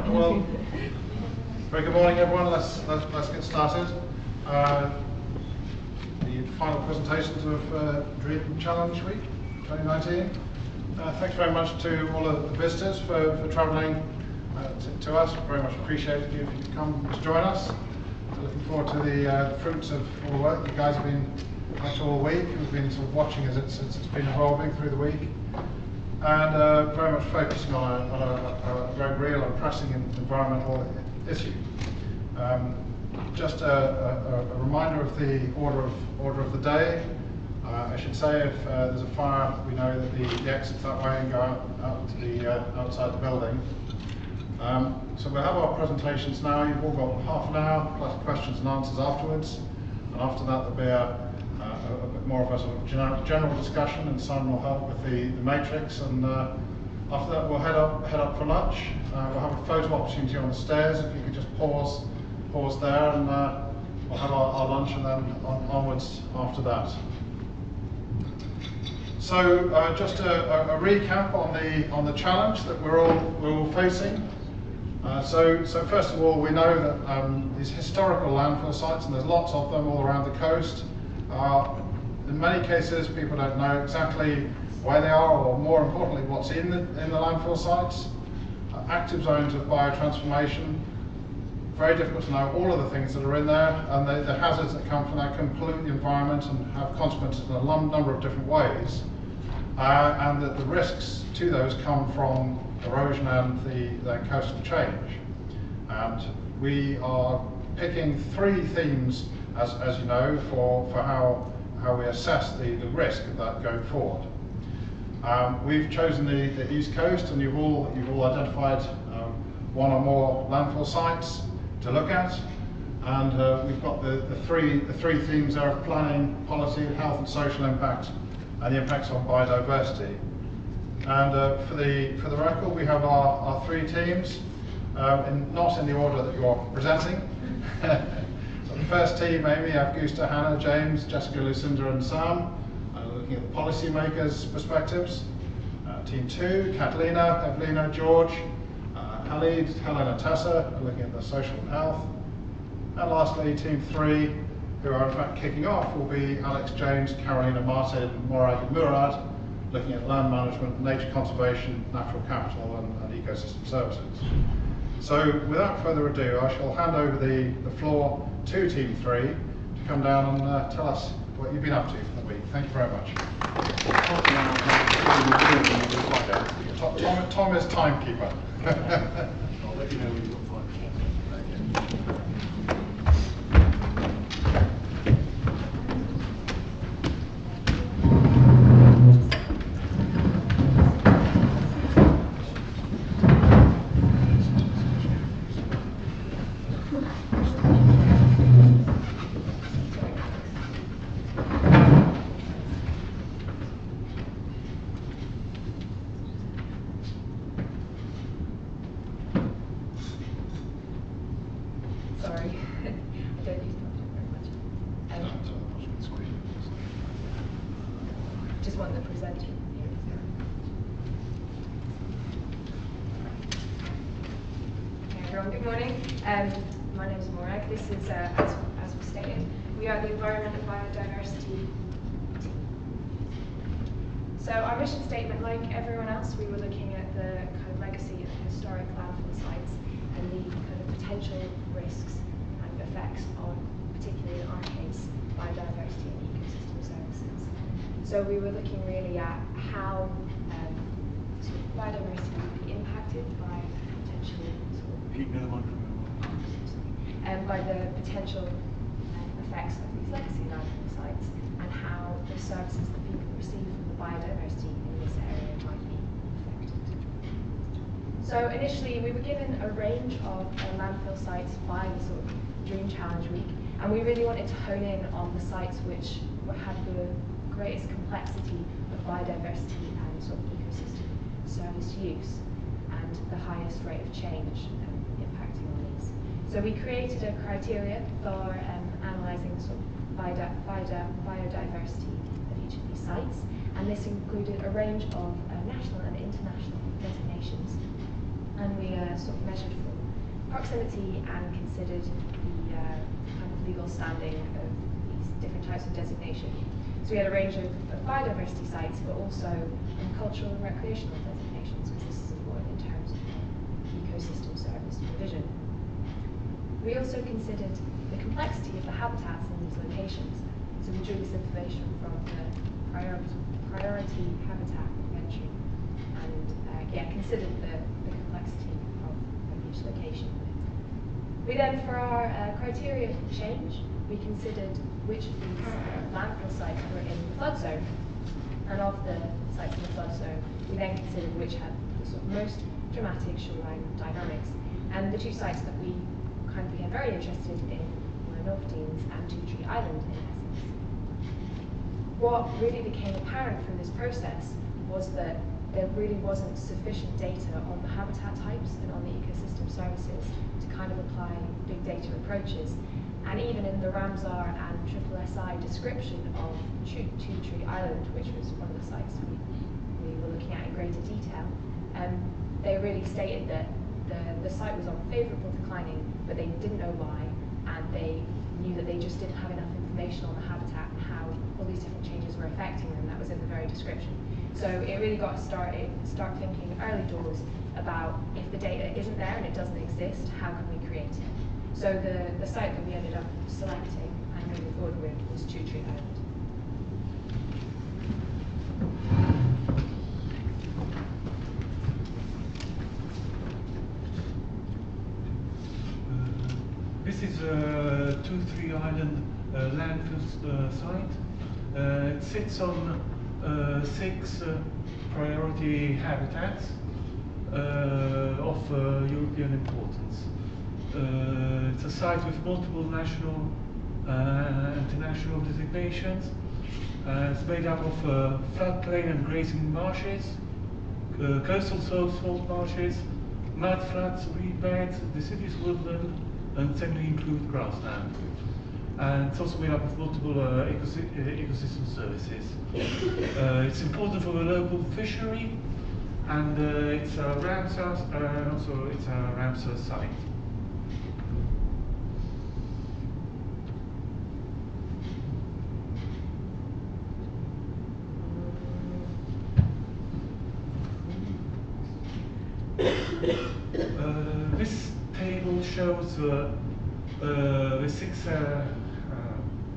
Well, very good morning, everyone. Let's get started. The final presentations of Dream Challenge Week 2019. Thanks very much to all of the visitors for travelling to us. Very much appreciated you if you could come to join us. Looking forward to the fruits of all the work you guys have been at all week. We've been sort of watching as it's been evolving through the week, and very much focusing on a very real and pressing environmental issue. Just a reminder of the order of the day. I should say, if there's a fire, we know that the exit's that way and go out to the outside the building. So we'll have our presentations now. You've all got half an hour plus questions and answers afterwards, and after that there'll be a bit more of a sort of general discussion, and Simon will help with the matrix, and after that we'll head up for lunch. We'll have a photo opportunity on the stairs. If you could just pause there, and we'll have our lunch, and then onwards after that. So just a recap on the challenge that we're all facing. So first of all, we know that these historical landfill sites, and there's lots of them all around the coast, in many cases people don't know exactly where they are, or more importantly what's in the landfill sites. Active zones of biotransformation, very difficult to know all of the things that are in there, and the hazards that come from that can pollute the environment and have consequences in a number of different ways, and that the risks to those come from erosion and the coastal change. And we are picking three themes, as you know, for how we assess the risk of that going forward. We've chosen the East Coast, and you've all identified one or more landfill sites to look at, and we've got the three themes there of planning, policy, health and social impact, and the impacts on biodiversity. And for the record, we have our three teams, not in the order that you're presenting. So the first team, Amy, Augusta, Hannah, James, Jessica, Lucinda and Sam, looking at the policymakers' perspectives. Team 2, Catalina, Evelina, George, Halid, Helena, Tessa, looking at the social and health. And lastly, Team 3, who are in fact kicking off, will be Alex, James, Carolina, Martin, Morag and Murad, looking at land management, nature conservation, natural capital and ecosystem services. So without further ado, I shall hand over the floor to Team 3 to come down and tell us what you've been up to for the week. Thank you very much. Tom is timekeeper. I'll let you know when you've got 5 minutes. Sorry, I don't use Microsoft very much. Just want the presenter here. Hey everyone, good morning. My name is Morag. This is, as was stated, we are the Environment and Biodiversity team. So our mission statement, like everyone else, we were looking at the kind of legacy of historic landfill sites and the kind of potential risks and effects on, particularly in our case, biodiversity and ecosystem services. So we were looking really at how sort of biodiversity would be impacted by potential by the potential effects of these legacy landfill sites, and how the services that people receive from the biodiversity in this area might be affected. So initially we were given a range of landfill sites by the sort of Dream Challenge Week, and we really wanted to hone in on the sites which had the greatest complexity of biodiversity and sort of ecosystem service use, and the highest rate of change impacting on these. So we created a criteria for analysing the sort of biodiversity of each of these sites, and this included a range of national and international designations, and we sort of measured for proximity and considered the kind of legal standing of these different types of designation. So we had a range of biodiversity sites, but also cultural and recreational designations, because this is important in terms of ecosystem service provision. We also considered the complexity of the habitats in these locations. So we drew this information from the priority habitat inventory and again considered the complexity of each location. We then, for our criteria for change, we considered which of these landfill sites were in the flood zone. And of the sites in the flood zone, we then considered which had the sort of most dramatic shoreline dynamics. And the two sites that we kind of became very interested in were North Deans and Two Tree Island in Essex. What really became apparent from this process was that there really wasn't sufficient data on the habitat types and on the ecosystem services to kind of apply big data approaches. And even in the Ramsar and SSSI description of Two Tree Island, which was one of the sites we were looking at in greater detail, they really stated that the site was on favourable declining, but they didn't know why, and they knew that they just didn't have enough information on the habitat and how all these different changes were affecting them. That was in the very description. So it really got us start thinking early doors about if the data isn't there and it doesn't exist, how can we create it? So the site that we ended up selecting and moving forward with was Two Tree Island. This is Two Tree Island landfill site. It sits on 6 priority habitats of European importance. It's a site with multiple national and international designations. It's made up of floodplain and grazing marshes, coastal salt marshes, mud flats, reed beds, deciduous woodland, and semi-included grassland. And it's also made up of multiple ecosystem services. It's important for the local fishery, and it's a Ramsar, also it's a Ramsar site. This table shows the 6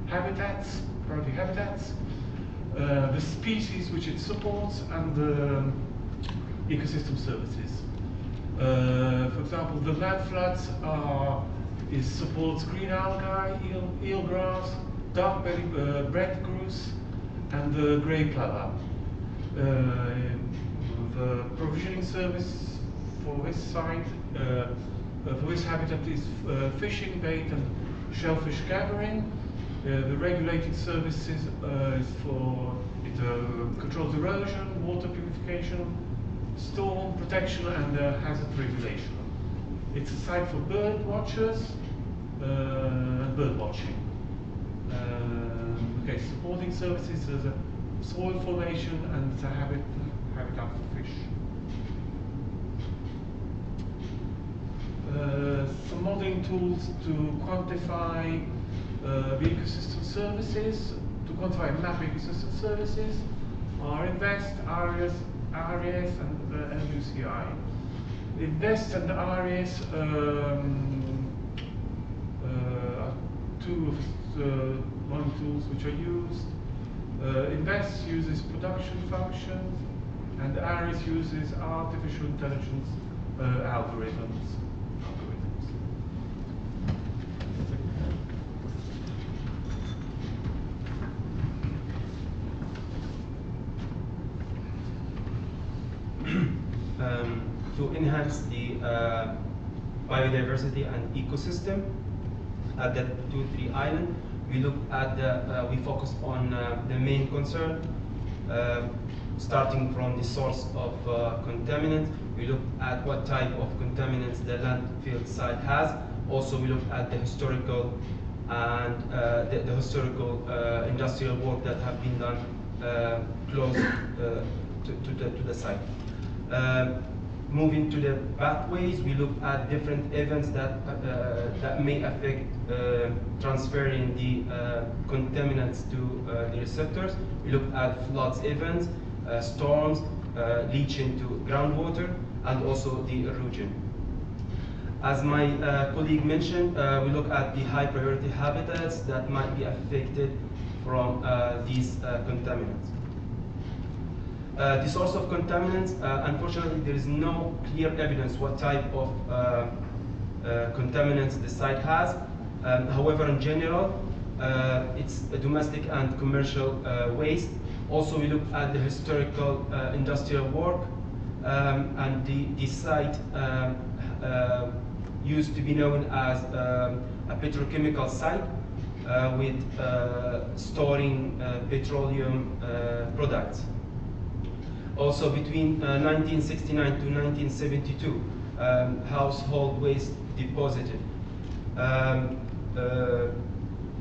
habitats, priority habitats, the species which it supports, and the ecosystem services. For example, the mud floods supports green algae, eelgrass, dark belly bread goose, and the grey plover. The provisioning service for this site, for this habitat, is fishing, bait, and shellfish gathering. The regulated services is for it controls erosion, water purification, storm protection, and hazard regulation. It's a site for bird watchers and bird watching. Okay, supporting services is a soil formation and it's a habitat for fish. Some modeling tools to quantify the ecosystem services, to quantify and map ecosystem services are INVEST, ARIES, and LUCI. INVEST and ARIES are two of the modeling tools which are used. INVEST uses production functions, and ARIES uses artificial intelligence algorithms. To enhance the biodiversity and ecosystem at the Two Tree Island, we looked at we focused on the main concern, starting from the source of contaminants. We looked at what type of contaminants the landfill site has. Also, we looked at the historical and the historical industrial work that have been done close to the site. Moving to the pathways, we looked at different events that may affect transferring the contaminants to the receptors. We looked at floods events, storms, leaching to groundwater, and also the erosion. As my colleague mentioned, we look at the high priority habitats that might be affected from these contaminants. The source of contaminants, unfortunately, there is no clear evidence what type of contaminants the site has. However, in general, it's a domestic and commercial waste. Also, we looked at the historical industrial work, and the site used to be known as a petrochemical site with storing petroleum products. Also, between 1969 to 1972, household waste deposited.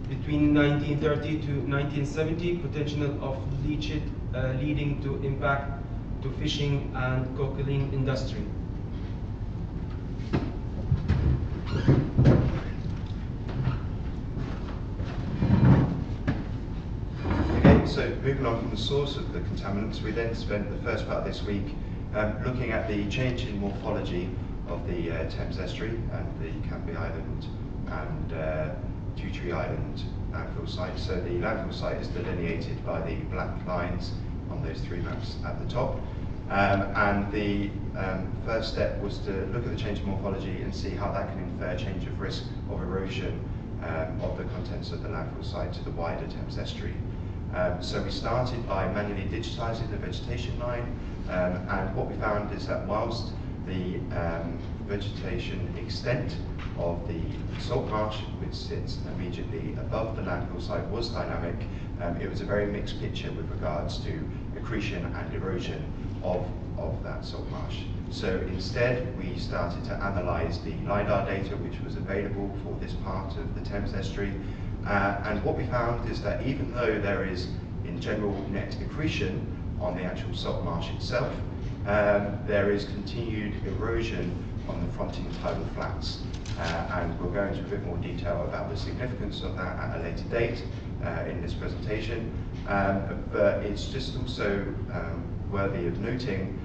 Between 1930 to 1970, potential of leachate leading to impact to fishing and cockling industry. So moving on from the source of the contaminants, we then spent the first part of this week looking at the change in morphology of the Thames Estuary and the Canby Island and Tutri Island landfill sites. So the landfill site is delineated by the black lines on those three maps at the top. And the first step was to look at the change in morphology and see how that can infer change of risk of erosion of the contents of the landfill site to the wider Thames Estuary. So we started by manually digitising the vegetation line, and what we found is that whilst the vegetation extent of the salt marsh, which sits immediately above the landfill site, was dynamic, it was a very mixed picture with regards to accretion and erosion of that salt marsh. So instead, we started to analyse the LiDAR data which was available for this part of the Thames Estuary. And what we found is that even though there is, in general, net accretion on the actual salt marsh itself, there is continued erosion on the fronting tidal flats. And we'll go into a bit more detail about the significance of that at a later date in this presentation. But it's just also worthy of noting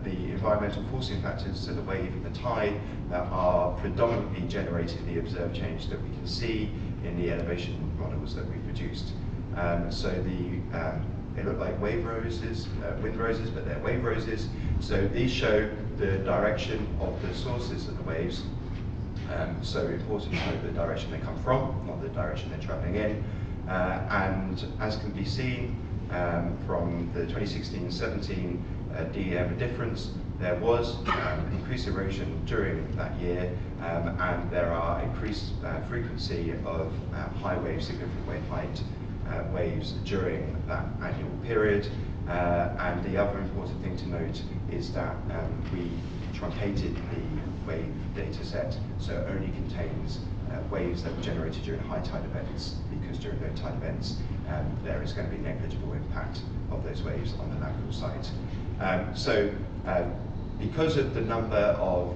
the environmental forcing factors to the wave and the tide that are predominantly generating the observed change that we can see in the elevation models that we produced. So they look like wave roses, wind roses, but they're wave roses. So these show the direction of the sources of the waves. So important to know the direction they come from, not the direction they're traveling in. And as can be seen from the 2016-17 DEM difference, there was increased erosion during that year, and there are increased frequency of high wave, significant wave height waves during that annual period. And the other important thing to note is that we truncated the wave data set, so it only contains waves that were generated during high tide events, because during low tide events there is going to be negligible impact of those waves on the landfill site. Because of the number of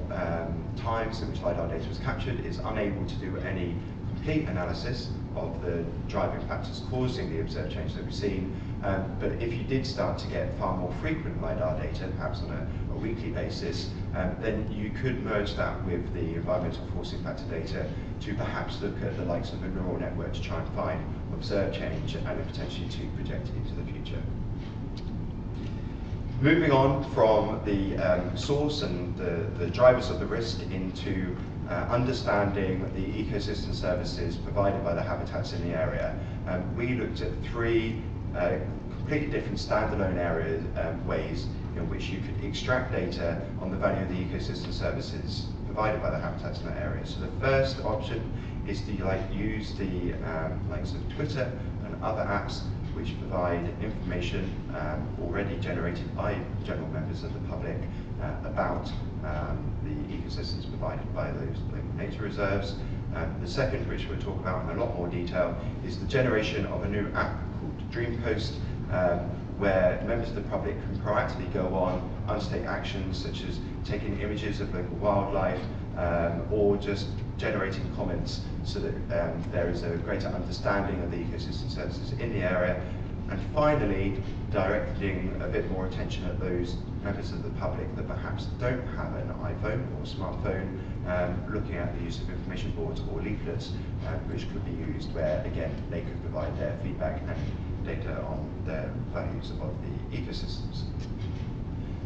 times in which LiDAR data was captured, it's unable to do any complete analysis of the driving factors causing the observed change that we've seen. But if you did start to get far more frequent LiDAR data, perhaps on a weekly basis, then you could merge that with the environmental forcing factor data to perhaps look at the likes of a neural network to try and find observed change and potentially to project it into the future. Moving on from the source and the drivers of the risk into understanding the ecosystem services provided by the habitats in the area, we looked at three completely different standalone areas, ways in which you could extract data on the value of the ecosystem services provided by the habitats in that area. So the first option is to use the likes of Twitter and other apps which provide information already generated by general members of the public about the ecosystems provided by those local nature reserves. The second, which we'll talk about in a lot more detail, is the generation of a new app called Dreamcoast, where members of the public can proactively go on, undertake actions such as taking images of local wildlife, or just generating comments so that there is a greater understanding of the ecosystem services in the area. And finally, directing a bit more attention at those members of the public that perhaps don't have an iPhone or smartphone, looking at the use of information boards or leaflets, which could be used where, again, they could provide their feedback and data on their values of the ecosystems.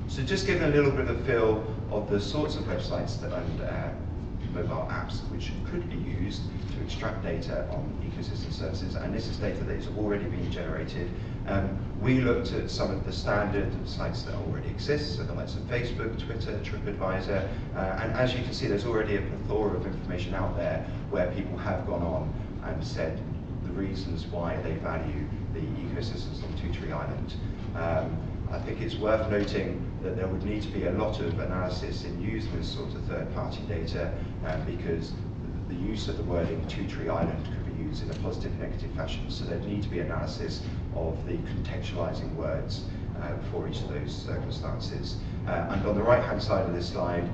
So just giving a little bit of a feel of the sorts of websites that and mobile apps which could be used to extract data on ecosystem services, and this is data that is already being generated. We looked at some of the standard sites that already exist, so the likes of Facebook, Twitter, TripAdvisor, and as you can see, there's already a plethora of information out there where people have gone on and said the reasons why they value the ecosystems on Two Tree Island. I think it's worth noting that there would need to be a lot of analysis in using this sort of third-party data, because the use of the wording Two Tree Island could be used in a positive and negative fashion. So there'd need to be analysis of the contextualizing words for each of those circumstances. And on the right-hand side of this slide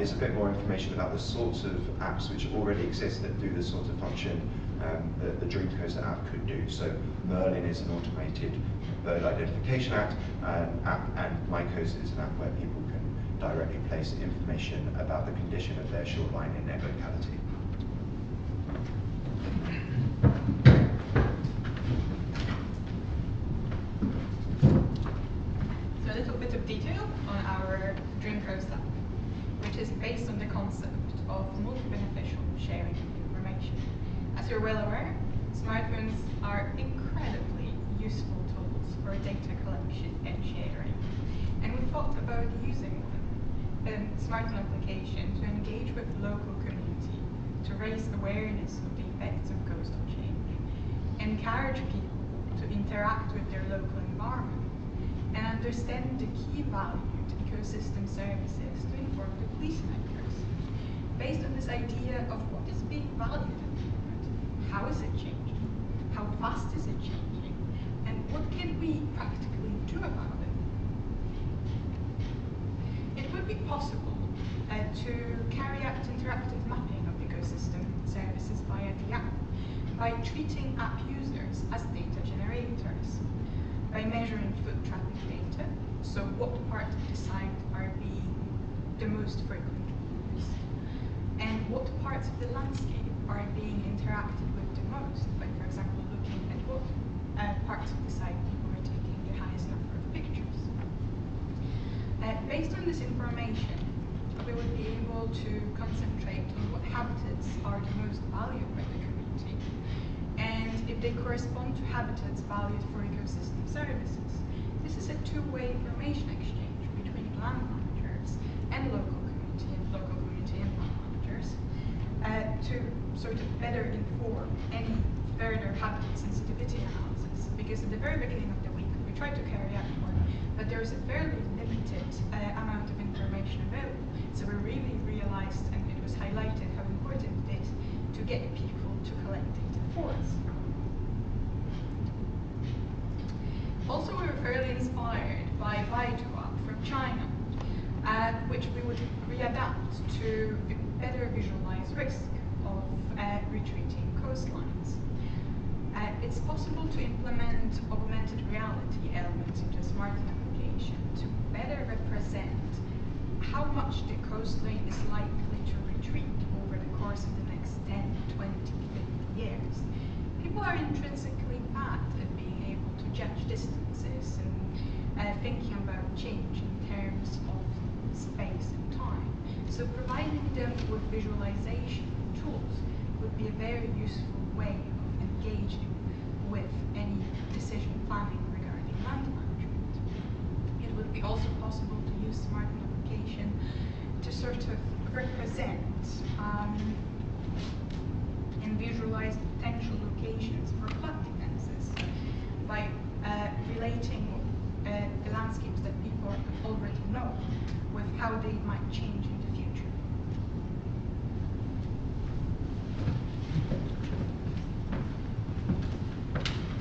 is a bit more information about the sorts of apps which already exist that do the sort of function that the Dreamcoaster app could do. So Merlin is an automated bird identification app, and MyCoast is an app where people can directly place information about the condition of their shoreline in their locality. So a little bit of detail on our Dreamcoaster app, which is based on the concept of multi-beneficial sharing of information. As you're well aware, smartphones are incredibly useful tools for data collection and sharing. And we thought about using a smartphone application to engage with the local community, to raise awareness of the effects of coastal change, encourage people to interact with their local environment, and understand the key valued ecosystem services to inform the policymakers. Based on this idea of what is being valued at the moment, how is it changing, how fast is it changing, and what can we practically do about it? It would be possible to carry out interactive mapping of ecosystem services via the app by treating app users as data generators, by measuring foot traffic data, so what parts of the site are being the most frequently used, and what parts of the landscape are being interacted with the most, by, for example, looking at what parts of the site people are taking the highest number of pictures. Based on this information, we would be able to concentrate on what habitats are the most valued by the community, and if they correspond to habitats valued for ecosystem services. This is a two-way information exchange between land managers and local community and land managers to sort of better inform any further habitat sensitivity analysis. Because at the very beginning of the week, we tried to carry out one, but there is a fairly limited amount of information available. So we really realized, and it was highlighted, how important it is to get people to collect data for us. Also, we were fairly inspired by Baidu app from China, which we would readapt to better visualize risk of retreating coastlines. It's possible to implement augmented reality elements into a smartphone application to better represent how much the coastline is likely to retreat over the course of the next 10, 20, 50 years. People are intrinsically bad at being able to judge distances and thinking about change in terms of space and time. So providing them with visualization tools would be a very useful way of engaging with any decision planning regarding land management. It would be also possible to use smartphone application to sort of represent and visualize potential locations for flood defenses by relating the landscapes that people already know with how they might change in the future.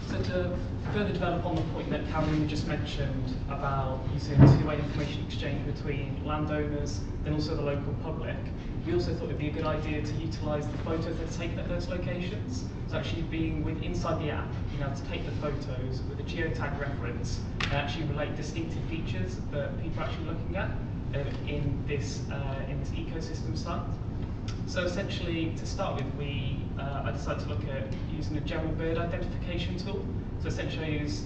So to further develop on the point that Caroline just mentioned about using two-way information exchange between landowners, then also the local public, we also thought it'd be a good idea to utilise the photos that are taken at those locations. So actually being inside the app, being able to take the photos with a geotag reference and actually relate distinctive features that people are actually looking at in this ecosystem site. So essentially, to start with, I decided to look at using a general bird identification tool. So essentially I used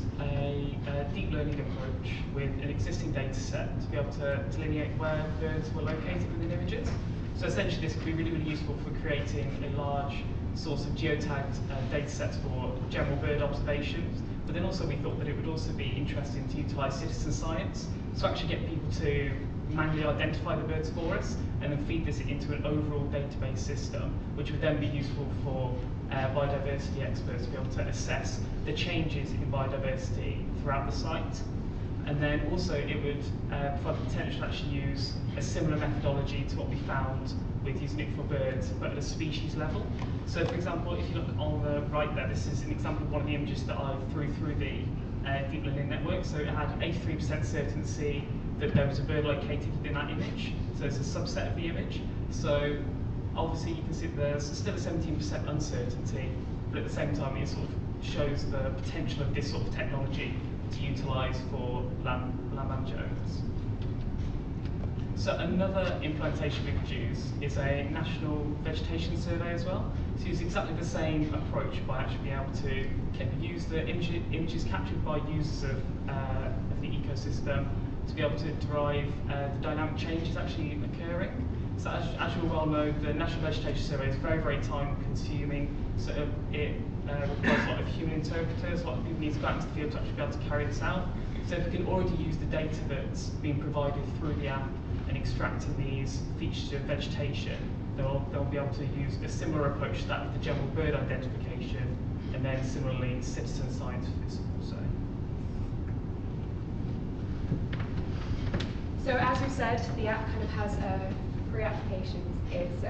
a deep learning approach with an existing data set to be able to delineate where birds were located within images. So essentially this could be really, really useful for creating a large source of geotagged data sets for general bird observations. But then also we thought that it would also be interesting to utilise citizen science, so actually get people to manually identify the birds for us and then feed this into an overall database system, which would then be useful for biodiversity experts to be able to assess the changes in biodiversity throughout the site. And then also it would provide the potential to actually use a similar methodology to what we found with using it for birds, but at a species level. So for example, if you look on the right there, this is an example of one of the images that I threw through the deep learning network. So it had 83% certainty that there was a bird located within that image. So it's a subset of the image. So obviously you can see there's still a 17% uncertainty, but at the same time it sort of shows the potential of this sort of technology to utilise for land manager owners. So another implementation we could use is a national vegetation survey as well. So use exactly the same approach by actually being able to use the images captured by users of the ecosystem to be able to derive the dynamic changes actually occurring. So as you'll well know, the National Vegetation Survey is very, very time consuming. So it requires a lot of human interpreters, a lot of people need to go out into the field to actually be able to carry this out. So if we can already use the data that's being provided through the app and extracting these features of vegetation, they'll be able to use a similar approach to that with the general bird identification, and then similarly citizen science for this also. So as we said, the app kind of has three applications. It's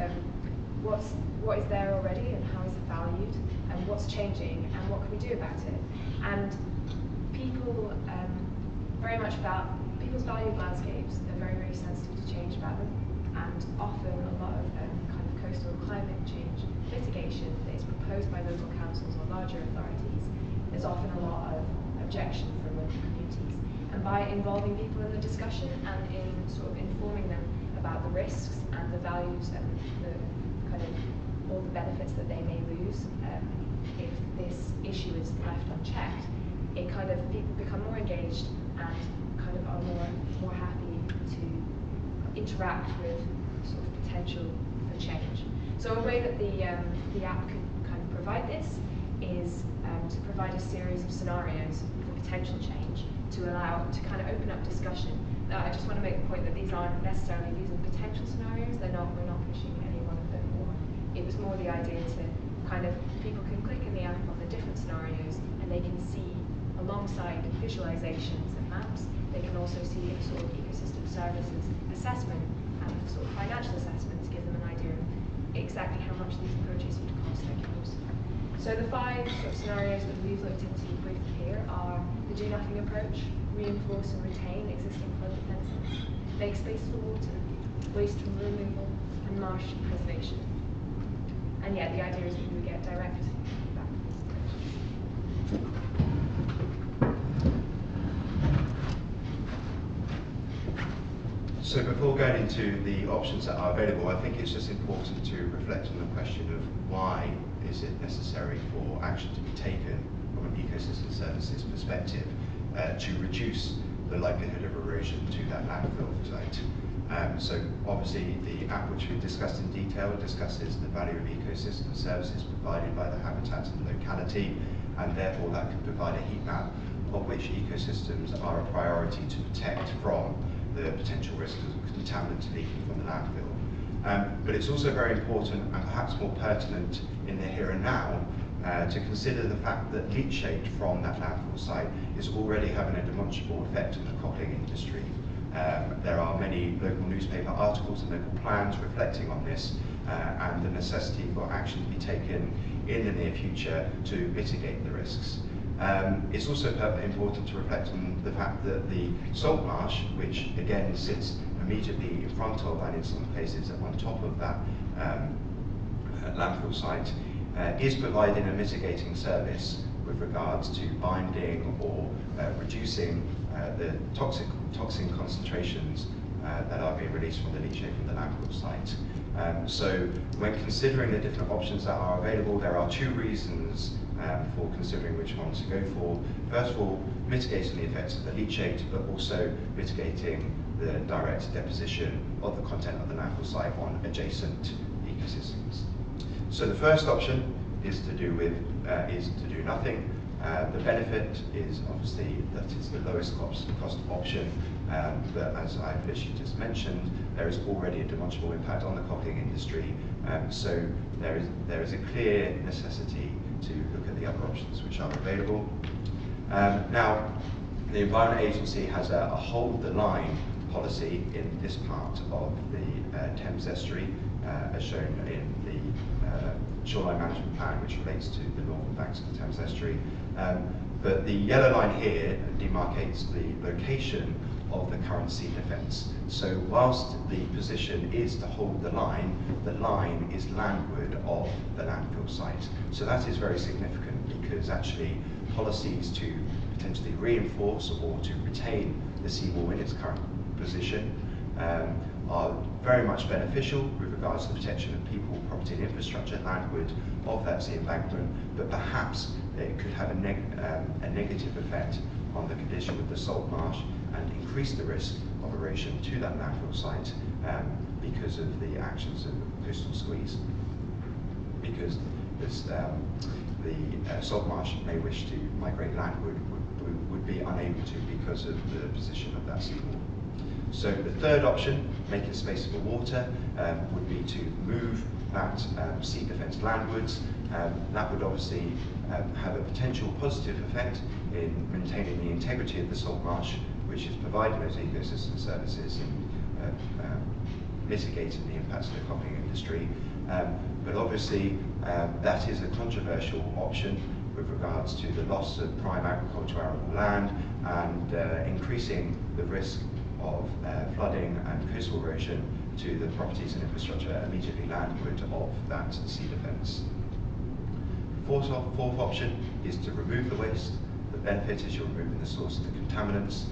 what is there already and how is it valued, and what's changing and what can we do about it. And people people's valued landscapes are very, very sensitive to change about them, and often a lot of kind of coastal climate change mitigation that is proposed by local councils or larger authorities, there's often a lot of objection from local communities. And by involving people in the discussion and in sort of informing them about the risks and the values and the kind of all the benefits that they may lose if this issue is left unchecked, it kind of people become more engaged and kind of are more happy to interact with sort of potential for change. So a way that the app could kind of provide this is to provide a series of scenarios for potential change to kind of open up discussion. Now, I just want to make the point that these aren't necessarily, these are potential scenarios, we're not pushing any one of them, or it was more the idea to kind of, people can click in the app on the different scenarios and they can see alongside visualizations and maps, they can also see a sort of ecosystem services assessment and sort of financial assessment to give them an idea of exactly how much these approaches would cost their coast. So the five sort of scenarios that we've looked into briefly here are the do nothing approach, reinforce and retain existing flood defences, make space for water, waste removal, and marsh preservation. And yeah, the idea is that we get direct feedback. So before going into the options that are available, I think it's just important to reflect on the question of why is it necessary for action to be taken from an ecosystem services perspective to reduce the likelihood of erosion to that landfill site. So obviously the app which we discussed in detail discusses the value of ecosystem services provided by the habitat and locality, and therefore that can provide a heat map of which ecosystems are a priority to protect from the potential risks of contaminants leaking from the landfill. But it's also very important and perhaps more pertinent in the here and now to consider the fact that leachate from that landfill site is already having a demonstrable effect on the cropping industry. There are many local newspaper articles and local plans reflecting on this and the necessity for action to be taken in the near future to mitigate the risks. It's also important to reflect on the fact that the salt marsh, which again sits immediately in front of, and in some cases on top of that landfill site, is providing a mitigating service with regards to binding or reducing the toxin concentrations that are being released from the leachate from the landfill site. So when considering the different options that are available, there are two reasons for considering which one to go for. First of all, mitigating the effects of the leachate, but also mitigating the direct deposition of the content of the landfill site on adjacent ecosystems. So the first option is to do nothing. The benefit is obviously that it's the lowest cost option, but as I've literally just mentioned, there is already a demonstrable impact on the cockling industry, so there is a clear necessity to look at the other options which are available. Now, the Environment Agency has a hold the line policy in this part of the Thames Estuary, as shown in the Shoreline Management Plan, which relates to the northern banks of the Thames Estuary. But the yellow line here demarcates the location of the current sea defence. So whilst the position is to hold the line is landward of the landfill site. So that is very significant, because actually policies to potentially reinforce or to retain the seawall in its current position are very much beneficial with regards to the protection of people, property and infrastructure landward of that sea embankment, but perhaps it could have a negative effect on the condition of the salt marsh and increase the risk of erosion to that landfill site because of the actions of coastal squeeze. Because the salt marsh may wish to migrate landward, would be unable to because of the position of that seawall. So the third option, making space for water, would be to move that sea defence landwards. That would obviously have a potential positive effect in maintaining the integrity of the salt marsh, which is providing those ecosystem services and mitigating the impacts of the cockling industry. But obviously that is a controversial option with regards to the loss of prime agricultural arable land and increasing the risk of flooding and coastal erosion to the properties and infrastructure immediately landward of that sea defence. Fourth option is to remove the waste. The benefit is you're removing the source of the contaminants.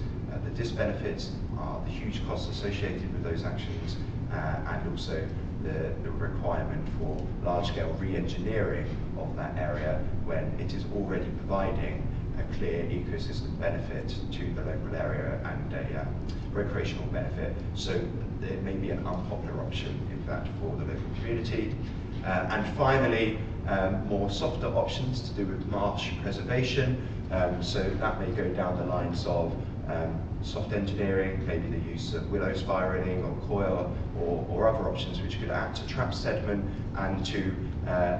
The disbenefits are the huge costs associated with those actions and also the requirement for large-scale re-engineering of that area when it is already providing a clear ecosystem benefit to the local area and a recreational benefit. So it may be an unpopular option, in fact, for the local community. And finally, more softer options to do with marsh preservation. So that may go down the lines of soft engineering, maybe the use of willow spiralling or coir or other options which could act to trap sediment and to,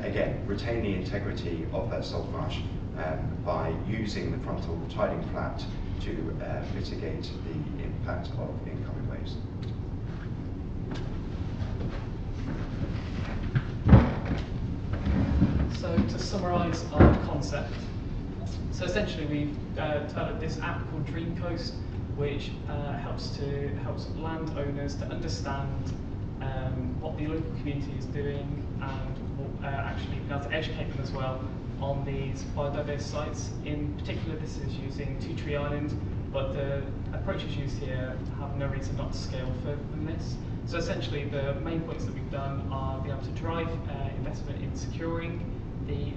again, retain the integrity of that salt marsh by using the frontal tiding flat to mitigate the impact of incoming waves. So to summarise our concept, so essentially we've developed this app called Dreamcoast, which helps landowners to understand what the local community is doing and actually be able to educate them as well on these biodiverse sites. In particular, this is using Two Tree Island, but the approaches used here have no reason not to scale further than this. So essentially, the main points that we've done are be able to drive investment in securing the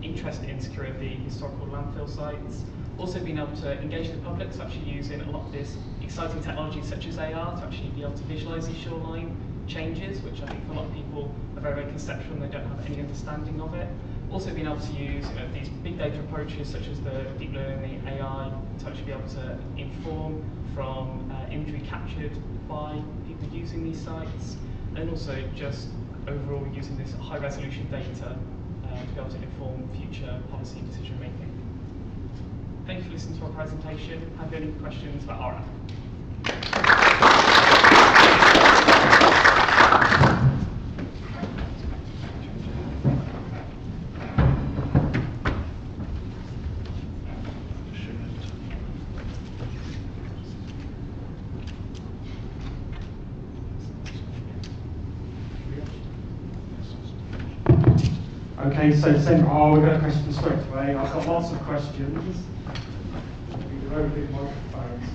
interest in securing the historical landfill sites. Also being able to engage the public, so actually using a lot of this exciting technology such as AR to actually be able to visualise these shoreline changes, which I think for a lot of people are very, very conceptual and they don't have any understanding of it. Also being able to use these big data approaches such as the deep learning, the AI, to actually be able to inform from imagery captured by people using these sites, and also just overall using this high resolution data to be able to inform future policy decision making. Thank you for listening to our presentation. Have you any questions about our app? Okay, so we're going to question straight away. I've got lots of questions. Very big microphones.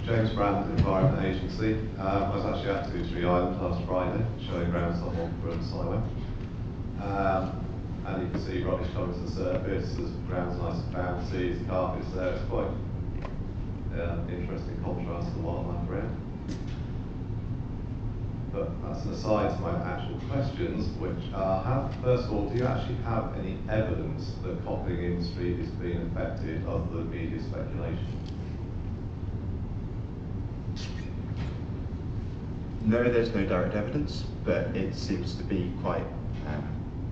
James Brand, Environment Agency. I was actually at Goosery Island last Friday, showing grounds on Montfort and Siloam. And you can see rubbish coming to the surface, there's grounds nice and bouncy, carpets there. It's quite interesting contrast to the wildlife around. But that's an aside to my actual questions, which are, first of all, do you actually have any evidence that the copying industry is being affected other than media speculation? No, there's no direct evidence, but it seems to be quite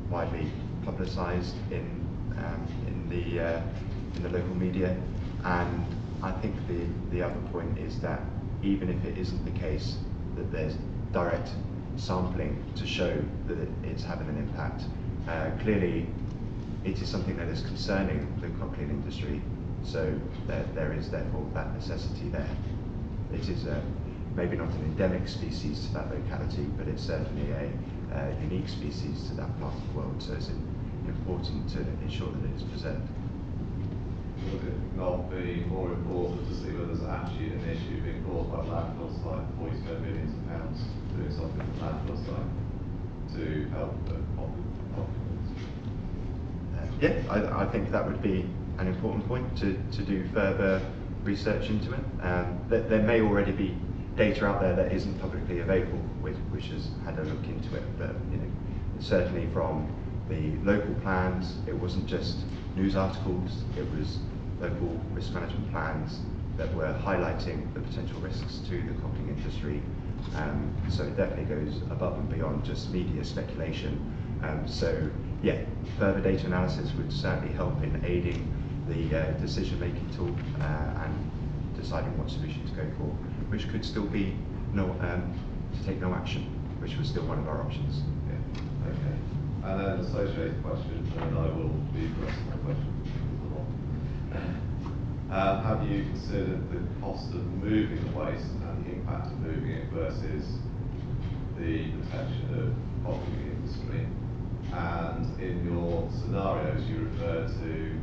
widely publicised in the local media. And I think the other point is that even if it isn't the case that there's direct sampling to show that it's having an impact, clearly it is something that is concerning the cockling industry. So there is therefore that necessity there. It is maybe not an endemic species to that locality, but it's certainly a unique species to that part of the world. So it's important to ensure that it is preserved. Would it not be more important to see whether there's actually an issue being caused by landfill site before you spend millions of pounds doing something with landfill site to help the populace? Yeah, I think that would be an important point to do further research into it. There may already be data out there that isn't publicly available, which has had a look into it, but certainly from the local plans, it wasn't just news articles, it was local risk management plans that were highlighting the potential risks to the cockling industry. So it definitely goes above and beyond just media speculation. So yeah, further data analysis would certainly help in aiding the decision-making tool and deciding what solution to go for, which could still be to take no action, which was still one of our options. Yeah. Okay. And then an associated question, and I will be addressing my question. Have you considered the cost of moving the waste and the impact of moving it versus the protection of cockling industry? And in your scenarios, you refer to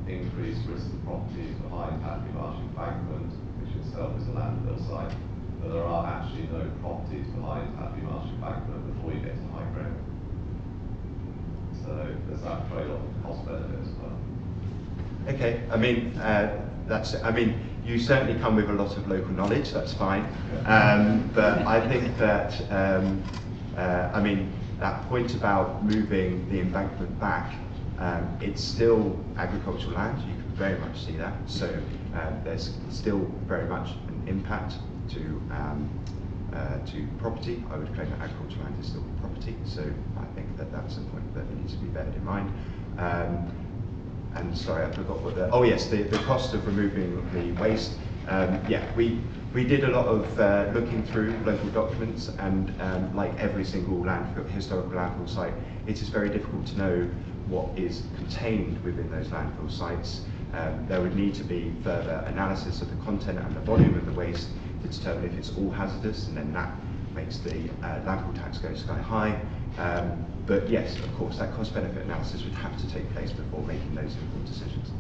increased risk of properties behind Hatley Marsh Embankment, which itself is a landfill site, but there are actually no properties behind Hatley Marsh Embankment before you get to high ground. So there's that trade-off of cost benefit as well. Okay, I mean, you certainly come with a lot of local knowledge, that's fine. But I think that, that point about moving the embankment back, it's still agricultural land, you can very much see that. So there's still very much an impact to property. I would claim that agricultural land is still property, so I think that that's a point that needs to be beared in mind. And sorry, I forgot what the, oh yes, the cost of removing the waste. Yeah, we did a lot of looking through local documents, and like every single historical landfill site, it is very difficult to know what is contained within those landfill sites. There would need to be further analysis of the content and the volume of the waste to determine if it's all hazardous, and then that makes the landfill tax go sky high. But yes, of course, that cost-benefit analysis would have to take place before making those important decisions.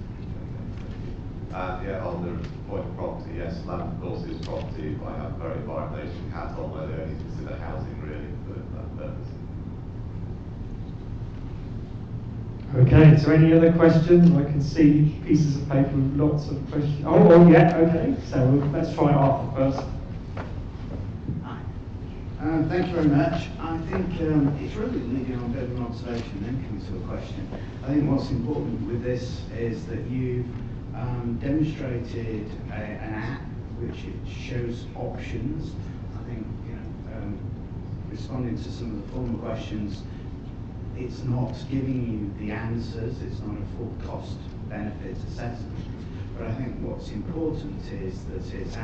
Yeah, on the point of property, yes, land of course is property. I have a very environmental hat on where they only consider housing really for that purpose. Okay, so any other questions? I can see pieces of paper with lots of questions. Oh yeah, okay, so let's try Arthur first. Thank you very much. I think it's really leading on a bit of an observation then coming to a question. I think what's important with this is that you've demonstrated an app which it shows options. I think, responding to some of the former questions, it's not giving you the answers, it's not a full cost benefit assessment. But I think what's important is that it's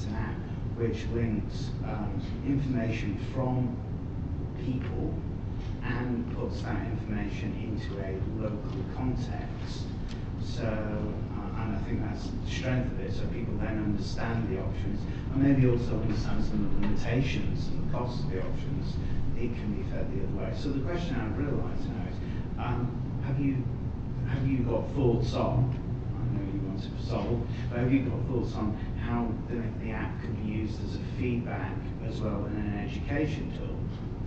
an app which links information from people and puts that information into a local context. So and I think that's the strength of it, so people then understand the options, and maybe also understand some of the limitations and the costs of the options. It can be fed the other way. So the question I'd really like to know is, have you got thoughts on, I know you want to solve, but have you got thoughts on how the app could be used as a feedback as well and an education tool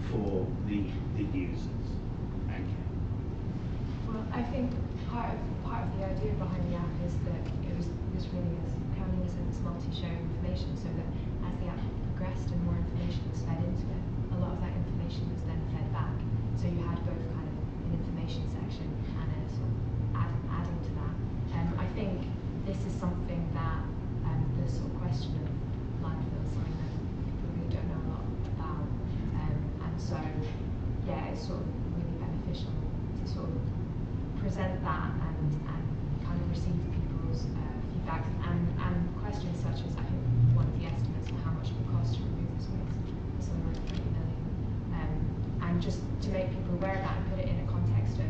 for the users? Thank you. Well, I think part of the idea behind the app is that it was really, as Carolina said, it's multi-sharing information, so that as the app progressed and more information was fed into it, a lot of that information was then fed back. So you had both kind of an information section and a sort of adding to that. I think this is something that the sort of question of landfill assignment, people really don't know a lot about. And so, yeah, it's sort of really beneficial to sort of present that and kind of receive people's feedback and questions such as, I think one of the estimates for how much it will cost to remove this waste is somewhere like 30 million. And just to make people aware of that and put it in a context of,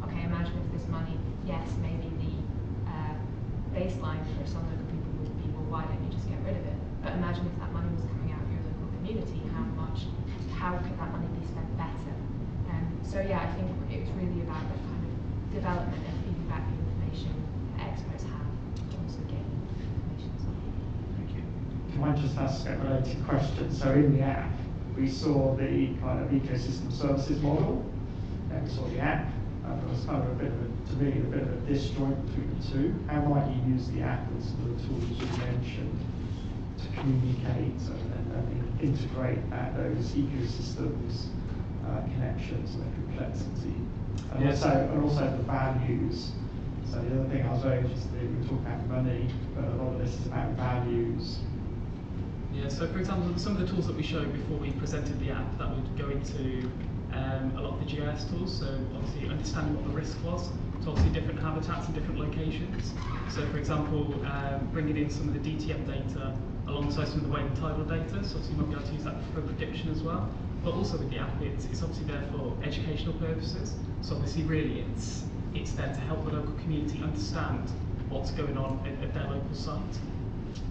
okay, imagine if this money, yes, maybe the baseline for some local people would be, well, why don't you just get rid of it? But imagine if that money was coming out of your local community, how could that money be spent better? So yeah, I think it was really about the kind of development and feeding back the information that experts have, but also gaining information as well. Thank you. Can I just ask a related question? So in the app, we saw the kind of ecosystem services model, and we saw the app, and there was kind of to me, a bit of a disjoint between the two. How might you use the app and some of the tools you mentioned to communicate and integrate those ecosystems connections and the complexity? And also the values. So the other thing I was very interested in, we talk about money, but a lot of this is about values. Yeah, so for example, some of the tools that we showed before we presented the app, that would go into a lot of the GIS tools, so obviously understanding what the risk was, so obviously different habitats and different locations. So for example, bringing in some of the DTM data alongside some of the wave and tidal data, so obviously you might be able to use that for prediction as well. But also with the app, it's obviously there for educational purposes, so obviously really it's there to help the local community understand what's going on at their local site.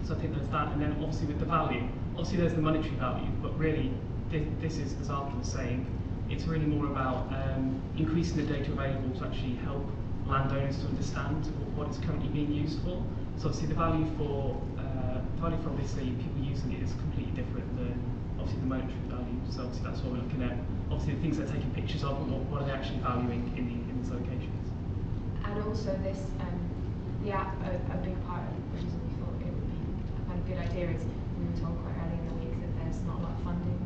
So I think there's that, and then obviously with the value, obviously there's the monetary value, but really this is, as Arthur was saying, it's really more about increasing the data available to actually help landowners to understand what it's currently being used for. So obviously the value for obviously people using it is completely different than obviously the monetary value. So obviously that's what we're looking at. Obviously the things they're taking pictures of, and what are they actually valuing in these locations. And also this, the app, a big part of the reason we thought it would be a kind of good idea is we were told quite early in the week that there's not a lot of funding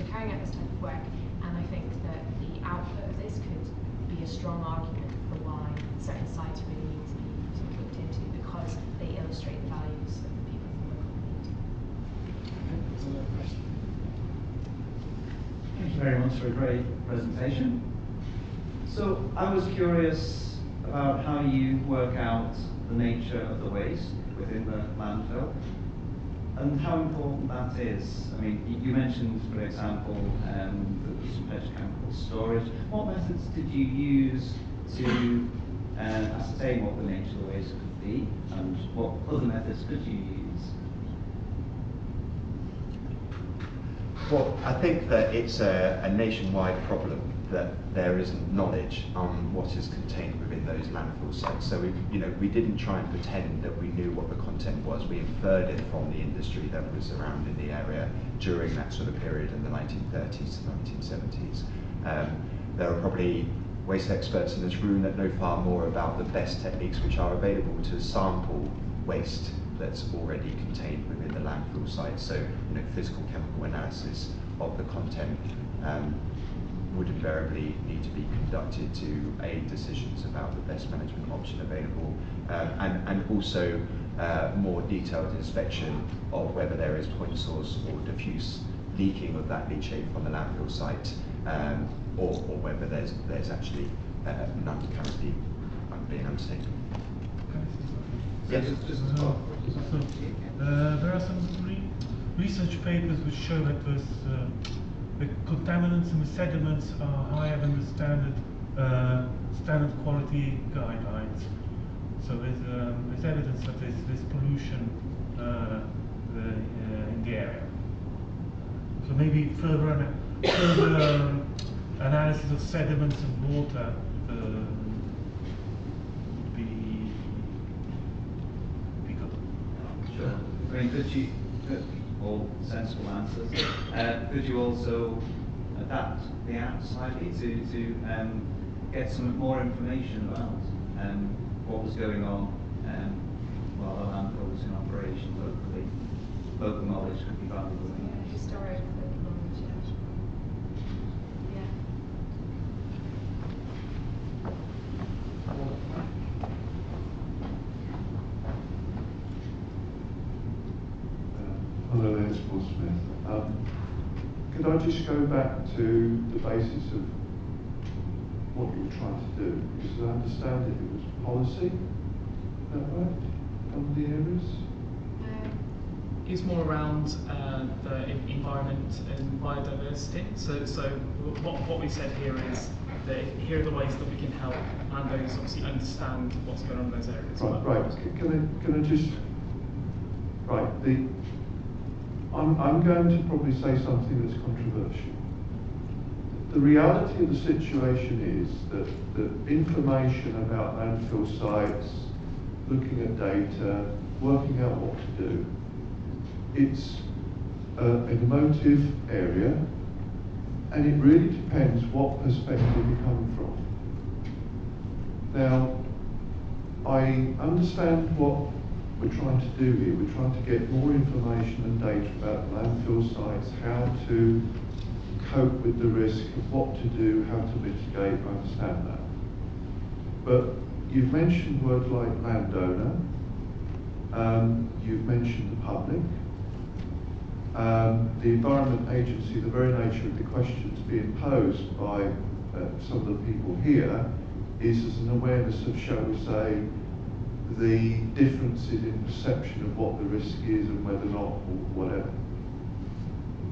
for carrying out this type of work, and I think that the output of this could be a strong argument for why certain sites really need to be sort of looked into, because they illustrate the values of the people in the local community. Thank you very much for a great presentation. So I was curious about how you work out the nature of the waste within the landfill and how important that is. I mean, you mentioned, for example, some petrochemical storage. What methods did you use to ascertain what the nature of the waste could be, and what other methods could you use? Well, I think that it's a nationwide problem that there isn't knowledge on what is contained within those landfill sites. So we didn't try and pretend that we knew what the content was. We inferred it from the industry that was around in the area during that sort of period in the 1930s to 1970s. There are probably waste experts in this room that know far more about the best techniques which are available to sample waste that's already contained within the landfill site. So, physical chemical analysis of the content would invariably need to be conducted to aid decisions about the best management option available, and also more detailed inspection of whether there is point source or diffuse leaking of that leachate from the landfill site, or whether there's actually none currently being undertaken. Yes. There are some research papers which show that the contaminants and the sediments are higher than the standard quality guidelines. So there's evidence that there's pollution in the area. So maybe further analysis of sediments and water would be good. Sure. I mean, all sensible answers. Could you also adapt the app slightly to get some more information about what was going on while the landfill was in operation locally? Local knowledge could be valuable. Historic knowledge, yeah. Hello there, it's Paul Smith. Could I just go back to the basis of what you were trying to do? Because I understand it was policy, is that right? On the areas? It's more around the environment and biodiversity. So what we said here is that here are the ways that we can help landowners obviously understand what's going on in those areas. Right. Can I just I'm going to probably say something that's controversial. The reality of the situation is that information about landfill sites, looking at data, working out what to do, it's an emotive area, and it really depends what perspective you're coming from. Now, I understand what we're trying to do here. We're trying to get more information and data about landfill sites, how to cope with the risk, what to do, how to mitigate. I understand that. But you've mentioned words like landowner, you've mentioned the public, the Environment Agency. The very nature of the questions being posed by some of the people here is as an awareness of, shall we say, the differences in perception of what the risk is and whether or not, or whatever.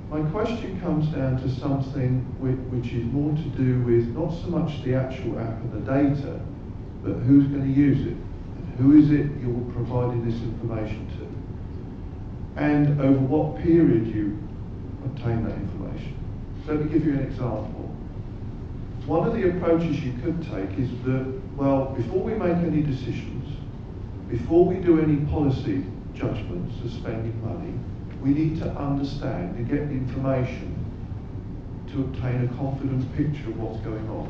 My question comes down to something which is more to do with not so much the actual app and the data, but who's going to use it, and who is it you're providing this information to, and over what period you obtain that information. So let me give you an example. One of the approaches you could take is that, well, before we make any decisions, before we do any policy judgments of spending money, we need to understand and get the information to obtain a confident picture of what's going on.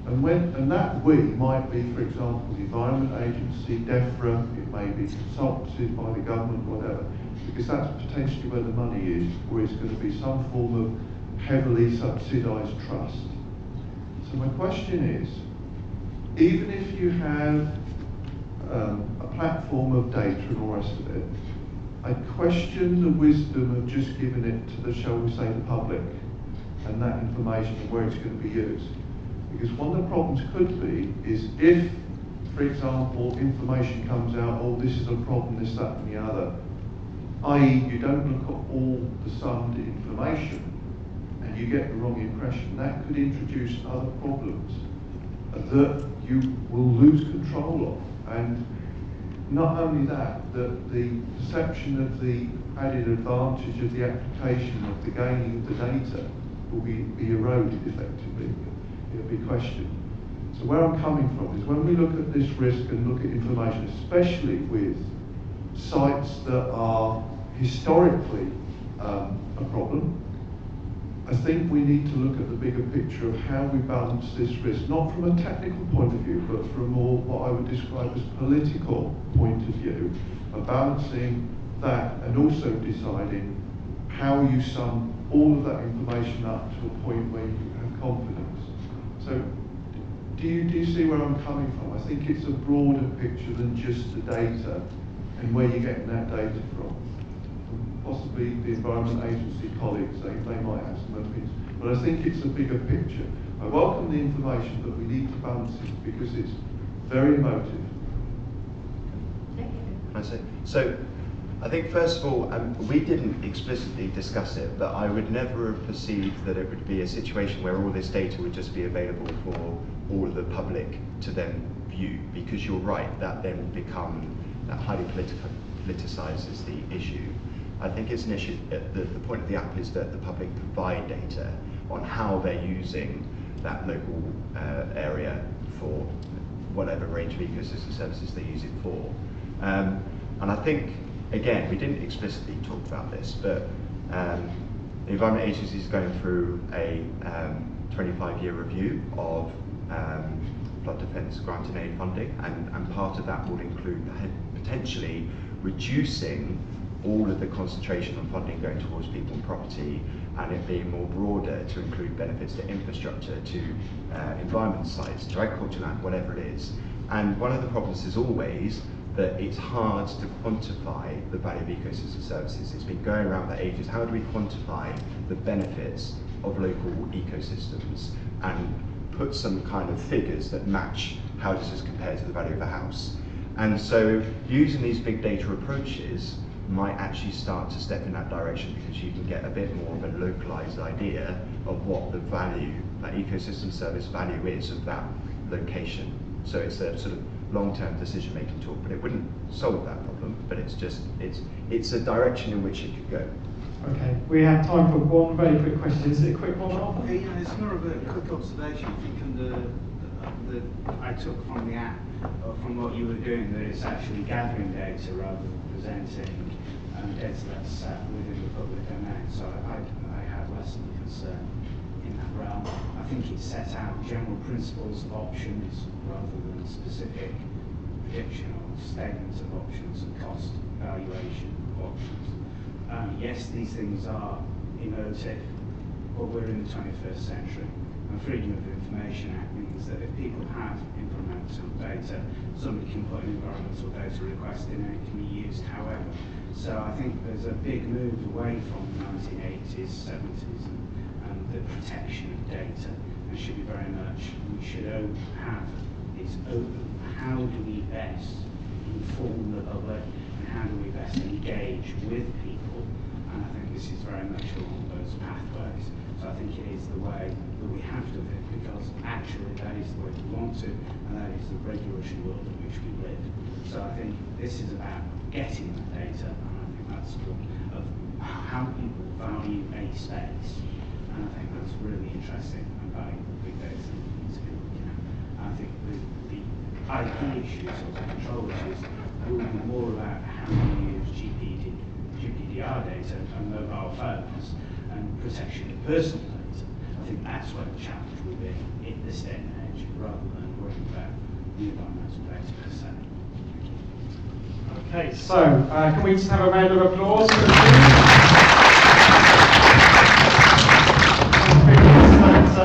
And that we might be, for example, the Environment Agency, DEFRA, it may be consultancies by the government, whatever, because that's potentially where the money is, or it's going to be some form of heavily subsidised trust. So my question is, even if you have a platform of data and all the rest of it, I question the wisdom of just giving it to the, shall we say, the public, and that information and where it's going to be used. Because one of the problems could be is if, for example, information comes out, oh, this is a problem, this, that, and the other, i.e. you don't look at all the summed information and you get the wrong impression, that could introduce other problems that you will lose control of. And not only that, the perception of the added advantage of the application of the gaining of the data will be eroded effectively. It'll be questioned. So where I'm coming from is when we look at this risk and look at information, especially with sites that are historically a problem, I think we need to look at the bigger picture of how we balance this risk, not from a technical point of view, but from more what I would describe as political point of view, of balancing that and also deciding how you sum all of that information up to a point where you have confidence. So do you see where I'm coming from? I think it's a broader picture than just the data and where you're getting that data from. Possibly the Environment Agency colleagues, they might have some opinions, but I think it's a bigger picture. I welcome the information, but we need to balance it because it's very emotive. So, I think first of all, we didn't explicitly discuss it, but I would never have perceived that it would be a situation where all this data would just be available for all of the public to then view, because you're right, that then will become, that highly politicizes the issue. I think it's an issue, the point of the app is that the public provide data on how they're using that local area for whatever range of ecosystem services they use it for. And I think, again, we didn't explicitly talk about this, but the Environment Agency is going through a 25-year review of flood defence grant and aid funding, and part of that will include potentially reducing all of the concentration on funding going towards people and property, and it being more broader to include benefits to infrastructure, to environment sites, to agriculture land, whatever it is. And one of the problems is always that it's hard to quantify the value of ecosystem services. It's been going around for ages. How do we quantify the benefits of local ecosystems and put some kind of figures that match how does this compare to the value of a house? And so using these big data approaches might actually start to step in that direction, because you can get a bit more of a localized idea of what the value, that ecosystem service value is of that location. So it's a sort of long-term decision-making tool, but it wouldn't solve that problem, but it's just, it's a direction in which it could go. Okay, we have time for one very quick question. Is it a quick one? Yeah, it's more of a quick observation. I think I took from the app, or from what you were doing, that it's actually gathering data rather than presenting data that's within the public domain. So I have less of a concern in that realm. I think it sets out general principles of options rather than specific prediction or statements of options and cost evaluation of options. Yes, these things are emotive, but we're in the 21st century. And Freedom of Information Act means that if people have environmental data, somebody can put an environmental data request in and it can be used however. So I think there's a big move away from the 1980s, 70s, and the protection of data. And should be very much, we should have this open. How do we best inform the public, and how do we best engage with people? And I think this is very much along those pathways. So I think it is the way that we have to live, because actually that is the way we want to, and that is the regulatory world in which we live. So I think this is about getting the data, and I think that's of how people value a space. And I think that's really interesting and valuable big data that we need to be looking at. And I think the IP issues or the control issues will be more about how we use GPDR data and mobile phones and protection of personal data. I think that's where the challenge will be in this day and age, rather than worrying about the environmental data per se. Okay, so can we just have a round of applause for the team?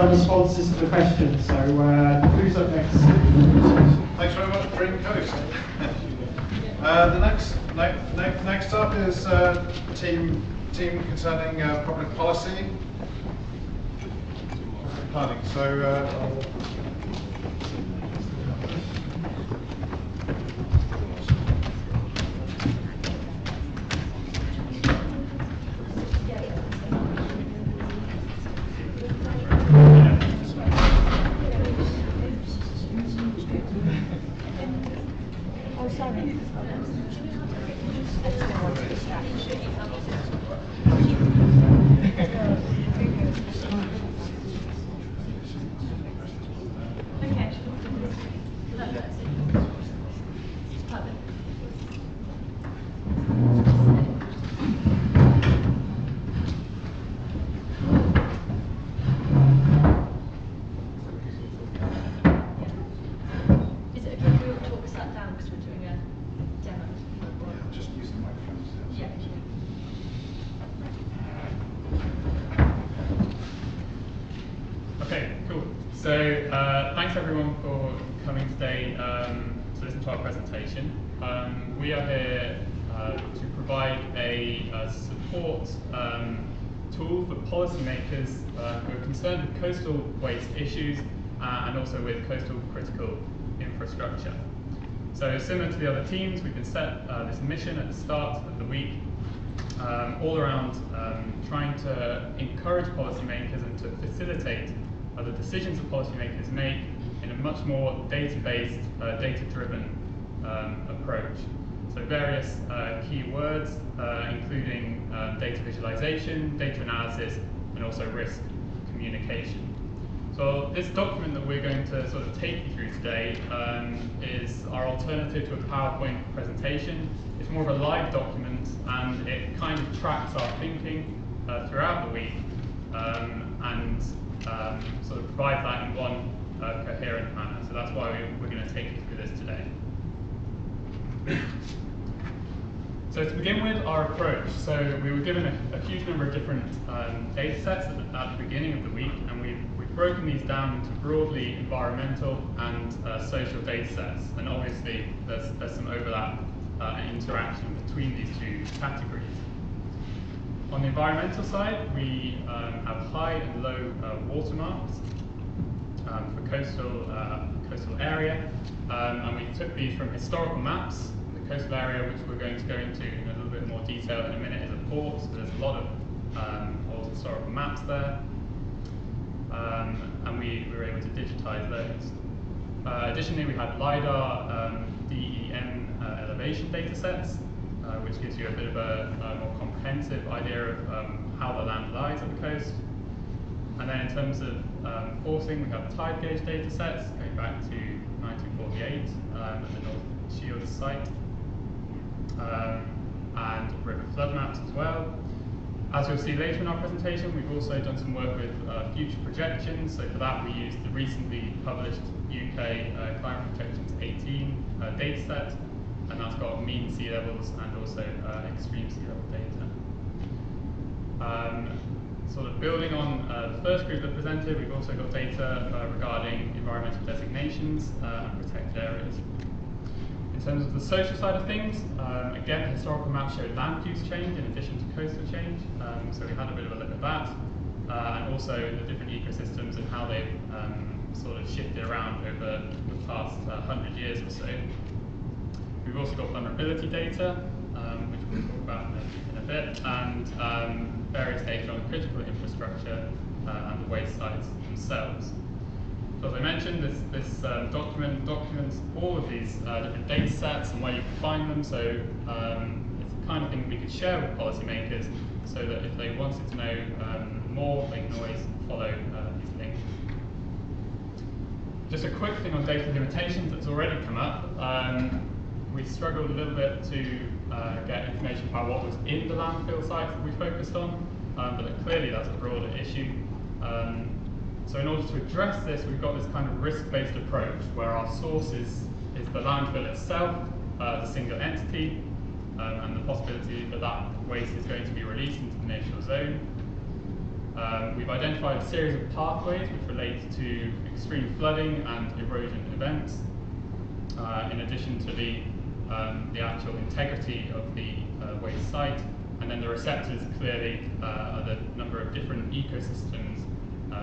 Responses to the questions. So who's up next? Thanks very much, Dream Coast. The next up is team concerning public policy planning. So. Thanks everyone for coming today to listen to our presentation. We are here to provide a support tool for policymakers who are concerned with coastal waste issues and also with coastal critical infrastructure. So similar to the other teams, we can set this mission at the start of the week, all around trying to encourage policymakers and to facilitate the decisions that policymakers make in a much more data-based, data-driven approach. So various keywords, including data visualization, data analysis, and also risk communication. So this document that we're going to sort of take you through today is our alternative to a PowerPoint presentation. It's more of a live document, and it kind of tracks our thinking throughout the week and sort of provides that in one coherent manner. So that's why we're going to take you through this today. So to begin with, our approach. So we were given a huge number of different data sets at the beginning of the week, and we've broken these down into broadly environmental and social data sets. And obviously, there's some overlap and interaction between these two categories. On the environmental side, we have high and low watermarks for coastal area, and we took these from historical maps. The coastal area, which we're going to go into in a little bit more detail in a minute, is a port, so there's a lot of old historical maps there, and we were able to digitize those. Additionally, we had LiDAR, DEM elevation data sets, which gives you a bit of a more comprehensive idea of how the land lies at the coast. And then in terms of forcing, we have tide gauge data sets going back to 1948 at the North Shields site, and river flood maps as well. As you'll see later in our presentation, we've also done some work with future projections. So for that, we used the recently published UK Climate Projections 18 data set, and that's got mean sea levels and also extreme sea level data. Sort of building on the first group that presented, we've also got data regarding environmental designations and protected areas. In terms of the social side of things, again, historical maps showed land use change in addition to coastal change, so we had a bit of a look at that, and also the different ecosystems and how they've sort of shifted around over the past 100 years or so. We've also got vulnerability data, which we'll talk about in a bit, and various data on critical infrastructure and the waste sites themselves. So as I mentioned, this document documents all of these different data sets and where you can find them, so it's the kind of thing we could share with policymakers so that if they wanted to know more, they can always follow these links. Just a quick thing on data limitations that's already come up. We struggled a little bit to get information about what was in the landfill sites that we focused on, but clearly that's a broader issue. So in order to address this, we've got this kind of risk-based approach where our source is the landfill itself, as a single entity, and the possibility that that waste is going to be released into the nearshore zone. We've identified a series of pathways which relate to extreme flooding and erosion events, in addition to the actual integrity of the waste site. And then the receptors clearly are the number of different ecosystems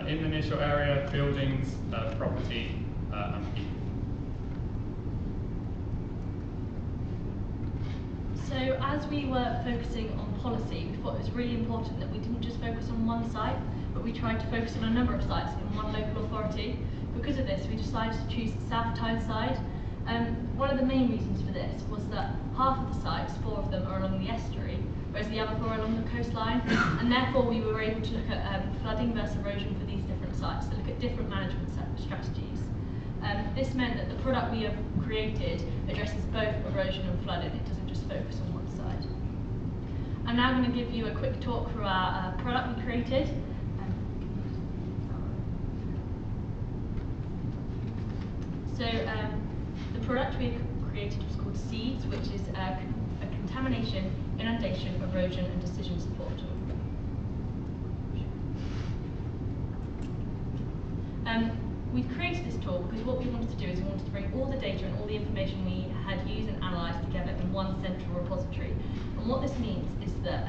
in the nearshore area, buildings, property, and people. So as we were focusing on policy, we thought it was really important that we didn't just focus on one site, but we tried to focus on a number of sites in one local authority. Because of this, we decided to choose the South Tyneside. One of the main reasons for this was that half of the sites, 4 of them, are along the estuary, whereas the other 4 are along the coastline, and therefore we were able to look at flooding versus erosion for these different sites, to look at different management strategies. This meant that the product we have created addresses both erosion and flooding. It doesn't just focus on one side. I'm now going to give you a quick talk through our product we created. The product we created was called SEEDS, which is a contamination, inundation, erosion and decision support tool. We created this tool because what we wanted to do is we wanted to bring all the data and all the information we had used and analysed together in one central repository. And what this means is that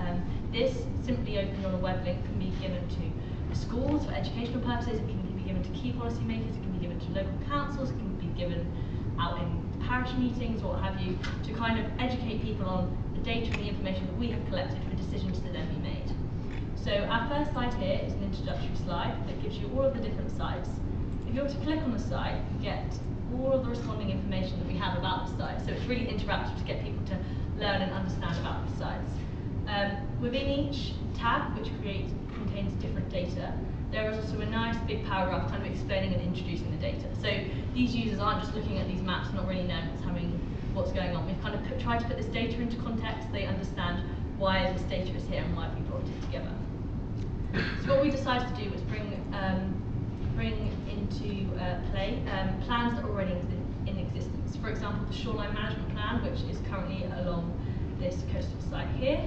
this, simply opened on a web link, can be given to schools for educational purposes, it can be given to key policymakers, it can be given to local councils, it can be given out in parish meetings or what have you, to kind of educate people on the data and the information that we have collected for decisions to then be made. So our first slide here is an introductory slide that gives you all of the different sites. If you were to click on the site, you get all of the responding information that we have about the site. So it's really interactive to get people to learn and understand about the sites. Within each tab, which contains different data, there is also a nice big paragraph kind of explaining and introducing the data. So these users aren't just looking at these maps, not really knowing what's going on. We've kind of tried to put this data into context. They understand why this data is here and why we brought it together. So what we decided to do was bring into play plans that are already in existence. For example, the shoreline management plan, which is currently along this coastal site here.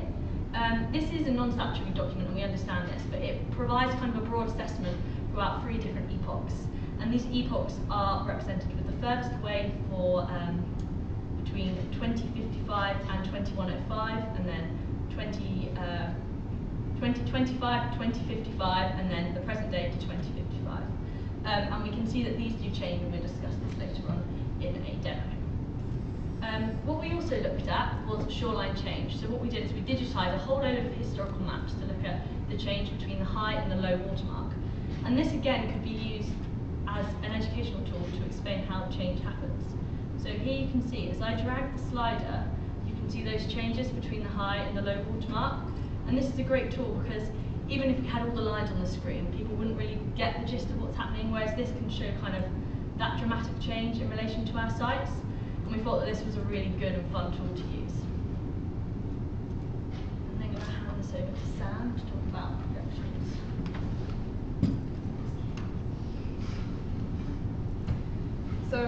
This is a non-statutory document, and we understand this, but it provides kind of a broad assessment for about 3 different epochs. And these epochs are represented with the furthest away for between 2055 and 2105, and then 2025 to 2055, and then the present day to 2055. And we can see that these do change, and we'll discuss this later on in a demo. What we also looked at was shoreline change. So what we did is we digitized a whole load of historical maps to look at the change between the high and the low watermark. And this again could be used as an educational tool to explain how change happens. So here you can see, as I drag the slider, you can see those changes between the high and the low watermark. And this is a great tool because even if we had all the lines on the screen, people wouldn't really get the gist of what's happening, whereas this can show kind of that dramatic change in relation to our sites. And we thought that this was a really good and fun tool to use. And then I'm going to hand this over to Sam to talk about projections. So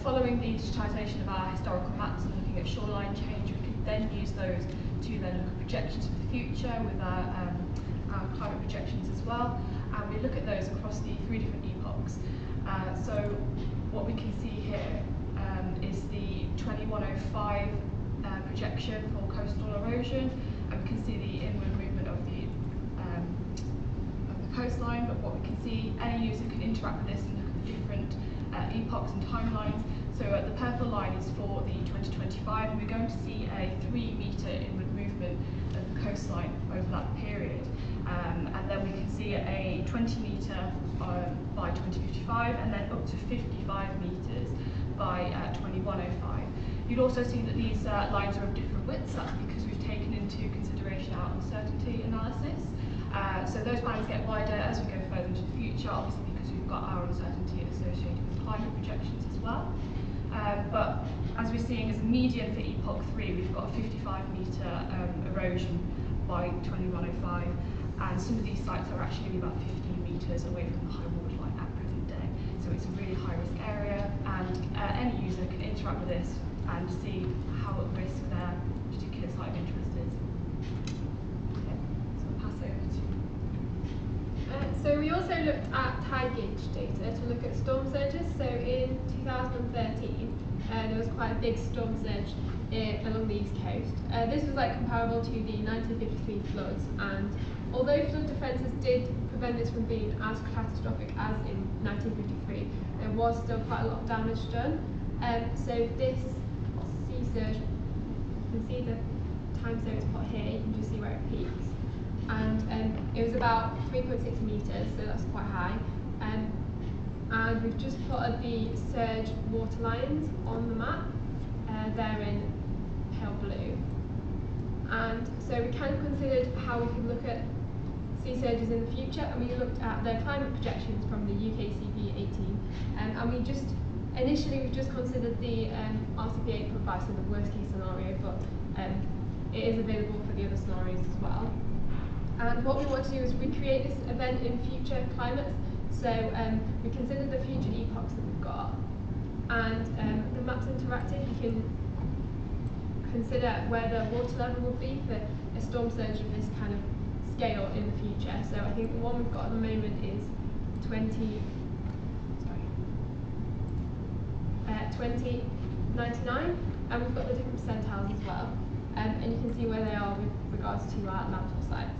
following the digitisation of our historical maps and looking at shoreline change, we could then use those to then look at projections for the future with our climate projections as well. And we look at those across the 3 different epochs. So what we can see here is the 2105 projection for coastal erosion, and we can see the inward movement of the coastline. But what we can see, any user can interact with this and look at the different epochs and timelines. So the purple line is for the 2025, and we're going to see a 3-metre inward movement of the coastline over that period. And then we can see a 20-metre by 2055, and then up to 55 metres by 2105. You'd also see that these lines are of different widths. That's because we've taken into consideration our uncertainty analysis. So those bands get wider as we go further into the future, obviously because we've got our uncertainty associated with climate projections as well. But as we're seeing as a median for Epoch 3, we've got a 55-metre erosion by 2105, and some of these sites are actually only about 15 metres away from the high water line at present day. So it's a really high-risk area, and any user can interact with this and see how at risk their particular site of interest is. Okay, so I'll pass over to you. So we also looked at tide gauge data to look at storm surges. So in 2013, there was quite a big storm surge along the east coast. This was like comparable to the 1953 floods, and although flood defences did prevent this from being as catastrophic as in 1953, there was still quite a lot of damage done. So this sea surge, you can see the time series plot here, you can just see where it peaks. And it was about 3.6 metres, so that's quite high. And we've just plotted the surge water lines on the map. They're in pale blue. And so we kind of considered how we could look at sea surges in the future, and we looked at the climate projections from the UKCP 18. And we just, initially we just considered the RCP8 provides for the worst case scenario, but it is available for the other scenarios as well. And what we want to do is recreate this event in future climates. So we considered the future epochs that we've got, and the map's interactive. You can consider where the water level will be for a storm surge of this kind of scale in the future. So I think the one we've got at the moment is 2099, and we've got the different percentiles as well. And you can see where they are with regards to our landfill sites.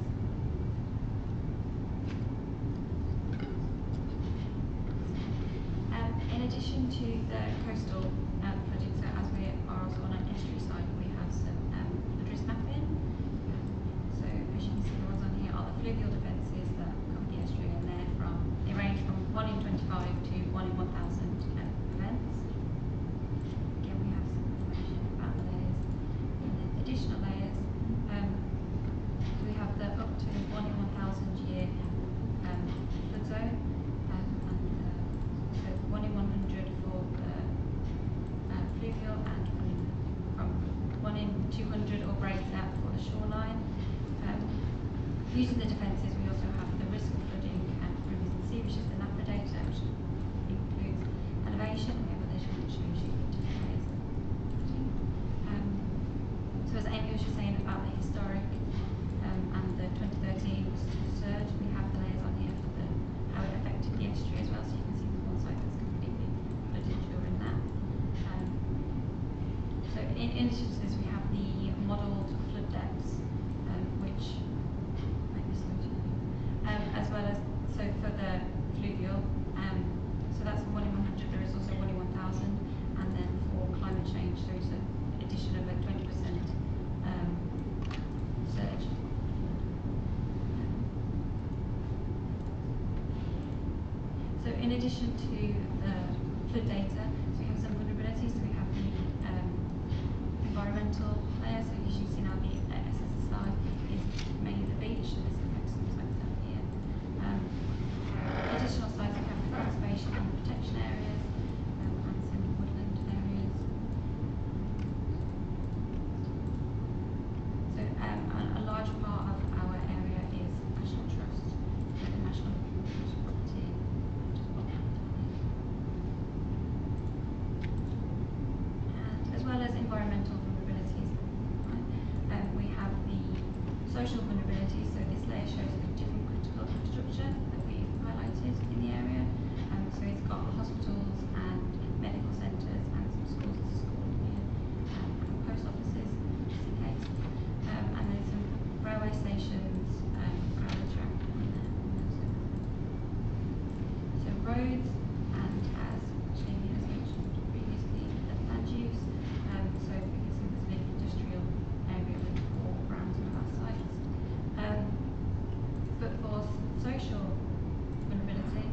In addition to the coastal project, so as we are also on an estuary site, we have some address mapping. So as you can see, the ones on here are the fluvial defences that cover the estuary, and they range from 1 in 25 to using the defences, we also have the risk of flooding and rivers and sea, which is the NAPA data, which includes elevation. We have elevation, which shows you different layers of flooding. So as Amy was just saying about the historic and the 2013 surge, we have the layers on here for how it affected the estuary as well, so you can see the one side that's completely flooded during that. So in addition to this, we have the modelled flood depths, which as well as for the fluvial, so that's 1 in 100. There is also 1 in 1,000, and then for climate change, so it's an addition of a 20% surge. So in addition to the flood data, so we have some vulnerabilities. So we have the environmental layer. So as you see now, the SSSI is mainly the beach. So this affects some sites down here. Additional sites, we have the conservation and protection areas and some woodland areas. So a large part of our area is National Trust, the National Property. And as well as environmental vulnerabilities, right? We have the social vulnerabilities. So this layer shows the different critical infrastructure that we highlighted in the area. So it's got hospitals and medical centres and some schools, there's a school here, and post offices, just in case. And there's some railway stations, railway track on there. So roads, and as Jamie has mentioned previously, the land use. So we can see there's a big industrial area with 4 Browns on our sites. But for social vulnerability,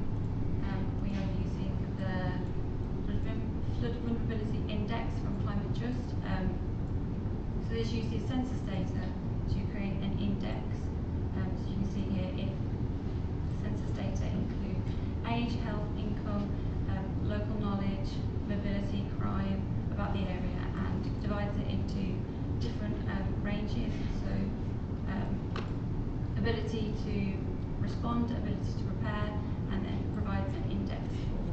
we are using the Flood Vulnerability Index from Climate Just. So this uses census data to create an index. So you can see here, if census data include age, health, income, local knowledge, mobility, crime, about the area, and divides it into different ranges. So ability to respond, ability to repair, and then provides an index for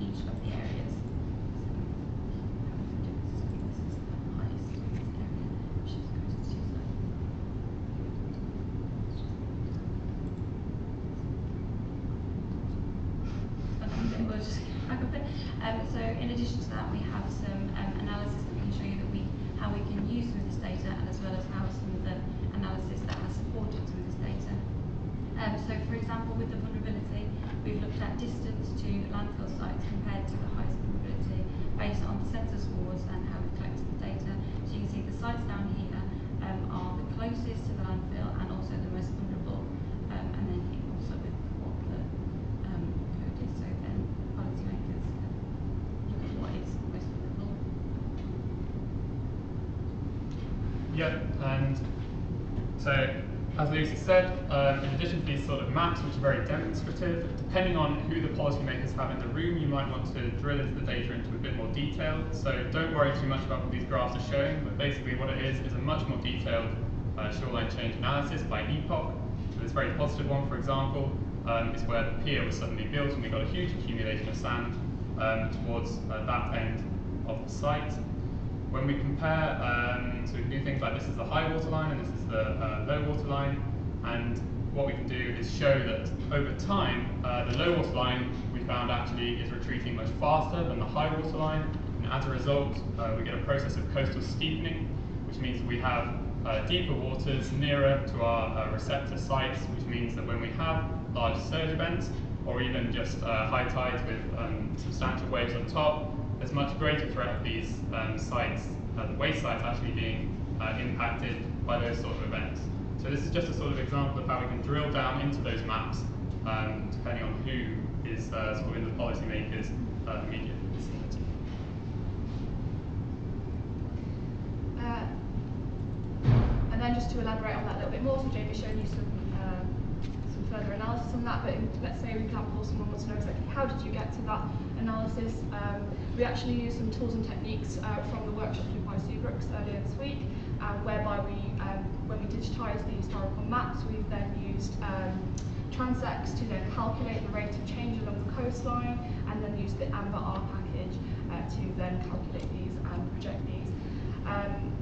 each of the areas. So this is the highest in this area, which is Coast Teesside. We'll just back up there. So in addition to that, we have some analysis that we can show you how we can use some of this data, and as well as how some of the analysis that has supported some of this data. So for example, with the vulnerability, we've looked at distance to landfill sites compared to the highest vulnerability based on the census wards and how we've collected the data. So you can see the sites down here are the closest to the landfill and also the most vulnerable, and then also with what the code is. So then policymakers look at what is most vulnerable. Yeah, and so as Lucy said, in addition to these sort of maps, which are very demonstrative, depending on who the policymakers have in the room, you might want to drill into the data into a bit more detail. So don't worry too much about what these graphs are showing, but basically what it is a much more detailed shoreline change analysis by epoch. So this very positive one, for example, is where the pier was suddenly built and we got a huge accumulation of sand towards that end of the site. When we compare, so we can do things like this is the high water line and this is the low water line, and what we can do is show that over time, the low water line we found actually is retreating much faster than the high water line, and as a result, we get a process of coastal steepening, which means we have deeper waters nearer to our receptor sites, which means that when we have large surge events, or even just high tides with substantial waves on top, there's much greater threat of these sites, the waste sites actually being impacted by those sort of events. So this is just a sort of example of how we can drill down into those maps, depending on who is sort of in the policymakers' immediate vicinity. And then just to elaborate on that a little bit more, so Jamie's shown you some further analysis on that, but let's say, for example, someone wants to know exactly how did you get to that analysis. We actually used some tools and techniques from the workshop done by Sue Brooks earlier this week, whereby we when we digitise the historical maps, we've then used transects to then calculate the rate of change along the coastline, and then use the AMBER R package to then calculate these and project these.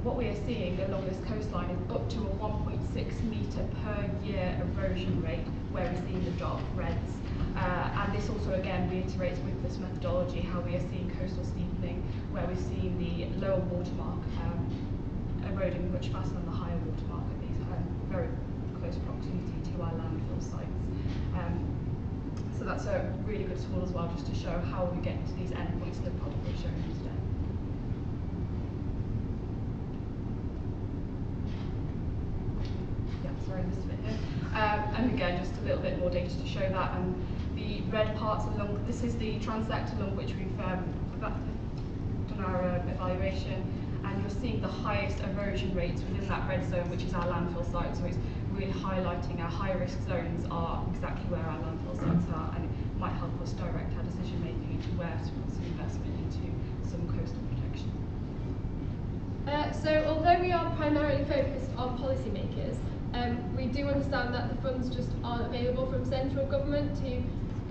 What we are seeing along this coastline is up to a 1.6 metre per year erosion rate, where we're seeing the dark reds. And this also again reiterates with this methodology how we are seeing coastal steepening, where we're seeing the lower watermark eroding much faster than the higher watermark at these very close proximity to our landfill sites. So that's a really good tool as well, just to show how we get to these endpoints in the product we're showing you today. Yeah, sorry, this bit here. And again, just a little bit more data to show that. And the red parts along, this is the transect along which we've done our evaluation, and you're seeing the highest erosion rates within that red zone, which is our landfill site. So it's really highlighting our high-risk zones are exactly where our landfill sites are, and it might help us direct our decision making into where to put some investment into some coastal protection. So although we are primarily focused on policymakers, we do understand that the funds just aren't available from central government to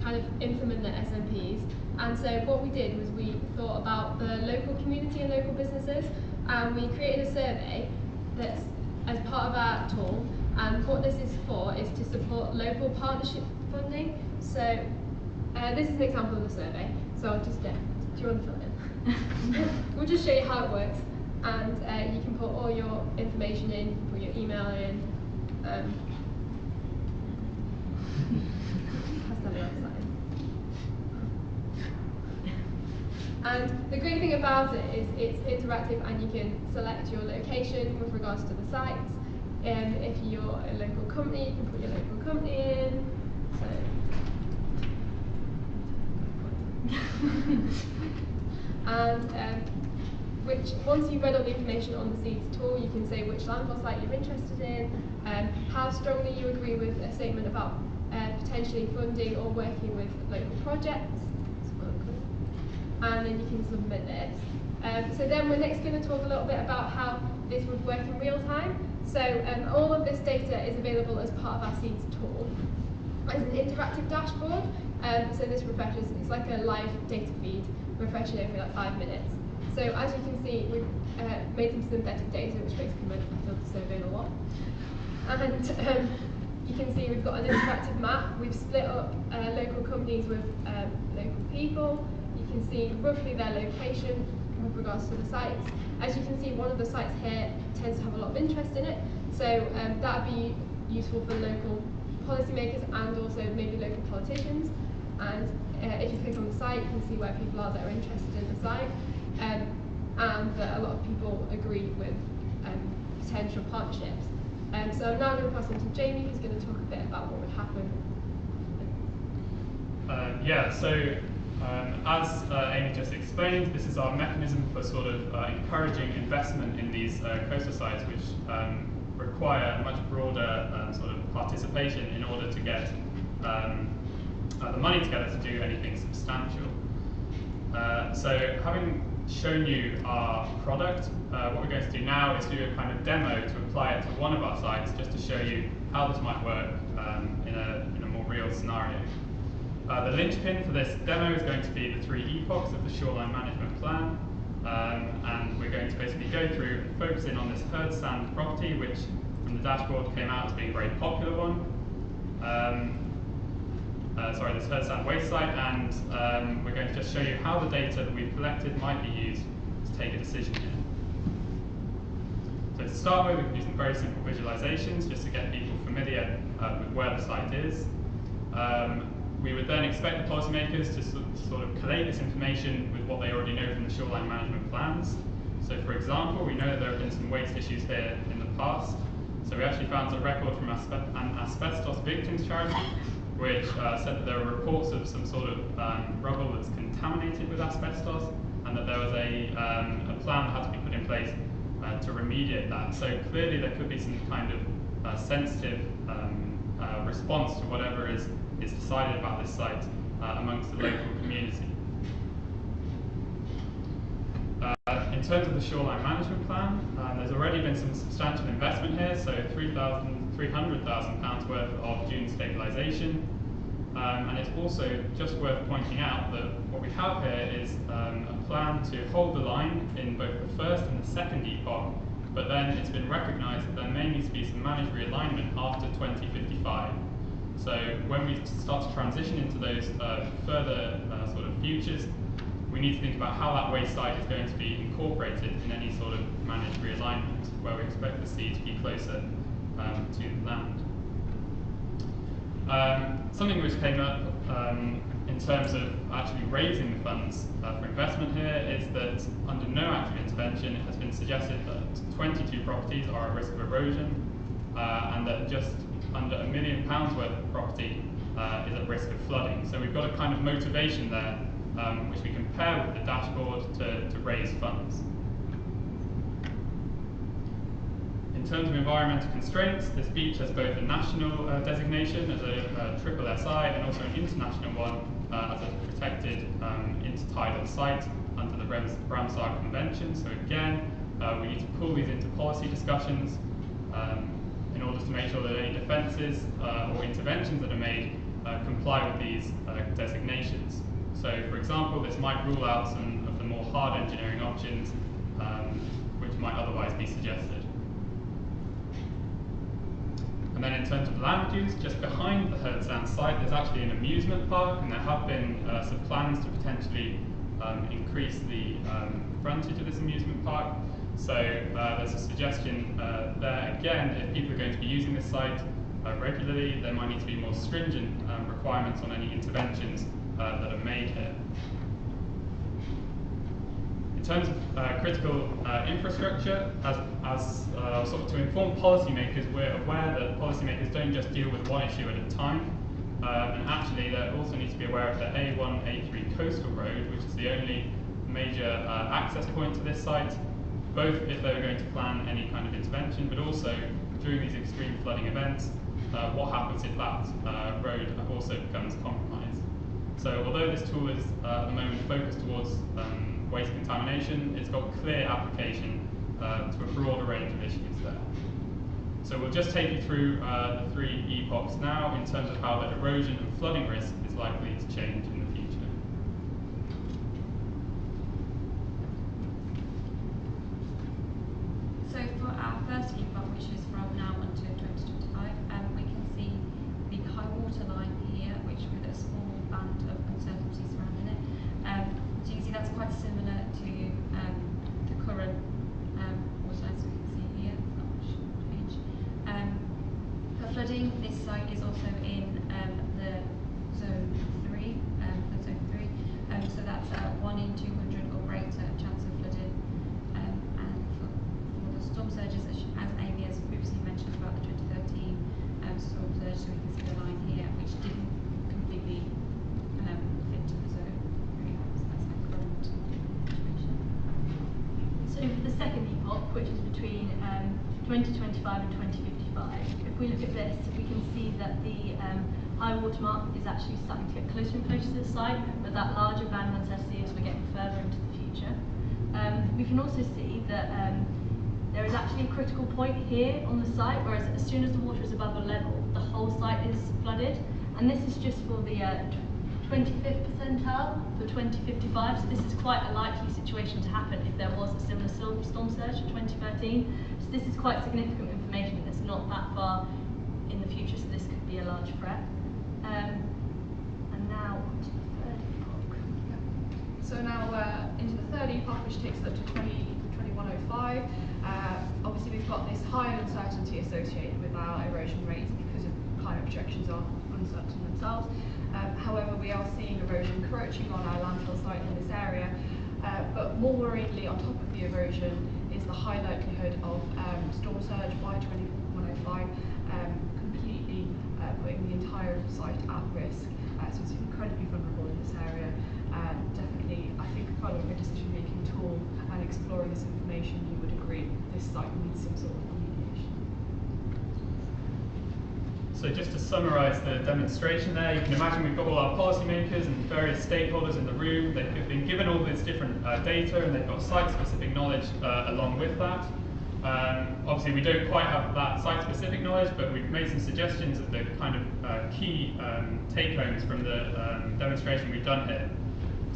kind of implement the SNPs. And so what we did was we thought about the local community and local businesses, and we created a survey that's as part of our tool. And what this is for is to support local partnership funding. So this is an example of the survey. So I'll just get, do you want to fill in? We'll just show you how it works. And you can put all your information in, put your email in. And the great thing about it is it's interactive, and you can select your location with regards to the sites. If you're a local company, you can put your local company in. And which, once you've read all the information on the Seeds tool, you can say which landfill site you're interested in, how strongly you agree with a statement about potentially funding or working with local projects, and then you can submit this. So then we're next going to talk a little bit about how this would work in real time. So all of this data is available as part of our Seeds tool as an interactive dashboard. So this refreshes, it's like a live data feed, refreshing every like 5 minutes. So as you can see, we've made some synthetic data, which basically meant I filled the survey in a lot. And you can see we've got an interactive map. We've split up local companies with local people. You can see roughly their location with regards to the sites. As you can see, one of the sites here tends to have a lot of interest in it. So that would be useful for local policymakers and also maybe local politicians. And if you click on the site, you can see where people are that are interested in the site. And that a lot of people agree with potential partnerships. So I'm now going to pass on to Jamie, who's going to talk a bit about what would happen. As Amy just explained, this is our mechanism for sort of encouraging investment in these coastal sites, which require a much broader sort of participation in order to get the money together to do anything substantial. So having shown you our product, what we're going to do now is do a kind of demo to apply it to one of our sites, just to show you how this might work in a more real scenario. The linchpin for this demo is going to be the 3 epochs of the shoreline management plan, and we're going to basically go through and focus in on this herd sand property, which from the dashboard came out as being a very popular one. This herd sand waste site, and we're going to just show you how the data that we've collected might be used to take a decision here. So to start with, we can do some very simple visualizations just to get people familiar with where the site is. We would then expect the policymakers to sort of collate this information with what they already know from the shoreline management plans. So for example, we know that there have been some waste issues here in the past. So we actually found a record from an asbestos victims charity, which said that there were reports of some sort of rubble that's contaminated with asbestos, and that there was a plan that had to be put in place to remediate that. So clearly there could be some kind of sensitive response to whatever is decided about this site amongst the local community. In terms of the shoreline management plan, there's already been some substantial investment here, so £300,000 worth of dune stabilisation. And it's also just worth pointing out that what we have here is a plan to hold the line in both the first and the second epoch, but then it's been recognised that there may need to be some managed realignment after 2055. So when we start to transition into those further sort of futures, we need to think about how that waste site is going to be incorporated in any sort of managed realignment, where we expect the sea to be closer to land. Something which came up in terms of actually raising the funds for investment here is that under no active intervention it has been suggested that 22 properties are at risk of erosion and that just under £1 million worth of property is at risk of flooding. So we've got a kind of motivation there which we can pair with the dashboard to raise funds. In terms of environmental constraints, this beach has both a national designation as a triple SI and also an international one as a protected intertidal site under the Ramsar Convention. So again, we need to pull these into policy discussions in order to make sure that any defences or interventions that are made comply with these designations. So for example, this might rule out some of the more hard engineering options which might otherwise be suggested. And then in terms of land use, just behind the Herd Sand site there's actually an amusement park, and there have been some plans to potentially increase the frontage of this amusement park. So there's a suggestion there again, if people are going to be using this site regularly, there might need to be more stringent requirements on any interventions that are made here. In terms of critical infrastructure, as sort of to inform policymakers, we're aware that policymakers don't just deal with one issue at a time, and actually they also need to be aware of the A1-A3 coastal road, which is the only major access point to this site, both if they were going to plan any kind of intervention, but also during these extreme flooding events, what happens if that road also becomes compromised. So although this tool is at the moment focused towards waste contamination, it's got clear application to a broader range of issues there. So we'll just take you through the 3 epochs now in terms of how the erosion and flooding risk is likely to change in the future. So for our first epoch, which is from now until 2025, we can see the high water line here, which with a small band of uncertainty surrounding it. So you can see that's quite similar to the current water line, so we can see here, it's not much change. For flooding, this site is also in the zone 3, flood zone 3, so that's 1 in 200 or greater chance of flooding. And for the storm surges, as Amy has previously mentioned about the 2013 storm surge, so we can see the line here, which didn't completely fit to the zone 3, so that's our current situation. So for the second epoch, which is between 2025 and 2055, if we look at this, we can see that the high water mark is actually starting to get closer and closer to the site, but that larger band of uncertainty as we're getting further into the future. We can also see that there is actually a critical point here on the site, whereas as soon as the water is above a level, the whole site is flooded, and this is just for the 25th percentile for 2055, so this is quite a likely situation to happen if there was a similar storm surge to 2013. So this is quite significant information that's not that far in the future, so this could be a large threat. And now on to the third epoch. So now into the third epoch, which takes us up to 2105. Obviously we've got this high uncertainty associated with our erosion rates because of climate projections are uncertain themselves. However, we are seeing erosion encroaching on our landfill site in this area, but more worryingly, on top of the erosion is the high likelihood of storm surge by 2105, completely putting the entire site at risk. So it's incredibly vulnerable in this area, and definitely, I think, following a decision-making tool and exploring this information, you would agree this site needs some sort of remediation. So just to summarise the demonstration there, you can imagine we've got all our policymakers and various stakeholders in the room. They've been given all this different data, and they've got site-specific knowledge along with that. Obviously, we don't quite have that site-specific knowledge, but we've made some suggestions of the kind of key take-homes from the demonstration we've done here.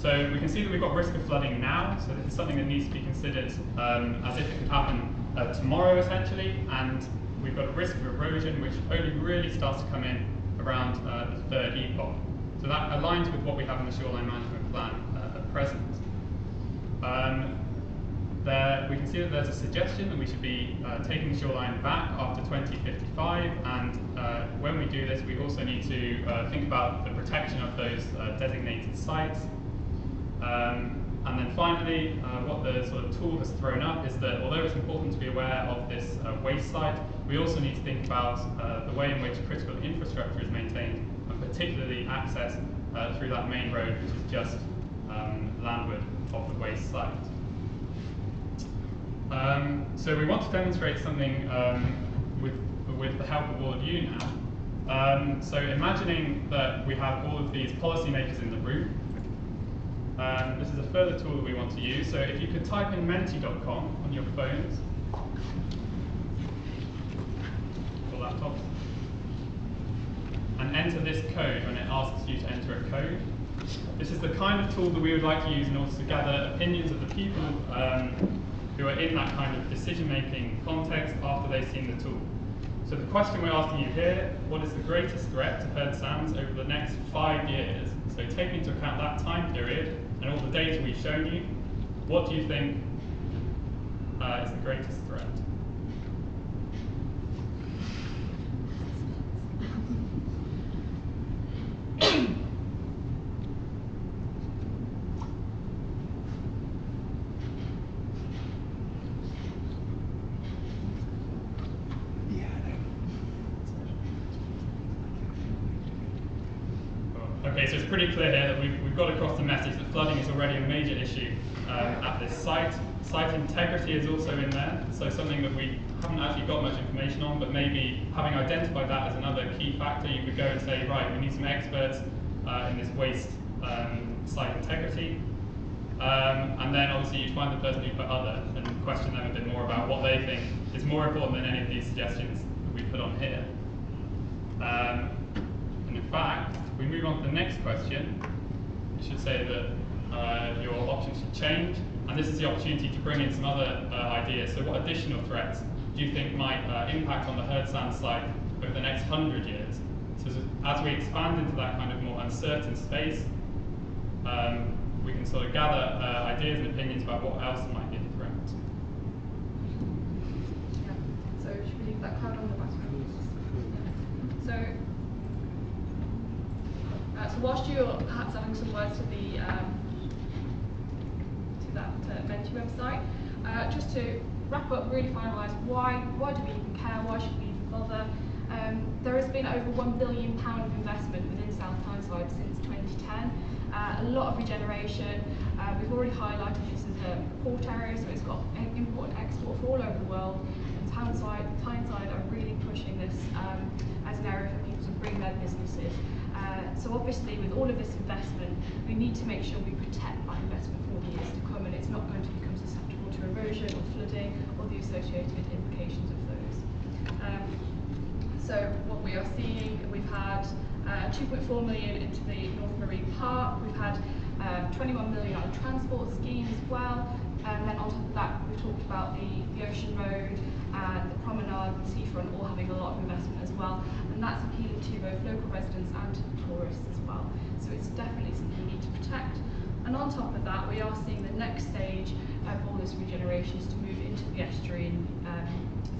So we can see that we've got risk of flooding now, so this is something that needs to be considered as if it could happen tomorrow, essentially, and we've got a risk of erosion, which only really starts to come in around the third epoch. So that aligns with what we have in the shoreline management plan at present. There, we can see that there's a suggestion that we should be taking the shoreline back after 2055, and when we do this, we also need to think about the protection of those designated sites. And then finally, what the sort of tool has thrown up is that although it's important to be aware of this waste site, we also need to think about the way in which critical infrastructure is maintained, and particularly access through that main road, which is just landward of the waste site. So we want to demonstrate something with the help of all of you now. So imagining that we have all of these policymakers in the room, this is a further tool that we want to use. So if you could type in menti.com on your phones or laptops and enter this code when it asks you to enter a code. This is the kind of tool that we would like to use in order to gather opinions of the people who are in that kind of decision-making context after they've seen the tool. So the question we're asking you here, what is the greatest threat to herd sands over the next 5 years? So taking into account that time period and all the data we've shown you, what do you think is the greatest threat? Okay, so it's pretty clear here that we've got across the message that flooding is already a major issue at this site. Site integrity is also in there, so something that we haven't actually got much information on, but maybe having identified that as another key factor, you could go and say, right, we need some experts in this waste site integrity. And then obviously you'd find the person who put other and question them a bit more about what they think is more important than any of these suggestions that we put on here. And in fact, if we move on to the next question, it should say that your options should change, and this is the opportunity to bring in some other ideas. So what additional threats do you think might impact on the herd sand site over the next 100 years? So as we expand into that kind of more uncertain space, we can sort of gather ideas and opinions about what else might be a threat. Yeah. So should we leave that card on the background? So whilst you're perhaps adding some words to the that Menti website, just to wrap up, really finalise why do we even care? Why should we even bother? There has been over £1 billion of investment within South Tyneside since 2010. A lot of regeneration. We've already highlighted this as a port area, so it's got import and export from all over the world. And Tyneside are really pushing this as an area for people to bring their businesses. So obviously, with all of this investment, we need to make sure we protect that investment for the years to come, and it's not going to become susceptible to erosion or flooding or the associated implications of those. So what we are seeing, we've had 2.4 million into the North Marine Park. We've had 21 million on a transport scheme as well. And then on top of that, we've talked about the Ocean Road and the promenade and seafront all having a lot of investment as well. And that's appealing to both local residents and to tourists as well. So it's definitely something we need to protect. And on top of that, we are seeing the next stage of all this regeneration is to move into the estuary and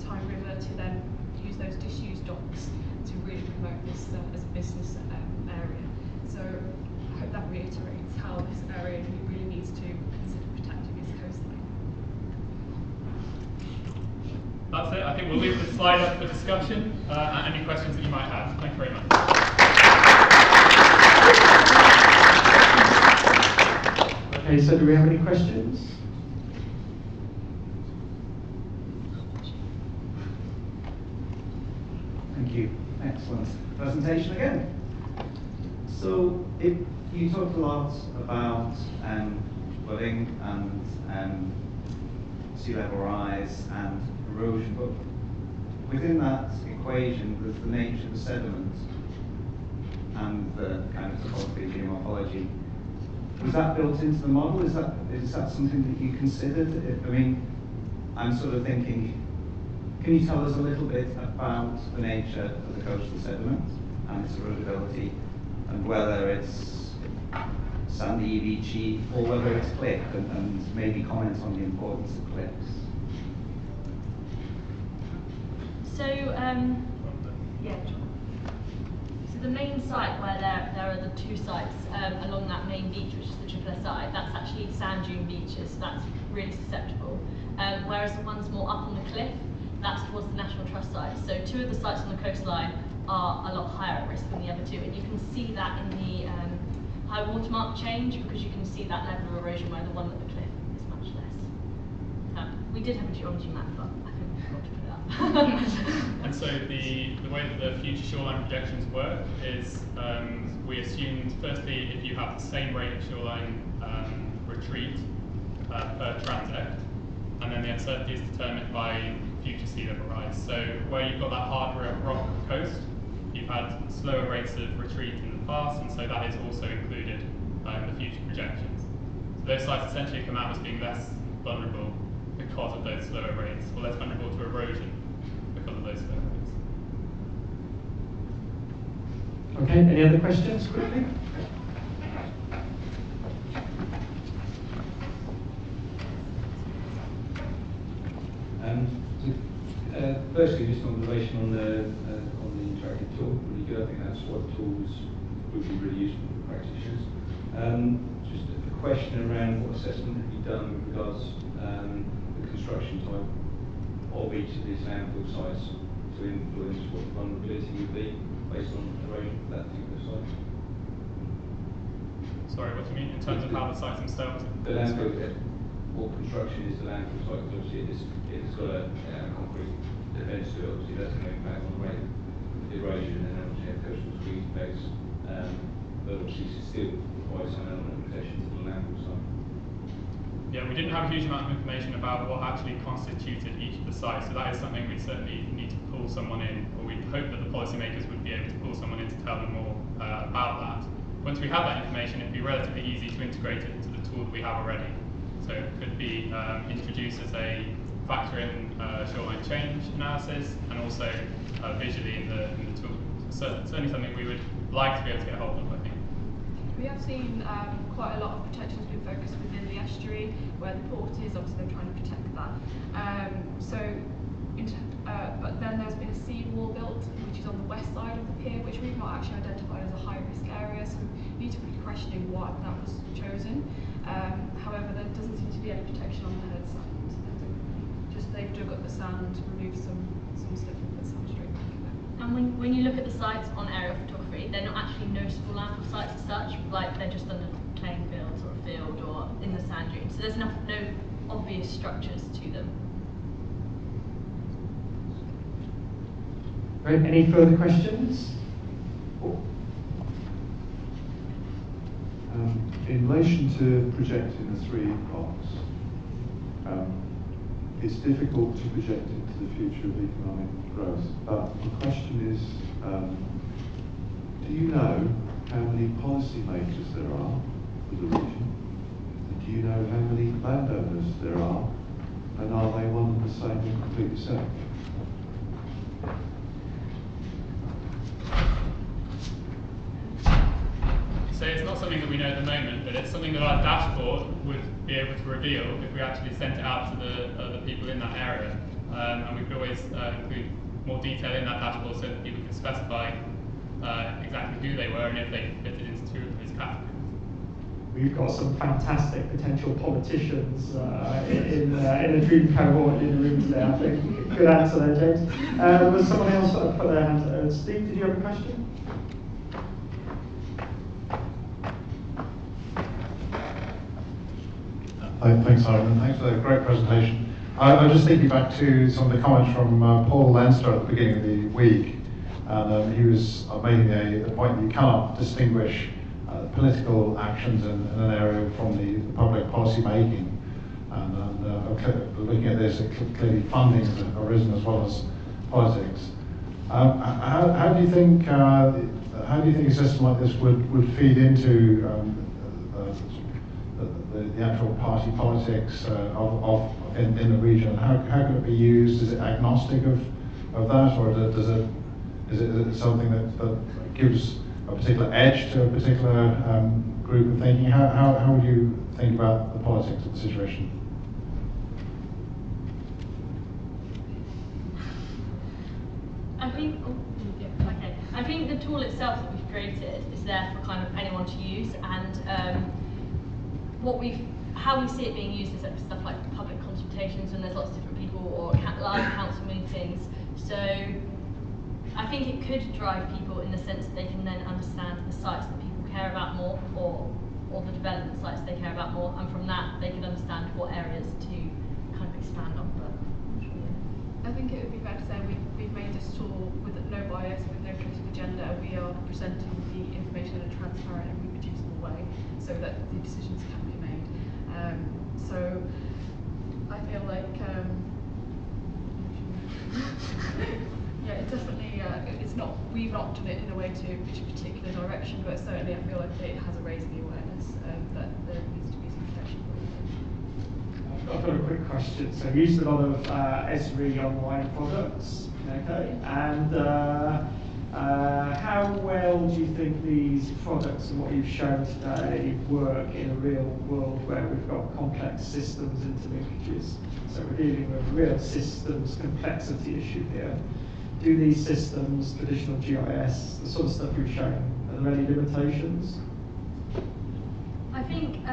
Tyne River to then use those disused docks to really promote this as a business area. So I hope that reiterates how this area really needs to consider protecting its coastline. That's it. I think we'll leave the slide up for discussion and any questions that you might have. Thank you very much. Okay, so do we have any questions? Thank you. Next. Excellent presentation again. So, you talked a lot about flooding and sea level rise and erosion, but within that equation, there's the nature of the sediment and the kind of topography, geomorphology. Was that built into the model? Is that something that you considered? I mean, I'm sort of thinking, can you tell us a little bit about the nature of the coastal sediment and its erodibility, and whether it's sandy, beachy, or whether it's cliff, and maybe comment on the importance of cliffs? So, yeah. So the main site where there are the two sites along that main beach, which is the Triple SI, that's actually sand dune beaches, so that's really susceptible. Whereas the ones more up on the cliff, that's towards the National Trust site. So two of the sites on the coastline are a lot higher at risk than the other two, and you can see that in the high watermark change, because you can see that level of erosion where the one at the cliff is much less. We did have a geology map, but I couldn't afford to put it up. And so the way that the future shoreline projections work is we assumed, firstly, if you have the same rate of shoreline retreat per transect, and then the uncertainty is determined by future sea level rise. So where you've got that hard rock coast, you've had slower rates of retreat in the past, and so that is also included in the future projections. So those sites essentially come out as being less vulnerable because of those slower rates, or less vulnerable to erosion because of those slower rates. Okay, any other questions quickly? Firstly, just an observation on the interactive tool, really good. I think that's what tools would be really useful for practitioners. Just a question around what assessment have you done with regards the construction type of each of these landfill sites to influence what the vulnerability would be based on erosion for that particular site? Sorry, what do you mean in terms of how the sites themselves? The landfill, what construction is the landfill site? Because obviously it's got a concrete defence to it. Obviously that's going to impact on the rate of erosion, and obviously have coastal squeeze effects. But obviously still requires some element of protection to the landfill site. Yeah, we didn't have a huge amount of information about what actually constituted each of the sites, so that is something we certainly need to pull someone in, or we hope that the policymakers would be able to pull someone in to tell them more about that. Once we have that information, it'd be relatively easy to integrate it into the tool that we have already. So it could be introduced as a factor in shoreline change analysis, and also visually in the tool. So certainly something we would like to be able to get hold of, I think. We have seen quite a lot of protections being focused within the estuary, where the port is. Obviously, they're trying to protect that. But then there's been a seawall built, which is on the west side of the pier, which we've not actually identified as a high-risk area. So we need to be questioning why that was chosen. However, there doesn't seem to be any protection on the head side. Just they've dug up the sand, removed some stuff, and put sand straight back in there. And when you look at the sites on aerial photography, they're not actually noticeable landfill sites as such, like they're just under playing fields or a field or in the sand dune. So there's no obvious structures to them. Right, any further questions? In relation to projecting the three epochs, it's difficult to project into the future of economic growth, but the question is, do you know how many policymakers there are for the region? And do you know how many landowners there are? And are they one and the same and completely separate? So it's not something that we know at the moment, but it's something that our dashboard would be able to reveal if we actually sent it out to the people in that area. And we could always include more detail in that dashboard so that people can specify exactly who they were and if they fitted into two of those categories. We've got some fantastic potential politicians in the dream cohort in the room today, I think. Good answer there, James. Was someone else that put their hand? Steve, did you have a question? Thanks, Simon. Thanks for the great presentation. I was just thinking back to some of the comments from Paul Leinster at the beginning of the week and he was making the point that you cannot distinguish political actions in an area from the public policy making. And looking at this, clearly funding has arisen as well as politics. How do you think a system like this would feed into the actual party politics in the region? How can it be used? Is it agnostic of that, or is it something that gives a particular edge to a particular group of thinking? How would you think about the politics of the situation? I think the tool itself that we've created is there for kind of anyone to use, and how we see it being used is at stuff like public consultations, and there's lots of different people, or live council meetings. So I think it could drive people in the sense that they can then understand the sites that people care about more, or the development sites they care about more, and from that they can understand what areas to kind of expand on. But I think it would be fair to say we've made this tool with no bias, with no political agenda. We are presenting the information in a transparent and reproducible way so that the decisions can be made. So I feel like, yeah, it definitely, it's not, we've not done it in a way to push a particular direction, but certainly I feel like it has raised the awareness that there needs to be some protection for it. I've got a quick question. So you used a lot of Esri online products, okay? And how well do you think these products and what you've shown today work in a real world where we've got complex systems interlinkages? So we're dealing with a real systems complexity issue here. Do these systems, traditional GIS, the sort of stuff you've shown, are there any limitations? I think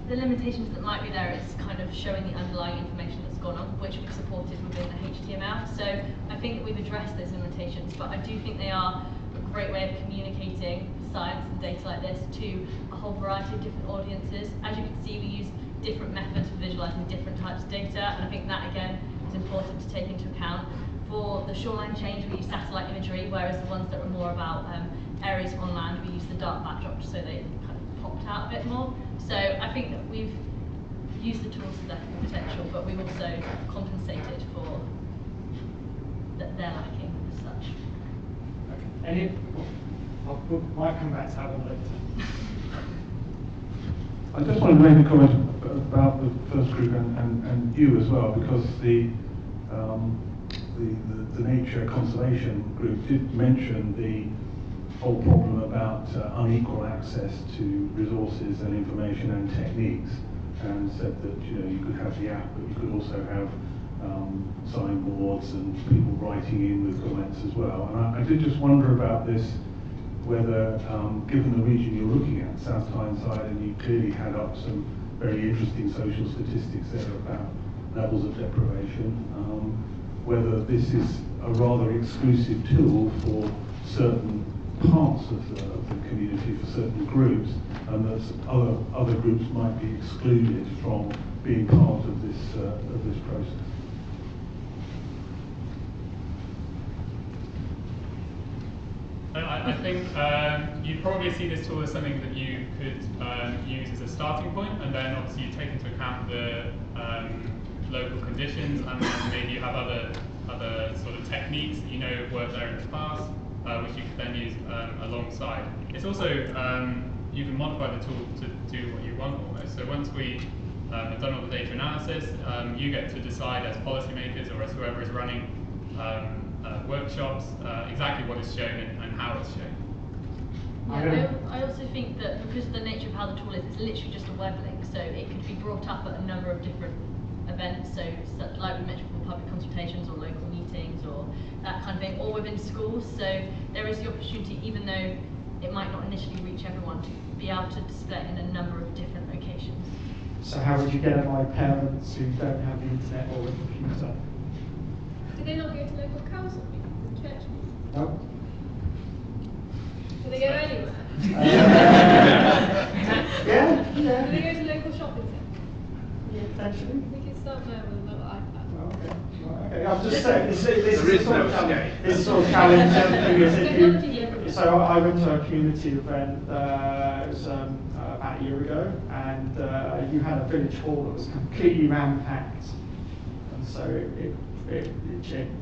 the limitations that might be there is kind of showing the underlying information that's gone on, which we've supported within the HTML. So I think that we've addressed those limitations, but I do think they are a great way of communicating science and data like this to a whole variety of different audiences. As you can see, we use different methods for visualizing different types of data, and I think that again is important to take into account. For the shoreline change, we use satellite imagery, whereas the ones that are more about areas on land, we use the dark backdrop so they kind of popped out a bit more. So I think that we've used the tools to their full potential, but we've also compensated for that they're lacking as such. Okay. Might come back to that one later. I just wanted to make a comment about the first group and you as well, because the Nature Conservation Group did mention the whole problem about unequal access to resources and information and techniques, and said that you could have the app, but you could also have signboards and people writing in with comments as well. And I did just wonder about this, whether given the region you're looking at, South Tyneside, and you clearly had up some very interesting social statistics there about levels of deprivation, whether this is a rather exclusive tool for certain parts of the community, for certain groups, and that other groups might be excluded from being part of this process. I think you'd probably see this tool as something that you could use as a starting point, and then obviously you take into account the local conditions, and then maybe you have other sort of techniques that you know have worked there in the past, which you could then use alongside. It's also, you can modify the tool to do what you want almost. So once we have done all the data analysis, you get to decide as policymakers or as whoever is running workshops exactly what is shown and how it's shown. Yeah, I also think that because of the nature of how the tool is, it's literally just a web link, so it could be brought up at a number of different events, so like we mentioned, for public consultations or local meetings or that kind of thing, or within schools. So there is the opportunity, even though it might not initially reach everyone, to be able to display it in a number of different locations. So how would you get at my parents who don't have the internet or a computer? Do they not go to local council meetings, church meetings? No. Do they go anywhere? Yeah. Do they go to local shopping centres? Yeah, potentially. We could start there with a little iPad. Okay. just saying, it's There is no escape. it's sort of challenging because if you, so I went to a community event, it was about a year ago, and you had a village hall that was completely ram-packed, and so it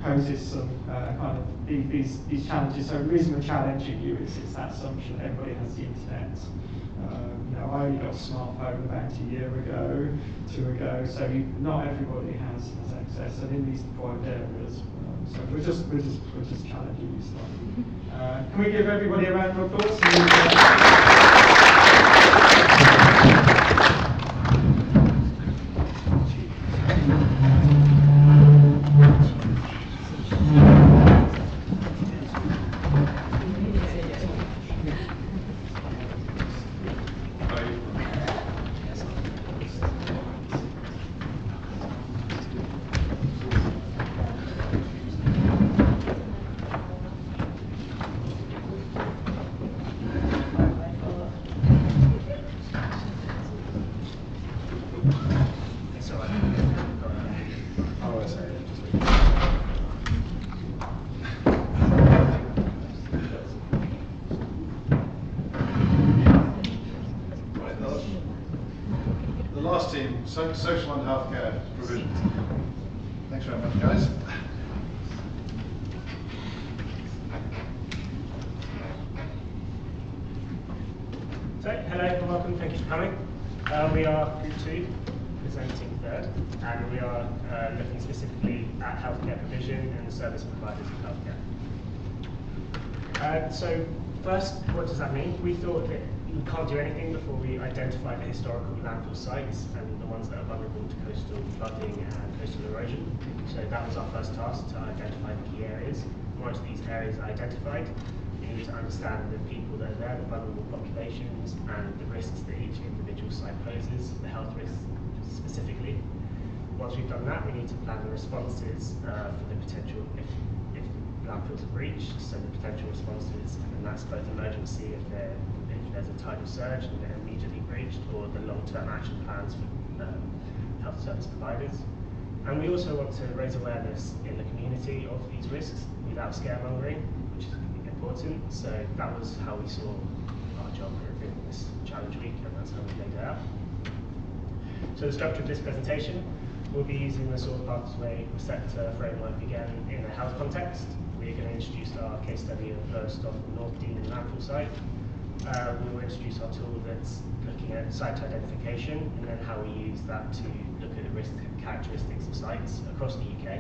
poses some kind of these challenges. So the reason we're challenging you is it's that assumption that everybody has the internet. You know, I only got a smartphone about a year ago, 2 ago, so not everybody has access, and in these deprived areas. So we're just challenging you slightly. Can we give everybody a round of applause? Social and healthcare provision. Thanks very much, guys. So, hello and welcome, thank you for coming. We are Group 2, presenting third, and we are looking specifically at healthcare provision and the service providers of healthcare. So, first, what does that mean? We thought that we can't do anything before we identify the historical landfill sites and the ones that are vulnerable to coastal flooding and coastal erosion. So that was our first task, to identify the key areas. Once these areas are identified, we need to understand the people that are there, the vulnerable populations, and the risks that each individual site poses, the health risks specifically. Once we've done that, we need to plan the responses for the potential if landfills are breached, so the potential responses, and that's both emergency if there's a tidal surge and they're immediately breached, or the long-term action plans for health service providers. And we also want to raise awareness in the community of these risks without scaremongering, which is important. So that was how we saw our job in this challenge week, and that's how we laid it out. So the structure of this presentation, we'll be using the Source Pathway Receptor framework again in a health context. We're going to introduce our case study of Lowestoft and North Dean landfill site. We will introduce our tool that's looking at site identification and then how we use that to look at the risk characteristics of sites across the UK.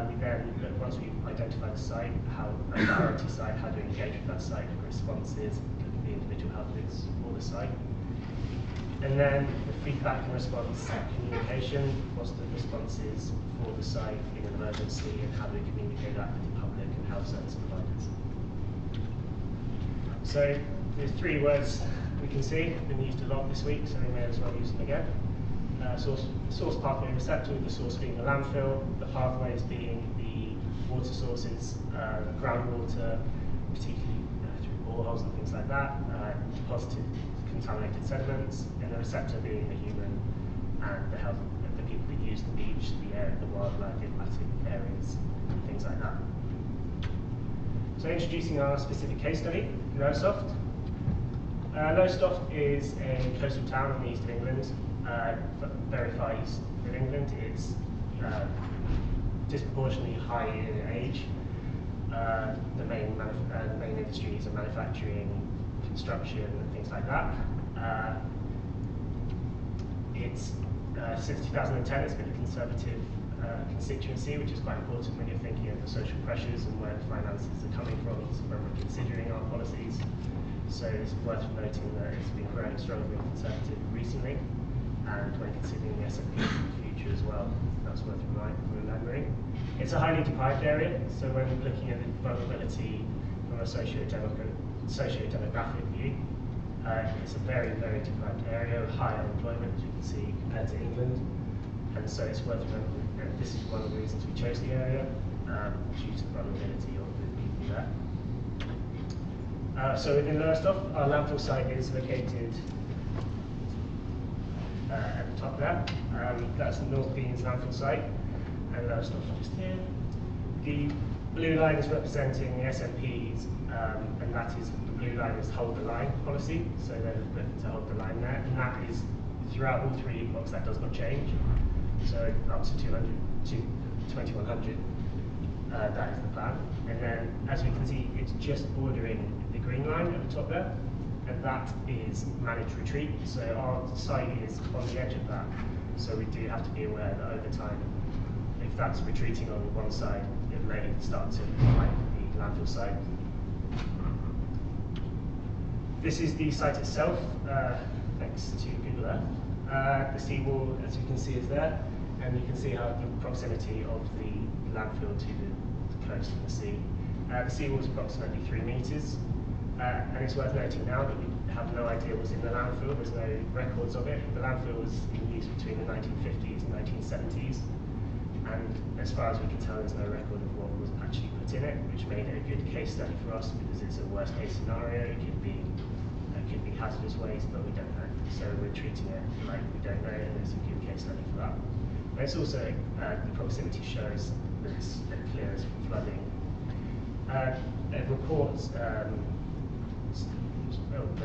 We then look, once we've identified the site, how a priority site, how to engage with that site, look at responses, look at the individual health risks for the site. And then the feedback and response communication, what's the responses for the site in an emergency, and how do we communicate that with the public and health service providers. So there's 3 words we can see, been used a lot this week, so we may as well use them again. Source pathway receptor, the source being the landfill, the pathways being the water sources, groundwater, particularly through boreholes and things like that, deposited contaminated sediments, and the receptor being the human and the health of the people that use the beach, the air, the wildlife, the aquatic areas, and things like that. So introducing our specific case study, Lowestoft. Lowestoft is a coastal town in the east of England, very far east of England. It's disproportionately high in age. The main industries are manufacturing, construction, and things like that. It's since 2010, it's been a conservative constituency, which is quite important when you're thinking of the social pressures and where the finances are coming from when we're considering our policies. So it's worth noting that it's been growing strongly and conservative recently, and when considering the SNP in the future as well, that's worth remembering. It's a highly deprived area, so when looking at the vulnerability from a socio-demographic view, it's a very, very deprived area with high unemployment, as you can see, compared to England. And so it's worth remembering that this is one of the reasons we chose the area, due to the vulnerability of the people there. So within Lowestoft, our landfill site is located at the top there. That's the North Deans landfill site. and Lowestoft just here. The blue line is representing the SMPs, and that is, the blue line is hold the line policy, so they're looking to hold the line there, and that is throughout all three epochs, that does not change. So up to 200 to 2100, that is the plan. And then, as we can see, it's just bordering the green line at the top there, and that is managed retreat. So our site is on the edge of that. So we do have to be aware that over time, if that's retreating on one side, it may start to like the landfill site. This is the site itself, thanks to Google Earth. The seawall, as you can see, is there, and you can see how the proximity of the landfill to the coast and the sea. The seawall is approximately 3 meters, and it's worth noting now that we have no idea what's in the landfill. There's no records of it. The landfill was in use between the 1950s and 1970s, and as far as we can tell, there's no record of what was actually put in it, which made it a good case study for us because it's a worst case scenario. It could be hazardous waste, but we don't know. So we're treating it like we don't know, and it's a good case study for that. And it's also, the proximity shows that it's clear as flooding. Reports that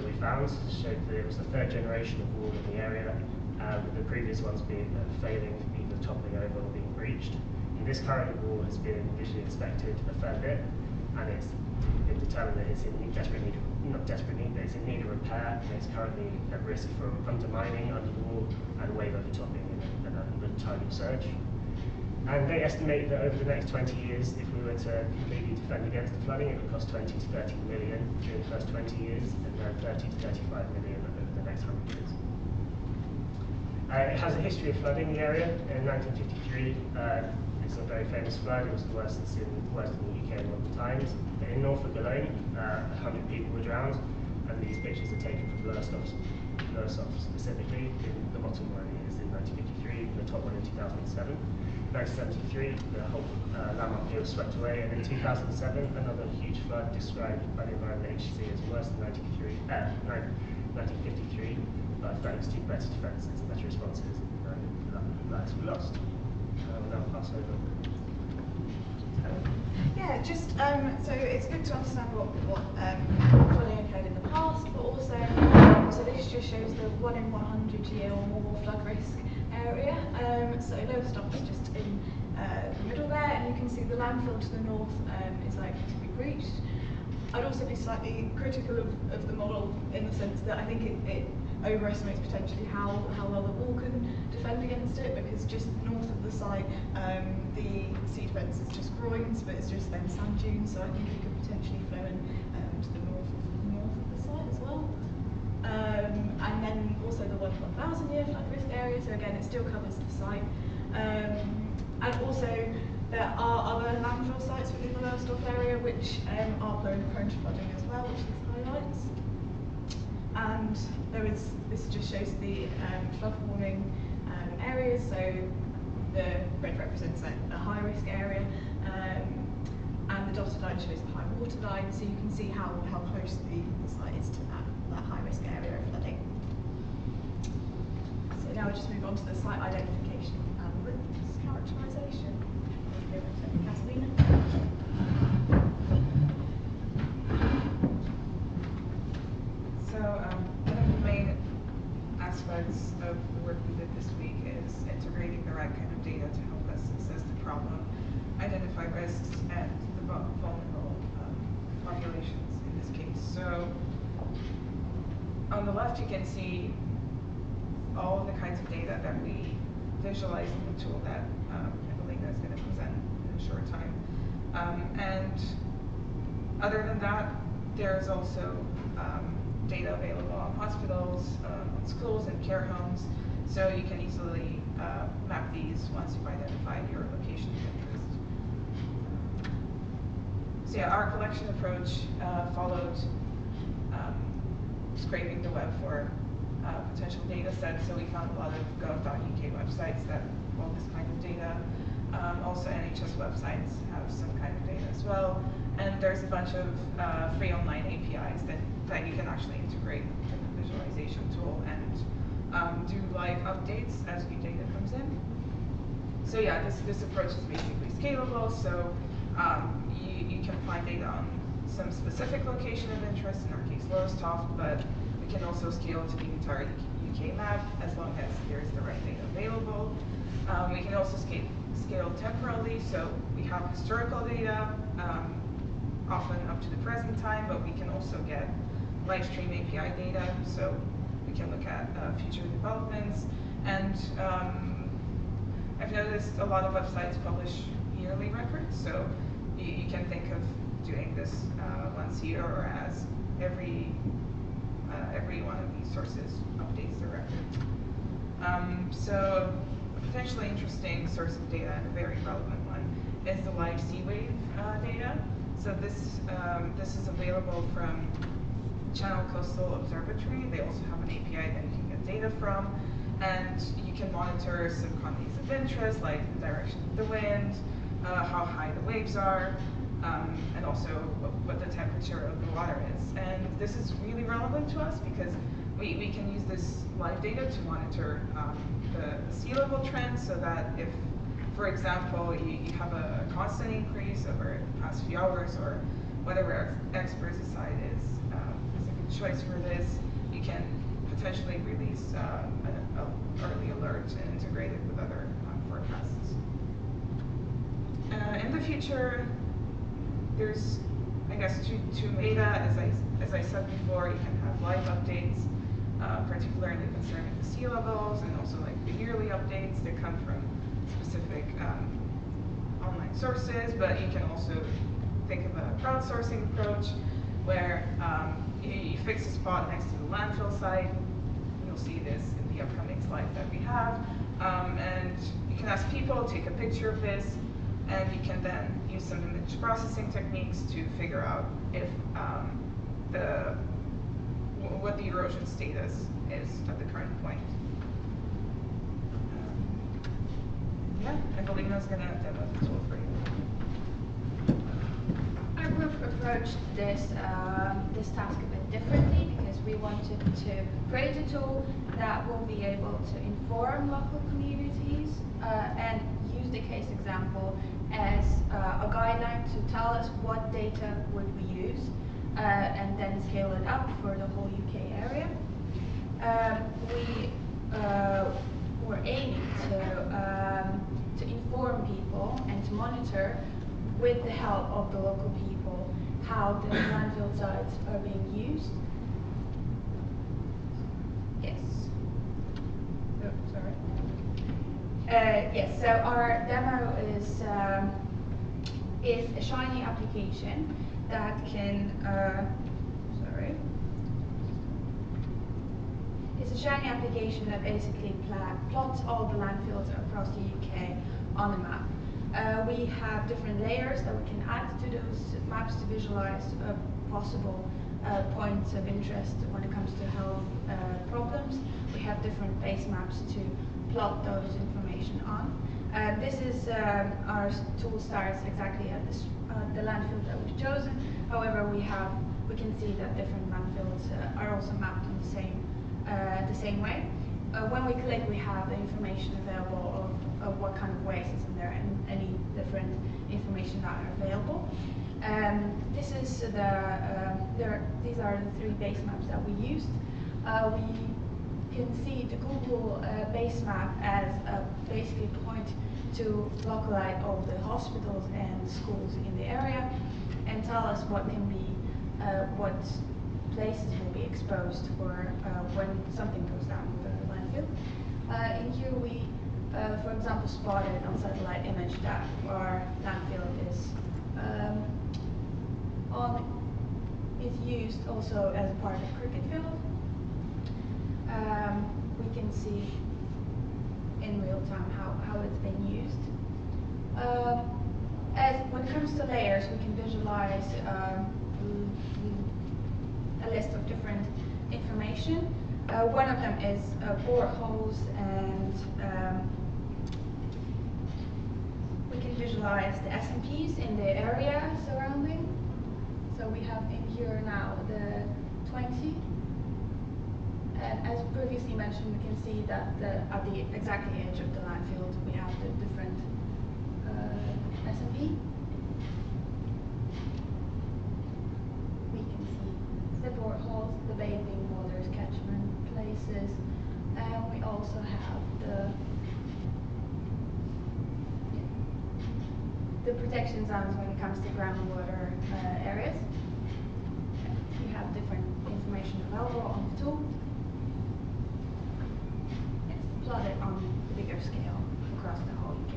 we found showed that it was the third generation of wall in the area, with the previous ones being failing, either toppling over or being breached. And this current wall has been visually inspected a fair bit, and it's been determined that it's in desperate need, not desperate need, but it's in need of repair, and it's currently at risk from undermining under the wall and wave overtopping in a tidal surge. And they estimate that over the next 20 years, if we were to completely defend against the flooding, it would cost 20 to 30 million during the first 20 years, and then 30 to 35 million over the next 100 years. It has a history of flooding the area. In 1953, it's a very famous flood. It was the worst in the UK in modern times. But in Norfolk alone, 100 people were drowned, and these pictures are taken from Lowestoft specifically. The bottom one is in 1953, and the top one in 2007. 1973, the whole landmark here was swept away, and in 2007, another huge flood described by the Environment Agency as worse than 1953, but thanks to better defences and better responses, lives were lost. I'll now pass over. Yeah, just so it's good to understand what flooding occurred in the past, but also so this just shows the 1 in 100 year or more flood risk area. So Lowestoft is just in the middle there, and you can see the landfill to the north is likely to be breached. I'd also be slightly critical of the model in the sense that I think it overestimates potentially how well the wall can defend against it, because just north of the site, the seed fence is just groins, but it's just then sand dunes, so I think it could potentially flow in to the north of the site as well. And then also the 1,000 year flood risk area, so again it still covers the site. And also there are other landfill sites within the Lowestoft area which are prone to flooding as well, which this highlights. And this just shows the flood warning areas, so the red represents a high risk area, and the dotted line shows the high water line, so you can see how close the site is to that high risk area of flooding. So now we'll just move on to the site identification and risk characterisation. Catalina. So one of the main aspects of the work we did this week is integrating the right kind of data to help us assess the problem, identify risks, and the vulnerable populations in this case. So on the left you can see all of the kinds of data that we visualize in the tool that Evelina is going to present in a short time. And other than that, there's also data available on hospitals, on schools and care homes, so you can easily map these once you've identified your location of interest. So yeah, our collection approach followed scraping the web for potential data sets, so we found a lot of gov.uk websites that hold this kind of data. Also NHS websites have some kind of data as well, and there's a bunch of free online APIs that you can actually integrate in the visualization tool and do live updates as new data comes in. So So yeah, this approach is basically scalable, so you can find data on some specific location of interest, in our case Lowestoft, but we can also scale to the entire UK map as long as there's the right data available. We can also scale temporally, so we have historical data, often up to the present time, but we can also get live stream API data, so we can look at future developments. And I've noticed a lot of websites publish yearly records, so you can think of doing this once a year, or as every one of these sources updates the record. So a potentially interesting source of data, and a very relevant one, is the live sea wave data. So this is available from Channel Coastal Observatory. They also have an API that you can get data from, and you can monitor some quantities of interest, like the direction of the wind, how high the waves are, and also what the temperature of the water is. And this is really relevant to us because we can use this live data to monitor the sea level trends, so that if, for example, you have a constant increase over the past few hours, or whatever experts decide is a good choice for this, you can potentially release an early alert and integrate it with other forecasts. In the future, there's, I guess, two data. As I said before, you can have live updates, particularly concerning the sea levels, and also like the yearly updates that come from specific online sources. But you can also think of a crowdsourcing approach, where you fix a spot next to the landfill site. You'll see this in the upcoming slides that we have, and you can ask people to take a picture of this, and you can then use some image processing techniques to figure out if what the erosion status is at the current point. Yeah, and Galina's going to demo the tool for you. Our group approached this task a bit differently, because we wanted to create a tool that will be able to inform local communities and use the case example as a guideline to tell us what data would we use, and then scale it up for the whole UK area. We were aiming to inform people and to monitor, with the help of the local people, how the landfill sites are being used. Yes. Oh, sorry. Yes, so our demo is a Shiny application that can, it's a Shiny application that basically plots all the landfills across the UK on a map. We have different layers that we can add to those maps to visualize possible points of interest when it comes to health problems. We have different base maps to plot those information on. This is our tool starts exactly at the landfill that we've chosen. However, we can see that different landfills are also mapped in the same way. When we click, we have the information available of what kind of waste is in there, and any different information that are available. This is these are the three base maps that we used. We can see the Google base map as basically a point to localize all the hospitals and schools in the area, and tell us what can be, what places will be exposed for when something goes down with the landfill. In here we, for example, spotted on satellite image that our landfill is used also as a part of cricket field. We can see in real time how it's been used. When it comes to layers, we can visualize a list of different information. One of them is boreholes, and we can visualize the SMPs in the area surrounding. So we have in here now the 20, as previously mentioned, we can see that at the exactly edge of the landfill, we have the different SMP. We can see the boreholes, the bathing waters, catchment places, and we also have the protection zones when it comes to groundwater areas. We have different information available on the tool. It's plotted on a bigger scale across the whole UK.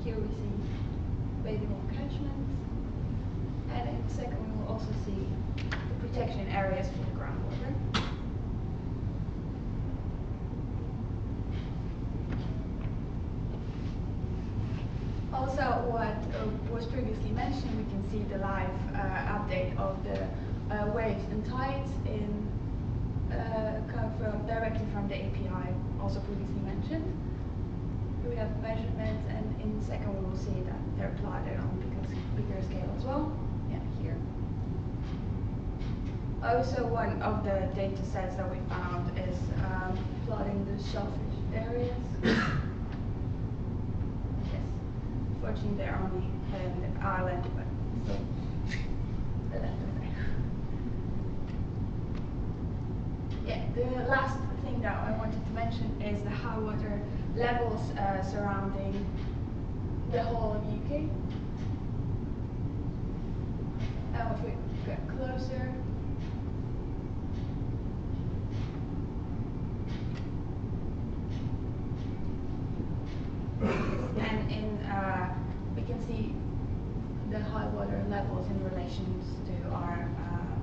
Here we see bathing water catchments, and in a second we will also see the protection areas for the groundwater. Also, what was previously mentioned, we can see the live update of the waves and tides in directly from the API, also previously mentioned. We have measurements, and in a second we will see that they're plotted on bigger scale as well. Yeah, here. Also, one of the data sets that we found is plotting the shellfish areas. Fortunately, they're only an island, but still, the left of there. Yeah, the last thing that I wanted to mention is the high water levels surrounding the whole of UK. Now, if we get closer. And we can see the high water levels in relation to our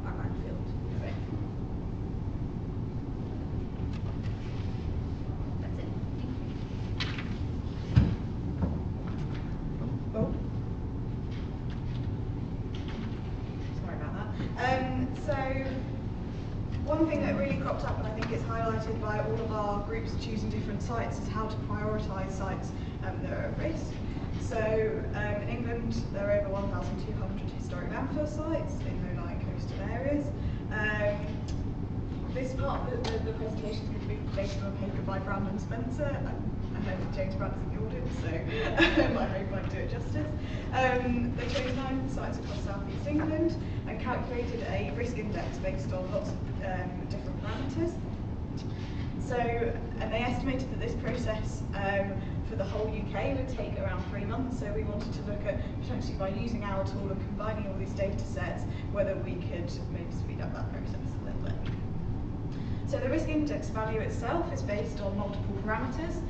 landfill. Right. That's it. Oh. Sorry about that. So one thing that really cropped up, and I think it's highlighted by all of our groups choosing different sites, is how to prioritise sites that are at risk. So in England, there are over 1,200 historic landfill sites in low-lying coastal areas. This part of the presentation is going to be based on a paper by Brandon Spencer. I know that James Brandon's in the audience, so I hope I do it justice. They chose 9 sites across South East England and calculated a risk index based on lots of different parameters. So, and they estimated that this process for the whole UK would take around 3 months. So we wanted to look at potentially by using our tool and combining all these data sets, whether we could maybe speed up that process a little bit. So the risk index value itself is based on multiple parameters.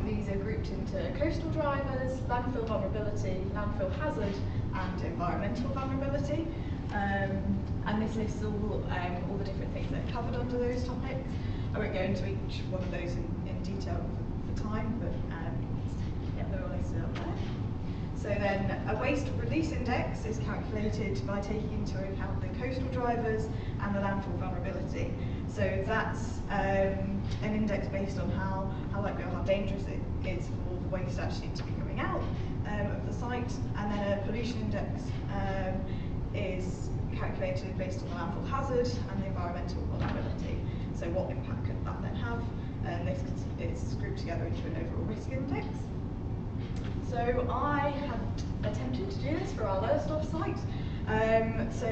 These are grouped into coastal drivers, landfill vulnerability, landfill hazard, and environmental vulnerability. And this lists all the different things that are covered under those topics. I won't go into each one of those in detail for time, but yeah, they're all listed up there. So then a waste release index is calculated by taking into account the coastal drivers and the landfill vulnerability. So that's an index based on how likely or how dangerous it is for the waste actually to be coming out of the site. And then a pollution index is calculated based on the landfill hazard and the environmental vulnerability. So what impact could that then have? And this is grouped together into an overall risk index. So I have attempted to do this for our Lowestoft site. So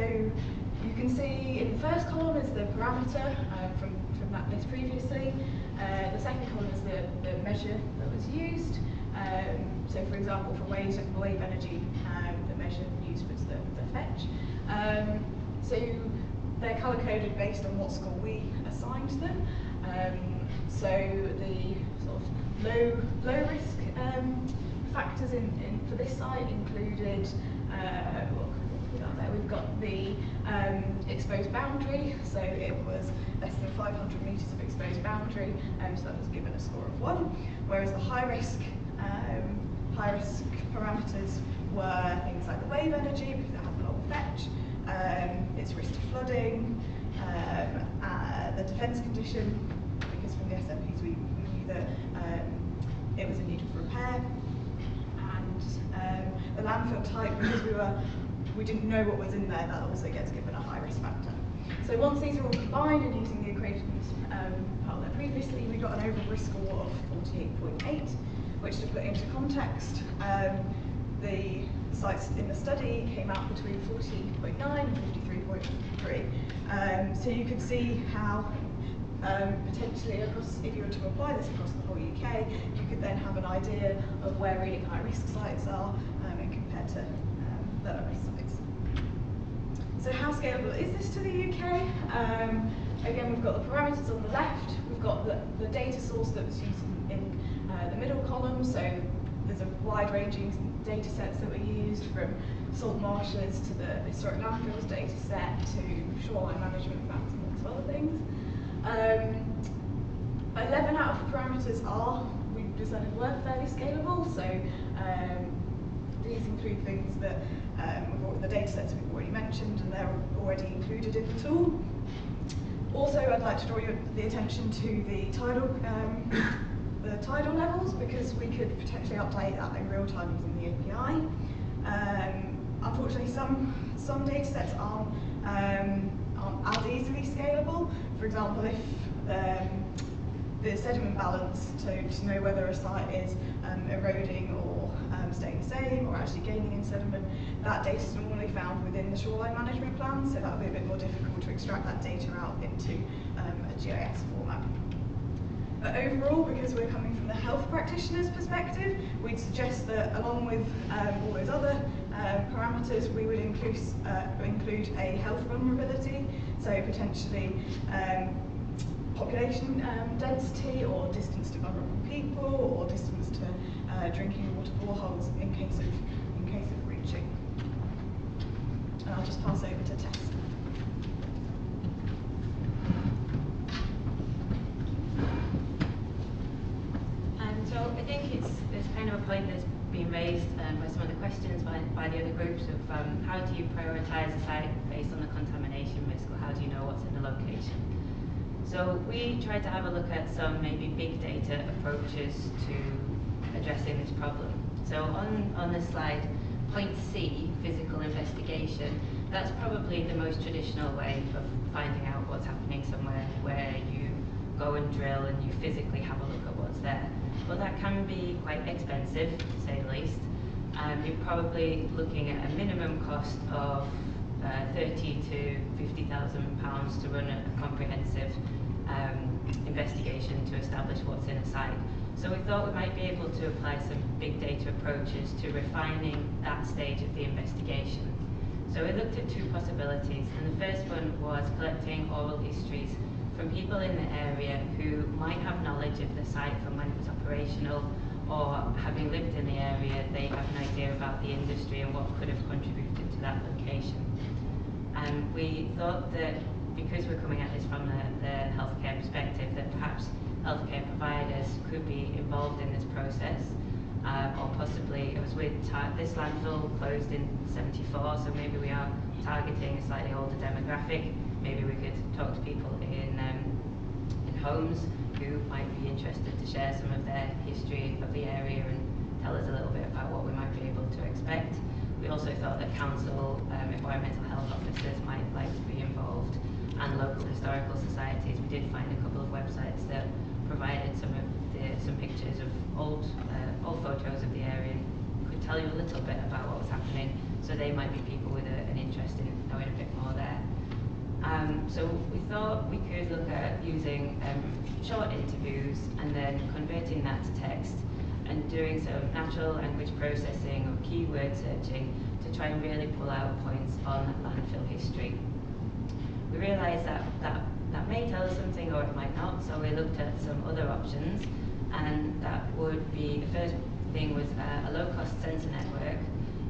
you can see in the first column is the parameter from that list previously. The second column is the measure that was used. So for example, for wave energy, the measure used was the fetch. So they're colour coded based on what score we assigned them. So the sort of low risk factors for this site included we've got the exposed boundary, so it was less than 500 metres of exposed boundary, so that was given a score of 1. Whereas the high risk parameters were things like the wave energy, because it has a long fetch, its risk to flooding, the defence condition, because from the SMPs we knew that it was in need of repair, and the landfill type, because we didn't know what was in there, that also gets given a high risk factor. So once these are all combined and using the equations part there previously, we got an overall risk score of 48.8, which, to put into context, the sites in the study came out between 40.9 and 53.3. So you could see how potentially across, if you were to apply this across the whole UK, you could then have an idea of where really high risk sites are and compared to lower risk sites. So how scalable is this to the UK? Again, we've got the parameters on the left, we've got the data source that was used in the middle column, so there's a wide-ranging data sets that were used, from salt marshes to the historic landfills data set to shoreline management maps and lots of other things. 11 out of the parameters we've decided were fairly scalable, so these include things that the data sets we've already mentioned, and they're already included in the tool. Also, I'd like to draw the attention to the tidal levels, because we could potentially update that in real time using the API. Unfortunately, some data sets aren't as easily scalable. For example, if the sediment balance to know whether a site is eroding or staying the same or actually gaining in sediment, that data is normally found within the shoreline management plan, so that would be a bit more difficult to extract that data out into a GIS format. But overall, because we're coming from the health practitioner's perspective, we'd suggest that along with all those other parameters, we would include a health vulnerability, so potentially population density, or distance to vulnerable people, or distance to drinking water boreholes in case of breaching. And I'll just pass over to Tess. So I think it's kind of a point that's been raised by some of the questions by the other groups of how do you prioritise a site based on the contamination risk, or how do you know what's in the location? So we tried to have a look at some maybe big data approaches to addressing this problem. So on this slide, point C, physical investigation, that's probably the most traditional way of finding out what's happening somewhere, where you go and drill and you physically have a look at what's there. Well, that can be quite expensive, to say the least. You're probably looking at a minimum cost of £30,000 to £50,000 to run a comprehensive investigation to establish what's in a site. So we thought we might be able to apply some big data approaches to refining that stage of the investigation. So we looked at two possibilities, and the first one was collecting oral histories from people in the area who might have knowledge of the site from when it was operational, or having lived in the area, they have an idea about the industry and what could have contributed to that location. And we thought that because we're coming at this from the healthcare perspective, that perhaps healthcare providers could be involved in this process, or possibly it was with this landfill closed in '74, so maybe we are targeting a slightly older demographic. Maybe we could talk to people in homes who might be interested to share some of their history of the area and tell us a little bit about what we might be able to expect. We also thought that council, environmental health officers might like to be involved, and local historical societies. We did find a couple of websites that provided some pictures of old photos of the area and could tell you a little bit about what was happening. So they might be people with an interest in knowing a bit more there. So we thought we could look at using short interviews and then converting that to text and doing some natural language processing or keyword searching to try and really pull out points on landfill history. We realised that may tell us something or it might not, so we looked at some other options, and that would be, the first thing was a low-cost sensor network.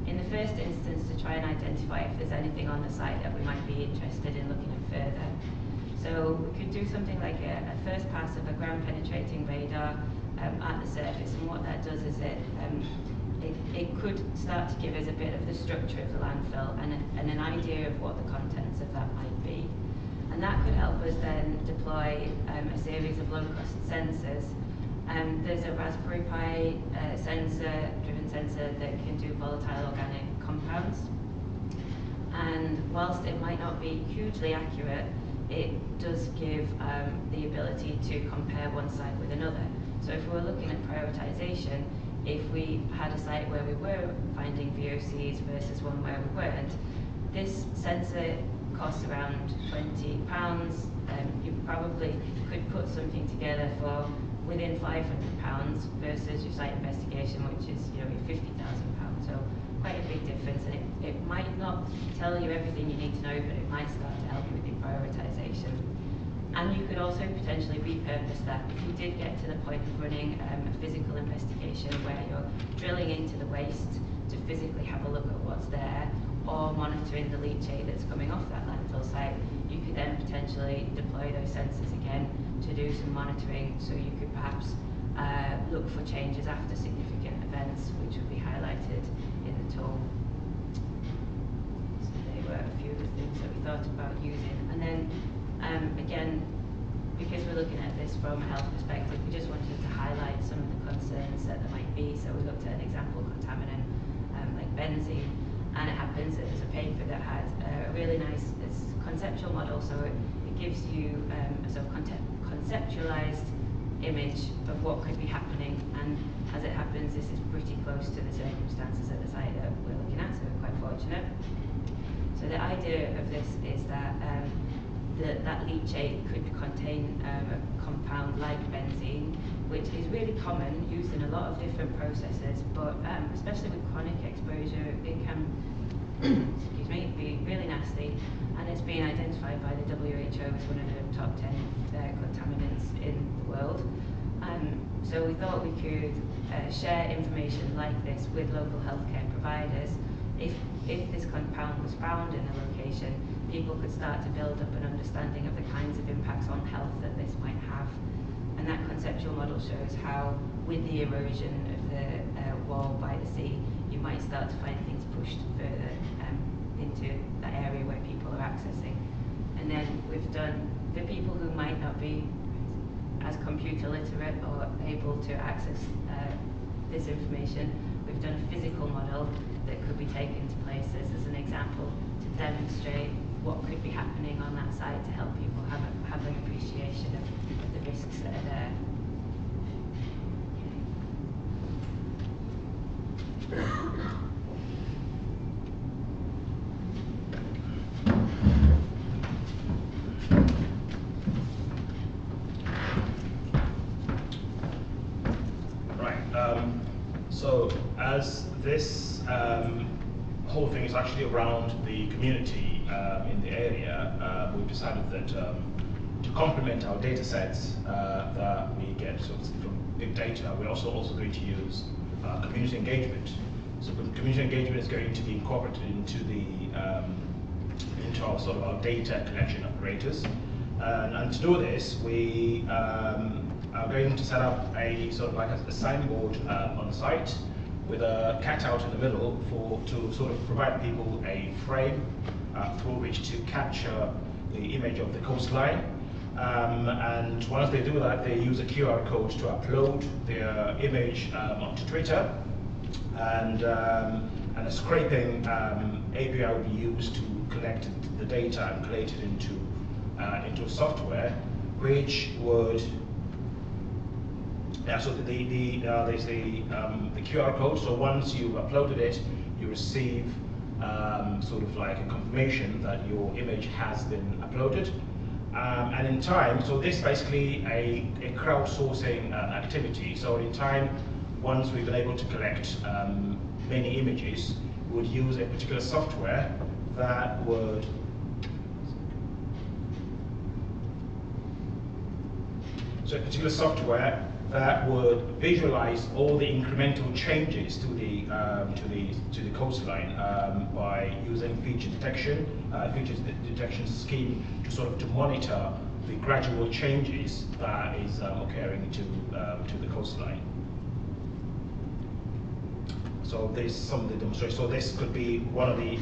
In the first instance, to try and identify if there's anything on the site that we might be interested in looking at further. So we could do something like a first pass of a ground penetrating radar at the surface, and what that does is it could start to give us a bit of the structure of the landfill and an idea of what the contents of that might be. And that could help us then deploy a series of low-cost sensors. There's a Raspberry Pi driven sensor that can do volatile organic compounds. And whilst it might not be hugely accurate, it does give the ability to compare one site with another. So if we're looking at prioritisation, if we had a site where we were finding VOCs versus one where we weren't, this sensor costs around £20. You probably could put something together for within £500 versus your site investigation, which is £50,000. So quite a big difference, and it might not tell you everything you need to know, but it might start to help you with your prioritisation. And you could also potentially repurpose that if you did get to the point of running a physical investigation where you're drilling into the waste to physically have a look at what's there, or monitoring the leachate that's coming off that landfill site. You could then potentially deploy those sensors again to do some monitoring, so you could perhaps look for changes after significant events, which would be highlighted in the tool. So they were a few of the things that we thought about using. And then again, because we're looking at this from a health perspective, we just wanted to highlight some of the concerns that there might be. So we looked at an example contaminant like benzene, and it happens that there's a paper that had a really nice conceptual model, so it gives you a sort of conceptualized image of what could be happening, and as it happens, this is pretty close to the circumstances at the site that we're looking at, so we're quite fortunate. So the idea of this is that that leachate could contain a compound like benzene, which is really common, used in a lot of different processes, but especially with chronic exposure, it can excuse me, be really nasty, and it's been identified by the WHO as one of the top 10 contaminants in the world. So we thought we could share information like this with local healthcare providers. If this compound was found in a location, people could start to build up an understanding of the kinds of impacts on health that this might have. And that conceptual model shows how, with the erosion of the wall by the sea, you might start to find things pushed further into the area where people are accessing. And then we've done, for people who might not be as computer literate or able to access this information, we've done a physical model that could be taken to places as an example to demonstrate what could be happening on that site to help people have an appreciation of the risks that are there. So as this whole thing is actually around the community in the area, we've decided that to complement our data sets that we get from big data, we're also going to use community engagement. So community engagement is going to be incorporated into our sort of our data collection apparatus. And to do this, we are going to set up a sort of like a signboard on site with a cutout in the middle to sort of provide people a frame through which to capture the image of the coastline. And once they do that, they use a QR code to upload their image onto Twitter, and a scraping API will be used to collect the data and collate it into software, which would so there's the QR code. So once you've uploaded it, you receive sort of like a confirmation that your image has been uploaded. And in time, so this is basically a crowdsourcing activity. So in time, once we've been able to collect many images, we would use a particular software that would visualize all the incremental changes to the coastline by using feature detection scheme to monitor the gradual changes that is occurring to the coastline. So there's some of the demonstration. So this could be one of the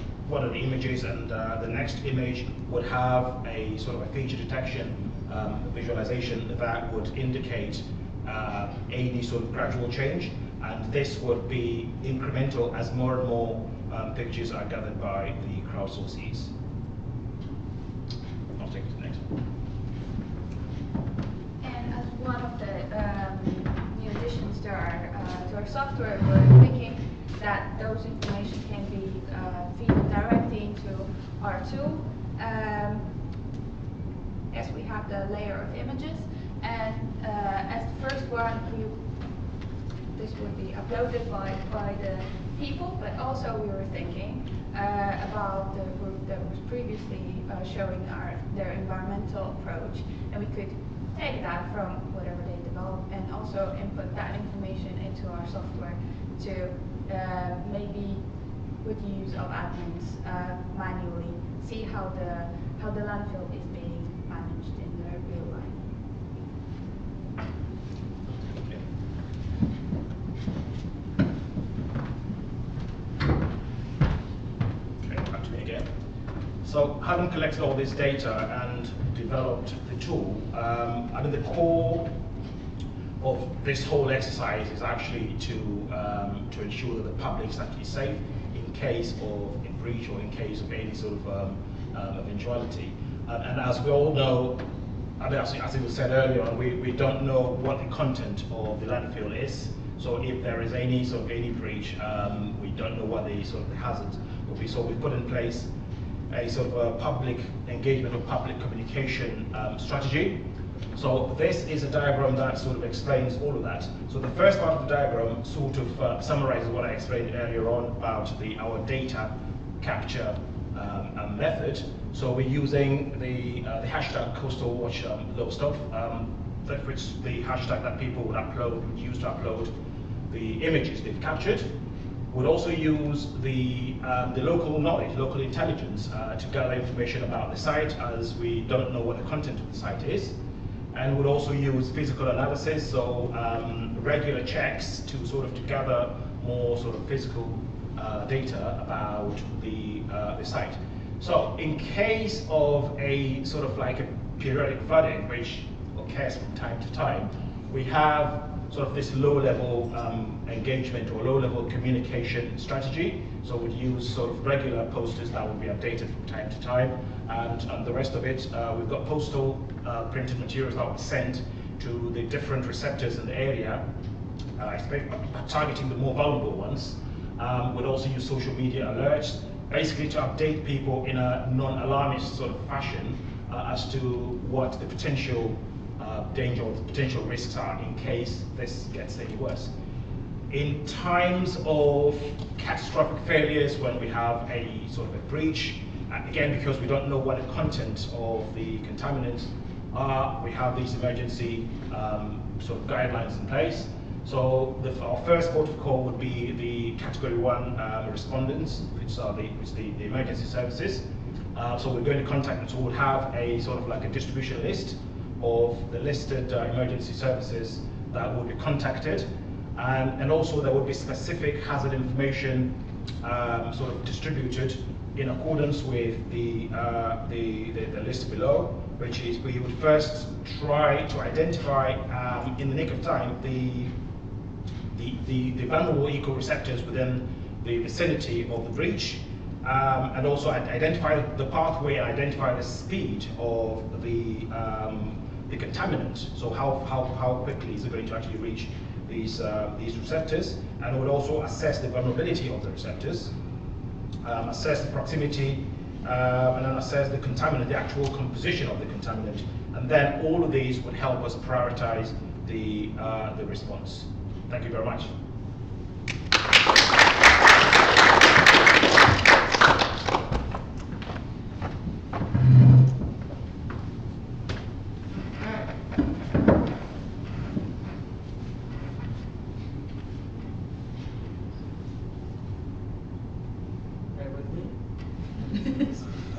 images, and the next image would have a sort of a feature detection visualization that would indicate any sort of gradual change, and this would be incremental as more and more pictures are gathered by the crowdsourcees. I'll take it to the next one. software, we're thinking that those information can be feed directly into our tool. As we have the layer of images, and as the first one, this would be uploaded by the people, but also we were thinking about the group that was previously showing their environmental approach, and we could take that from whatever they develop and also input that information into our software to maybe with the use of admins manually see how the landfill is being managed in the real life. Okay, back to me again. So having collected all this data and developed the tool, I mean the core of this whole exercise is actually to ensure that the public is actually safe in case of a breach or in case of any sort of eventuality. And as we all know, I mean, as it was said earlier on, we don't know what the content of the landfill is. So if there is any sort of any breach, we don't know what the sort of the hazards will be. So we've put in place a sort of a public engagement or public communication strategy. So this is a diagram that sort of explains all of that. So the first part of the diagram sort of summarizes what I explained earlier on about our data capture method. So we're using the hashtag Coastal Watch Lowestoft, which is the hashtag that people would use to upload the images they've captured. We'll also use the local knowledge, local intelligence to gather information about the site, as we don't know what the content of the site is. And we'll also use physical analysis, so regular checks to sort of gather more sort of physical data about the site. So in case of a sort of like a periodic flooding, which occurs from time to time, we have sort of this low-level engagement or low-level communication strategy. So we'd use sort of regular posters that would be updated from time to time, and the rest of it, we've got postal printed materials that were sent to the different receptors in the area, targeting the more vulnerable ones. We'd also use social media alerts, basically to update people in a non-alarmist sort of fashion as to what the potential danger or the potential risks are in case this gets any worse. In times of catastrophic failures, when we have a sort of a breach, again, because we don't know what the content of the contaminants are, we have these emergency sort of guidelines in place. So our first port of call would be the Category 1 respondents, which are the emergency services. So we're going to contact them, so we'll have a sort of like a distribution list of the listed emergency services that will be contacted. And also there will be specific hazard information sort of distributed in accordance with the list below, which is we would first try to identify in the nick of time the vulnerable eco-receptors within the vicinity of the breach, and also identify the pathway and identify the speed of the contaminant. So how quickly is it going to actually reach these receptors, and would also assess the vulnerability of the receptors, assess the proximity, and then assess the contaminant, the actual composition of the contaminant, and then all of these would help us prioritize the response. Thank you very much.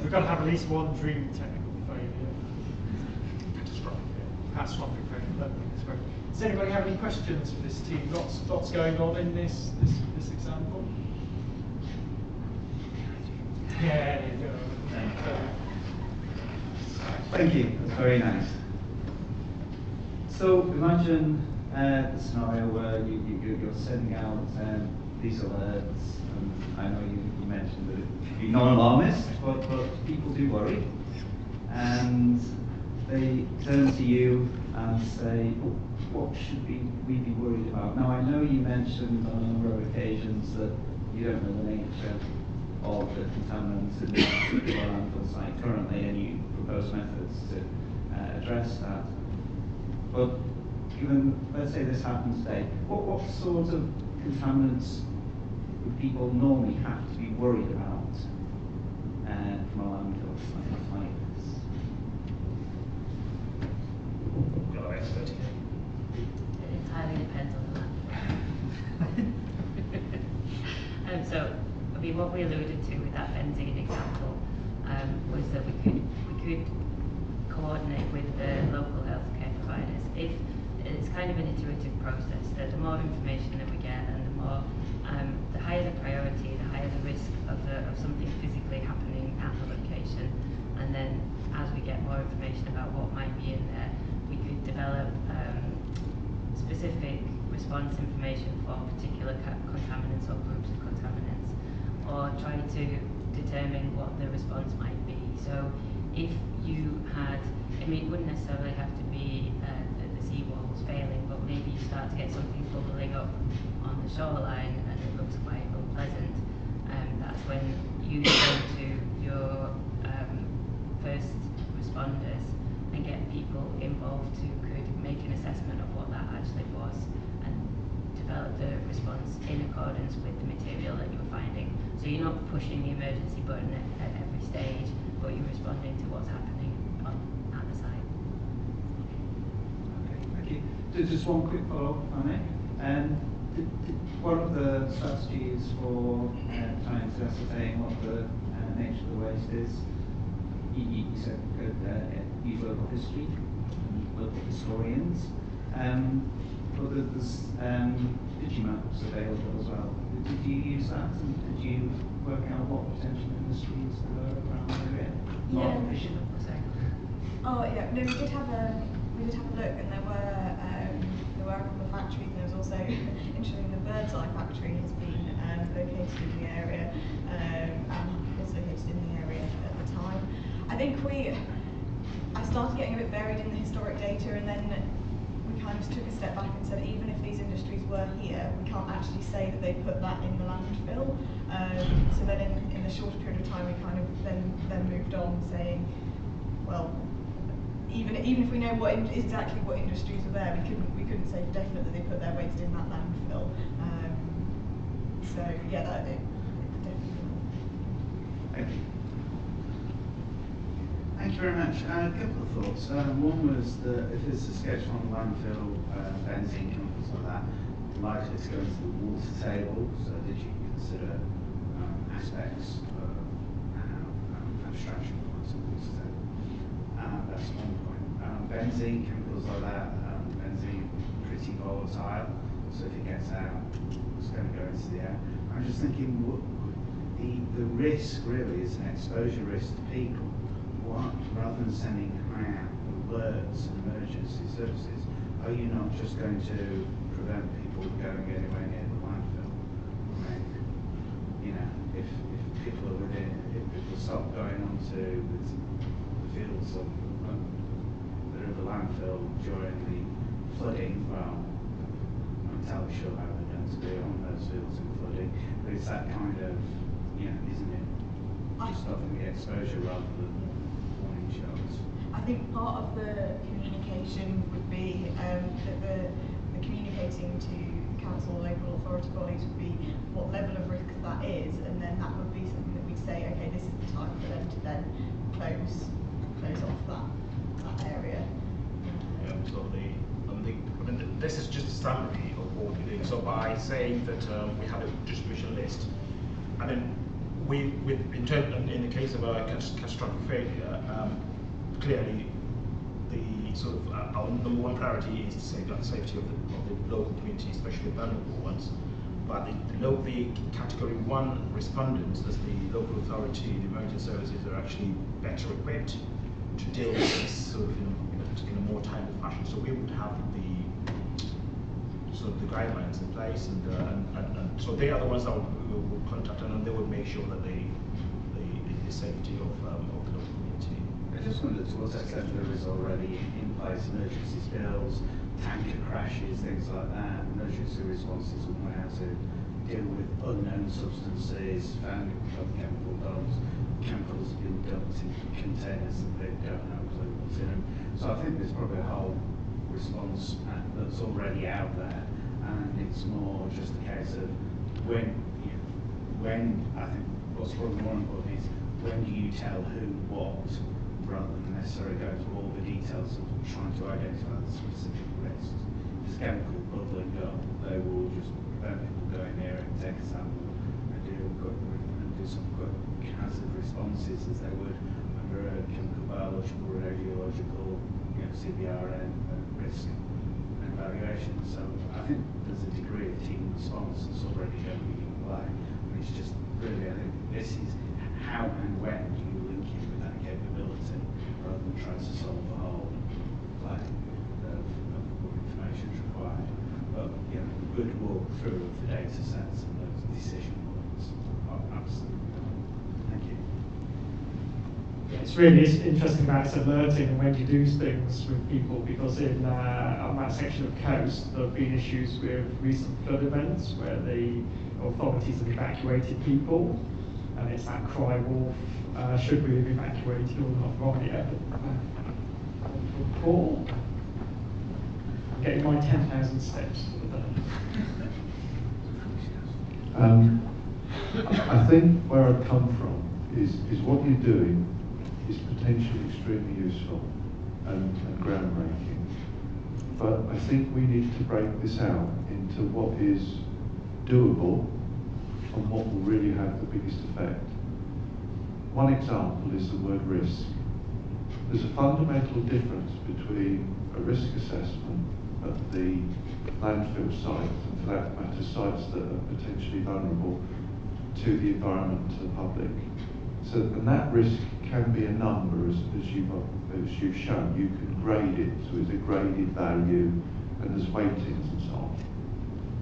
We've got to have at least one dream technical failure. Catastrophic failure. Does anybody have any questions for this team? Lots going on in this example. Yeah, there you go. Thank you. That's very nice. So imagine the scenario where you're sending out these alerts. I know you mentioned that it should be non-alarmist, but people do worry. And they turn to you and say, what should we be worried about? Now, I know you mentioned on a number of occasions that you don't know the nature of the contaminants in the particular landfill site currently, and you propose methods to address that. But given, let's say this happens today, what sort of contaminants would people normally have to be worried about from a landfill site like this? Got an expert here. It entirely depends on the landfill. So, I mean, what we alluded to with that benzene example was that we could coordinate with the local healthcare providers. If it's kind of an iterative process, that the more information that we get and the more, the higher the priority, the higher the risk of something physically happening at the location. And then as we get more information about what might be in there, we could develop specific response information for particular contaminants or groups of contaminants, or try to determine what the response might be. So if you had, I mean, it wouldn't necessarily have to be the seawalls failing, but maybe you start to get something bubbling up on the shoreline and it looks quite unpleasant. That's when you go to your first responders and get people involved who could make an assessment of what that actually was and develop the response in accordance with the material that you were finding. So you're not pushing the emergency button at every stage, but you're responding to what's happening at the site. Okay, thank you. Just one quick follow-up, if I may. One of the strategies for trying to ascertain what the nature of the waste is, you said you could use local history, local historians, but there's Digimaps available as well. Did you use that, and did you work out what potential industries there were around the area? Yeah. Oh, yeah. No, we did have a look, and there were a couple of factories, and there was also, interestingly, the Bird's Eye factory has been located in the area, and was located in the area at the time. I think I started getting a bit buried in the historic data, and then we kind of took a step back and said, even if these industries were here, we can't actually say that they put that in the landfill. So then in the shorter period of time, we kind of then moved on, saying, well, even if we know exactly what industries are there, we couldn't say for definite that they put their waste in that landfill. So yeah, that definitely. Thank you. Thank you very much. A couple of thoughts. One was that if it's a sketch on landfill, benzene, chemicals like that, likely to go into the water table. So did you consider aspects of abstraction points of the water table? That's one point. Benzene, chemicals like that, benzene pretty volatile. So if it gets out, it's going to go into the air. I'm just thinking, the risk really is an exposure risk to people. Rather than sending out alerts and emergency services, are you not just going to prevent people going anywhere near the landfill? I mean, you know, if people are within, if people stop going onto the fields of that are the landfill during the flooding, well, I'm not entirely sure how they're going to be on those fields in flooding, but it's that kind of, you know, isn't it? Just stopping the exposure rather than warning shots. I think part of the communication would be that the communicating to council or local authority bodies would be what level of risk that is, and then that would be something that we'd say, okay, this is the time for them to then close off that area. Yeah, so this is just a summary of what we're doing. So by saying that we have a distribution list, and then in the case of a catastrophic failure, clearly the sort of our number one priority is to safeguard the safety of the local community, especially the vulnerable ones. But the category 1 respondents, as the local authority, the emergency services, are actually better equipped to deal with this sort of in a more timely fashion. So we would have the guidelines in place, and so they are the ones that we would contact, and they would make sure that the safety of the local community. I just wondered to what extent there is already in place emergency spills, tanker crashes, things like that, emergency responses on how to deal with unknown substances found in chemical dumps. Chemicals have been dumped in containers that they don't have a clue what's in them. So I think there's probably a whole response that's already out there, and it's more just a case of when I think what's probably more important is when do you tell who what, rather than necessarily go through all the details of trying to identify the specific risks. If it's chemical bubbling up, they will just prevent people going near it, take a sample, and do some quick hazard responses as they would under a chemical, biological, radiological, CBRN risk and evaluation. So I think there's a degree of team response that's already going to be in play. And it's just really, I think this is how and when do you link it with that capability rather than trying to solve the whole play of what information is required. But good walk through of the data sets and those decision points. Oh, absolutely. Thank you. Yeah, it's really interesting about alerting and when you do things with people, because on that section of coast there have been issues with recent flood events where the authorities have evacuated people, and it's that cry wolf, should we have evacuated or not right yet? Call. I'm getting my 10,000 steps for the day. I think where I've come from is what you're doing is potentially extremely useful and groundbreaking. But I think we need to break this out into what is doable and what will really have the biggest effect. One example is the word risk. There's a fundamental difference between a risk assessment at the landfill site, and for that matter sites that are potentially vulnerable to the environment and to the public. So, and that risk can be a number, as you've shown. You can grade it, so it's a graded value, and there's weightings and so on.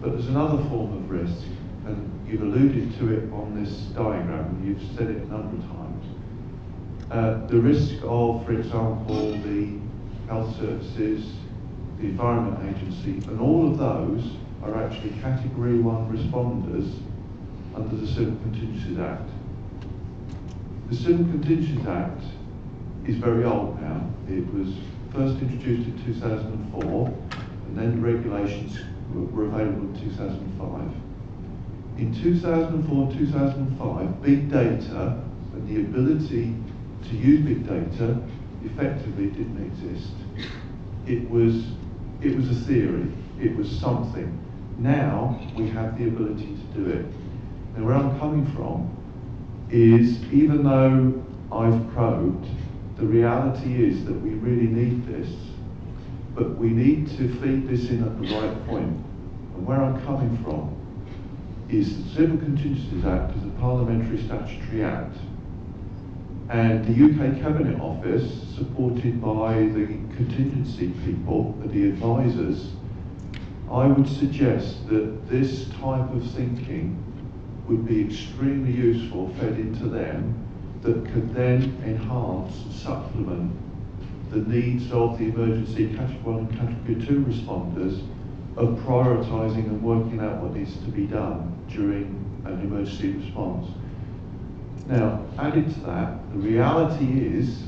But there's another form of risk, and you've alluded to it on this diagram, and you've said it a number of times. The risk of, for example, the health services, the Environment Agency, and all of those are actually Category 1 responders under the Civil Contingencies Act. The Civil Contingencies Act is very old now. It was first introduced in 2004, and then regulations were available in 2005. In 2004 and 2005, big data and the ability to use big data effectively didn't exist. It was a theory. It was something. Now we have the ability to do it. Now where I'm coming from is, even though I've probed, the reality is that we really need this, but we need to feed this in at the right point. And where I'm coming from is the Civil Contingencies Act is a parliamentary statutory act, and the UK Cabinet Office, supported by the contingency people, the advisors, I would suggest that this type of thinking would be extremely useful fed into them, that could then enhance and supplement the needs of the emergency Category 1 and Category 2 responders of prioritising and working out what needs to be done during an emergency response. Now, added to that, the reality is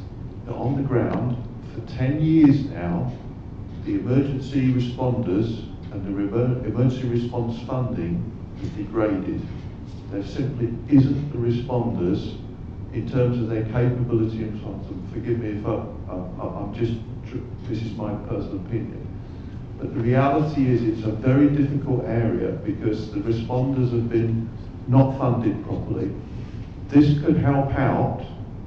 that on the ground, for 10 years now, the emergency responders and the emergency response funding is degraded. There simply isn't the responders in terms of their capability and so on. Forgive me if I'm just, this is my personal opinion. But the reality is it's a very difficult area because the responders have been not funded properly. This could help out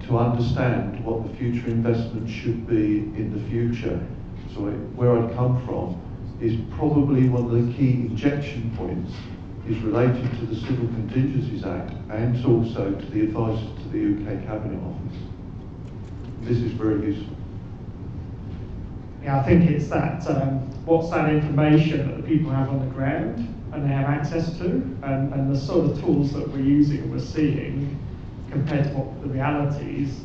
to understand what the future investment should be in the future. So where I'd come from is probably one of the key injection points is related to the Civil Contingencies Act and also to the advisors to the UK Cabinet Office. This is very useful. Yeah, I think it's that, what's that information that the people have on the ground and they have access to, and the sort of tools that we're using and we're seeing compared to what the realities,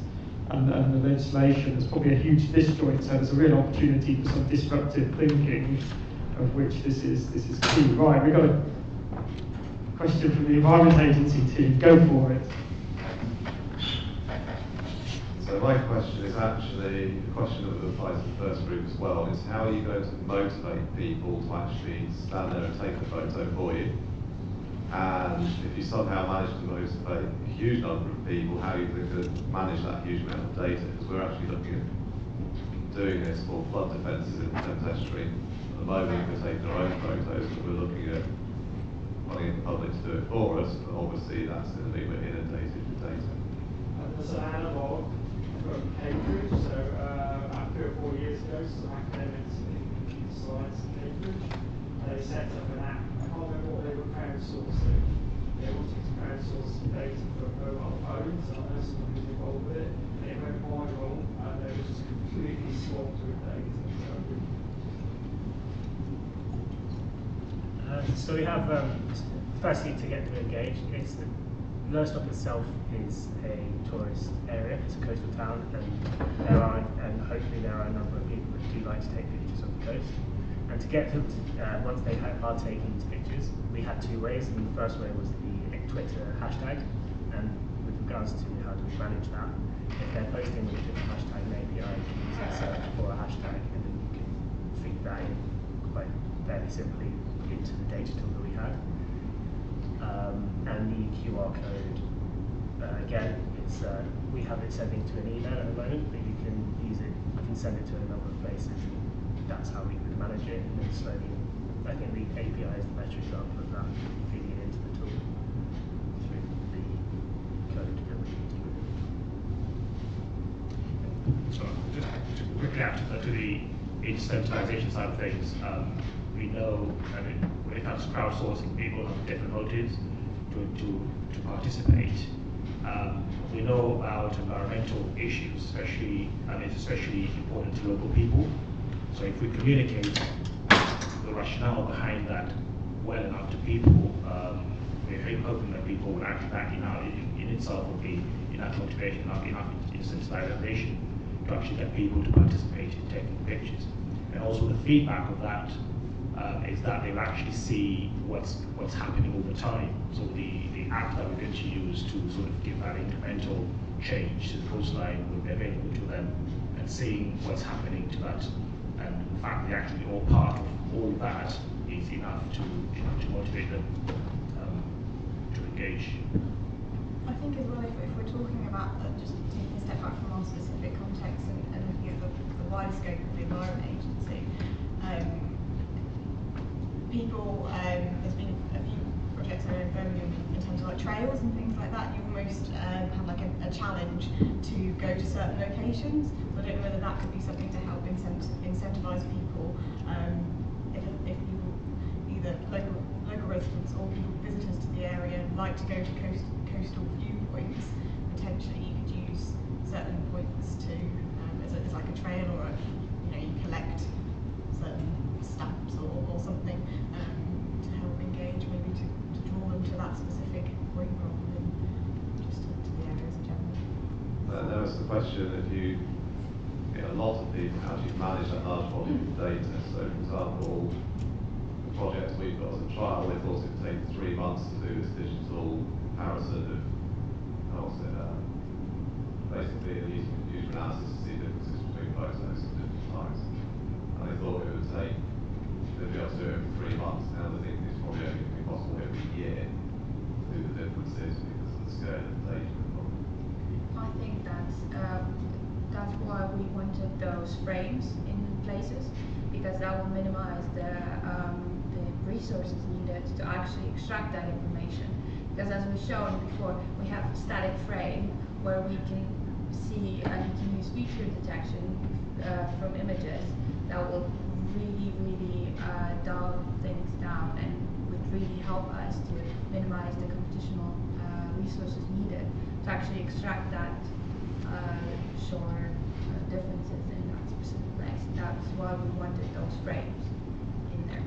and the legislation. There's probably a huge disjoint, so there's a real opportunity for some disruptive thinking, of which this is key. Right, we've got a question from the Environment Agency team. Go for it. So my question is actually a question that applies to the first group as well, is how are you going to motivate people to actually stand there and take the photo for you? And if you somehow manage to motivate a huge number of people, how are you going to manage that huge amount of data? Because we're actually looking at doing this for flood defences in the Thames Estuary. At the moment we're taking our own photos, but we're looking at wanting the public to do it for us, but obviously that's going to be we're inundated with data. There's an analogue from Cambridge, so about 3 or 4 years ago, some academics in computer science in Cambridge, they set up an app. I can't remember what they were crowdsourcing. They wanted to crowdsource some data from mobile phones, and I know someone who's involved with it, and it went viral, and they were just completely swamped with data. So we have, firstly, to get them engaged, Lowestoft itself is a tourist area, it's a coastal town, and hopefully there are a number of people that do like to take pictures of the coast. And to get them to, once they are taking these pictures, we had 2 ways, and the first way was the Twitter hashtag, and with regards to how do we manage that, if they're posting with a Twitter hashtag, maybe I can use a search for a hashtag, and then you can feed that in quite fairly simply into the data tool that we had. And the QR code, again, we have it sending to an email at the moment, but you can use it, you can send it to a number of places, and that's how we would manage it, and then slowly, I think the API is the better example of that, feeding it into the tool through the code that we do with it. So just to quickly add to the instrumentalization side of things, we know, I mean, when it comes to crowdsourcing, people have different motives to participate. We know about environmental issues, especially, and it's especially important to local people. So if we communicate the rationale behind that well enough to people, we're hoping that people will actually back in itself will be enough motivation, enough incentivization to actually get people to participate in taking pictures. And also the feedback of that is that they'll actually see what's happening over time. So the app that we're going to use to sort of give that incremental change to the coastline will be available to them, and seeing what's happening to that. And the fact they're actually all part of all of that is enough to motivate them to engage. I think as well, if we're talking about just taking a step back from our specific context and looking at the wider scope of the Environment Agency, there's been a few projects in Birmingham in terms of like trails and things like that. You almost have like a challenge to go to certain locations. So I don't know whether that could be something to help incentivize people. If people, either local residents or people visitors to the area, like to go to coastal viewpoints, potentially you could use certain points to as like a trail, or you collect certain stamps or something to help engage, maybe to draw them to that specific point rather than just to the areas in general. There was the question, if you get a lot of people, how do you manage that large volume of data? So for example, the project we've got as a trial, we thought it would take 3 months to do this digital comparison of, basically using computer analysis to see differences between photos of different types. And they thought it would take, they'd be able to do it in 3 months. Now they think it's probably only going to be possible every year to do the differences because of the scale of the data involved. I think that's why we wanted those frames in places, because that will minimize the resources needed to actually extract that information. Because as we've shown before, we have a static frame where we can see and we can use feature detection from images that will really dial things down and would really help us to minimize the computational resources needed to actually extract that shore differences in that specific place. That's why we wanted those frames in there.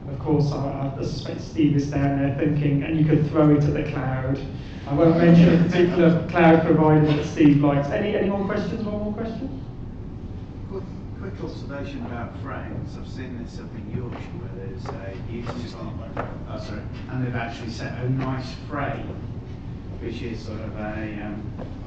Of course, I suspect Steve is down there thinking, and you could throw it at the cloud. I won't mention a particular cloud provider that Steve likes. Any more questions? One more question? Quick observation about frames. I've seen this up in Yorkshire where there's a and they've actually set a nice frame, which is sort of a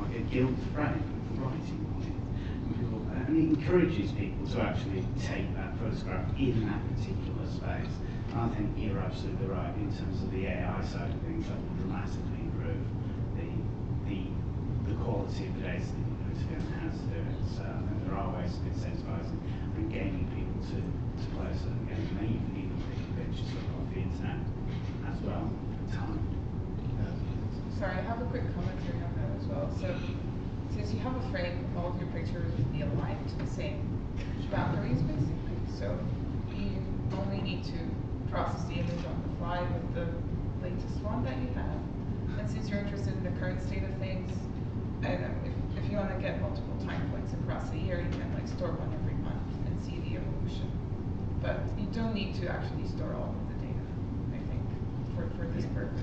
like a gilt frame with writing on it, and it encourages people to actually take that photograph in that particular space. And I think you're absolutely right in terms of the AI side of things. That will dramatically improve the quality of the data that you put together and how to do it. So I think there are ways of incentivising and gaming people to play certain games. And you can even pick pictures off the internet as well for time. Sorry, I have a quick commentary on that as well. So, since you have a frame, all of your pictures will be aligned to the same boundaries, basically. So, you only need to process the image on the fly with the latest one that you have. And since you're interested in the current state of things, and if you want to get multiple time points across the year, you can like store one every month and see the evolution. But you don't need to actually store all of the data, I think, for this purpose.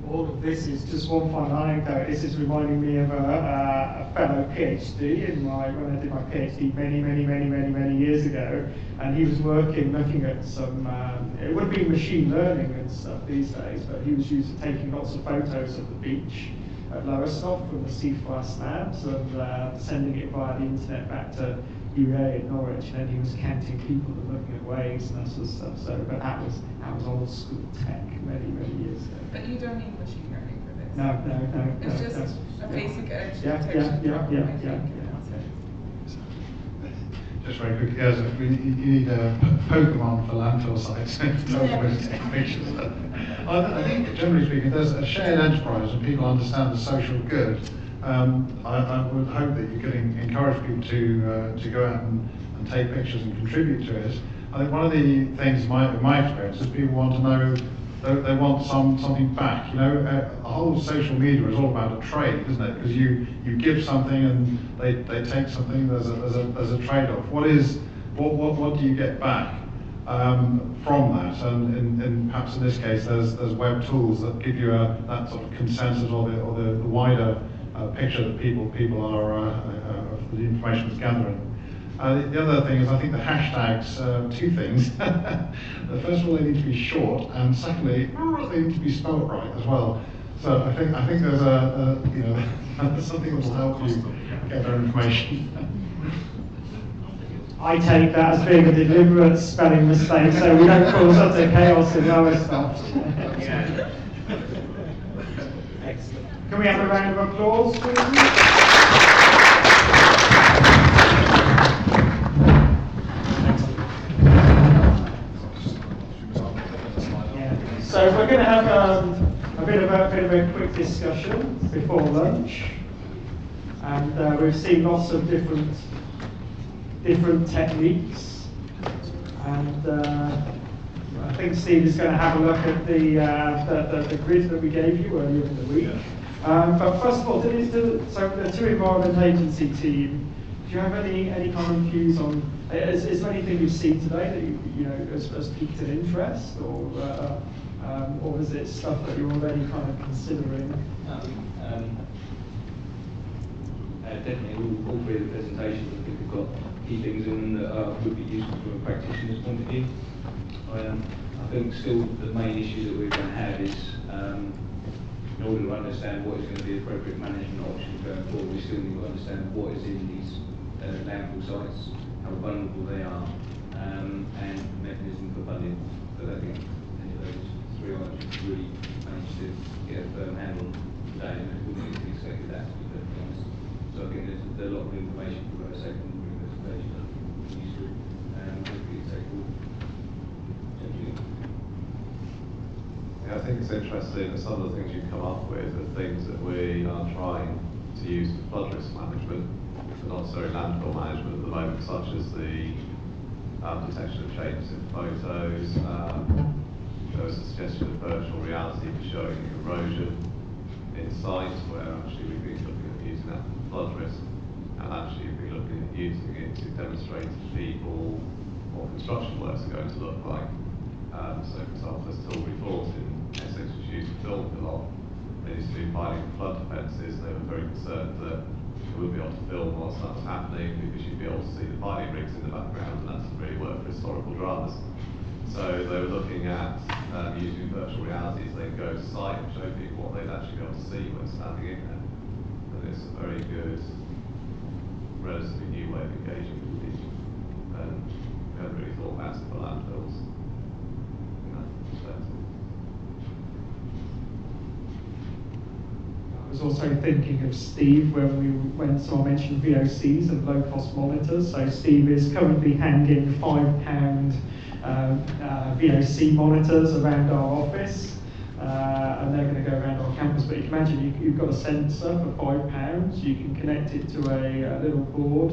All of this is just one final anecdote. This is reminding me of a fellow PhD when I did my PhD many years ago, and he was looking at some, it would be machine learning and stuff these days, but he was taking lots of photos of the beach at Lowestoft from the Seaflash labs and sending it via the internet back to UEA in Norwich, and then he was counting people and looking at waves and that sort of stuff. So, but that was old school tech many years ago. But you don't need machine learning for this. No. It's just a basic edge detection. Just very quickly, yes, you need a Pokemon for landfill sites to tell us where to take pictures. I think, generally speaking, there's a shared enterprise and people understand the social good. I would hope that you could encourage people to go out and take pictures and contribute to it. I think one of the things in my experience is people want to know, they want something back. You know, the whole social media is all about a trade, isn't it? Because you give something and they take something. There's a trade-off. What do you get back from that? And perhaps in this case, there's web tools that give you that sort of consensus or the wider picture that people are the information is gathering. The other thing is, I think the hashtags, two things. First of all, they need to be short, and secondly, they need to be spelled right as well. So I think there's there's something that will help you get their information. I take that as being a deliberate spelling mistake, so we don't cause utter chaos in our stuff. Excellent. Can we have a round of applause, please? So we're going to have a bit of a quick discussion before lunch, and we've seen lots of different techniques, and I think Steve is going to have a look at the grid that we gave you earlier in the week. But first of all, so the Two Environment Agency team, do you have any kind of views on? Is there anything you've seen today that has piqued an interest, or is it stuff that you're already kind of considering? Definitely all three of the presentations, I think we've got key things in that would be useful from a practitioner's point of view. I think still the main issue that we're going to have is, in order to understand what is going to be appropriate management options going forward, we still need to understand what is in these landfill sites, how vulnerable they are, and mechanism for funding. But I think any of those three items really managed to get a firm handle today, and we wouldn't have expected that, to be perfectly honest. So I think there's a lot of information for our second presentation that is useful, and hopefully take forward. Thank you. Yeah, I think it's interesting that some of the things you come up with are things that we are trying to use for flood risk management, but not necessarily landfill management at the moment, such as the detection of changes in photos. There was a suggestion of virtual reality for showing erosion in sites where actually we've been looking at using that for flood risk, and actually we've been looking at using it to demonstrate to people what construction works are going to look like. So for example, there's Tilbury Fort in Essex, which used to film a lot. They used to be piling flood defences. They were very concerned that they wouldn't be able to film whilst that was happening because you'd be able to see the piling rigs in the background, and that doesn't really work for historical dramas. So they were looking at using virtual reality, so they'd go to site and show people what they'd actually be able to see when standing in there. And it's a very good, relatively new way of engaging with people. And we haven't really thought about it for landfills in that perspective. I was also thinking of Steve when someone mentioned VOCs and low-cost monitors. So Steve is currently hanging £5 VOC monitors around our office, and they're going to go around our campus. But you can imagine you've got a sensor for £5. You can connect it to a little board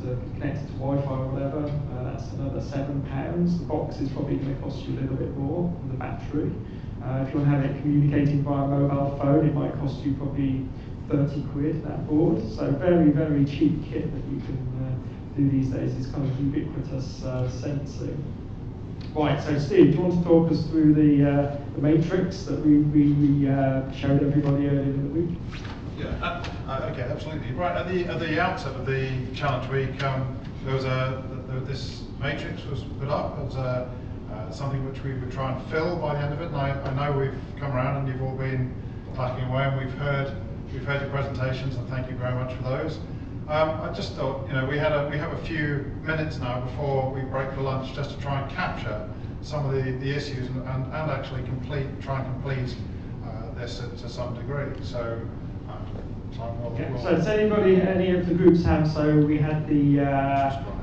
to connect it to Wi-Fi or whatever. That's another £7. The box is probably going to cost you a little bit more than the battery. If you want to have it communicating via mobile phone, it might cost you probably 30 quid, that board. So very, very cheap kit that you can do these days. It's kind of ubiquitous sensing. Right, so Steve, do you want to talk us through the matrix that we showed everybody earlier in the week? Yeah, okay, absolutely. Right, at the outset of the challenge week, there was this matrix was put up as something which we would try and fill by the end of it. And I know we've come around and you've all been clacking away, and we've heard your presentations, and thank you very much for those. I just thought, we have a few minutes now before we break for lunch, just to try and capture some of the issues and actually try and complete this to some degree. So. So does any of the groups have, so we had the,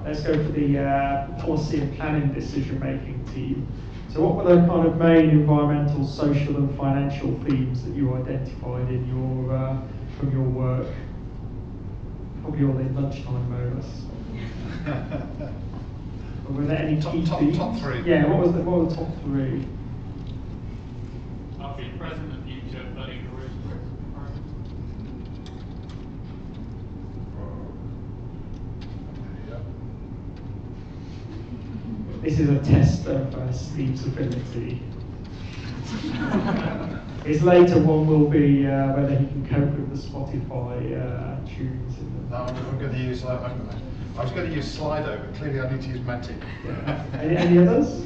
let's go for the policy and planning decision making team. So what were the kind of main environmental, social and financial themes that you identified in from your work? Probably all the lunchtime moments. Or were there any key themes? Top three. Yeah, what were the top three? I'll be present and future flooding erosion risk. This is a test of Steve's ability. His later one will be whether he can cope with the Spotify tunes. I'm going to use. I was going to use Slido, but clearly I need to use Menti. Yeah. Any others?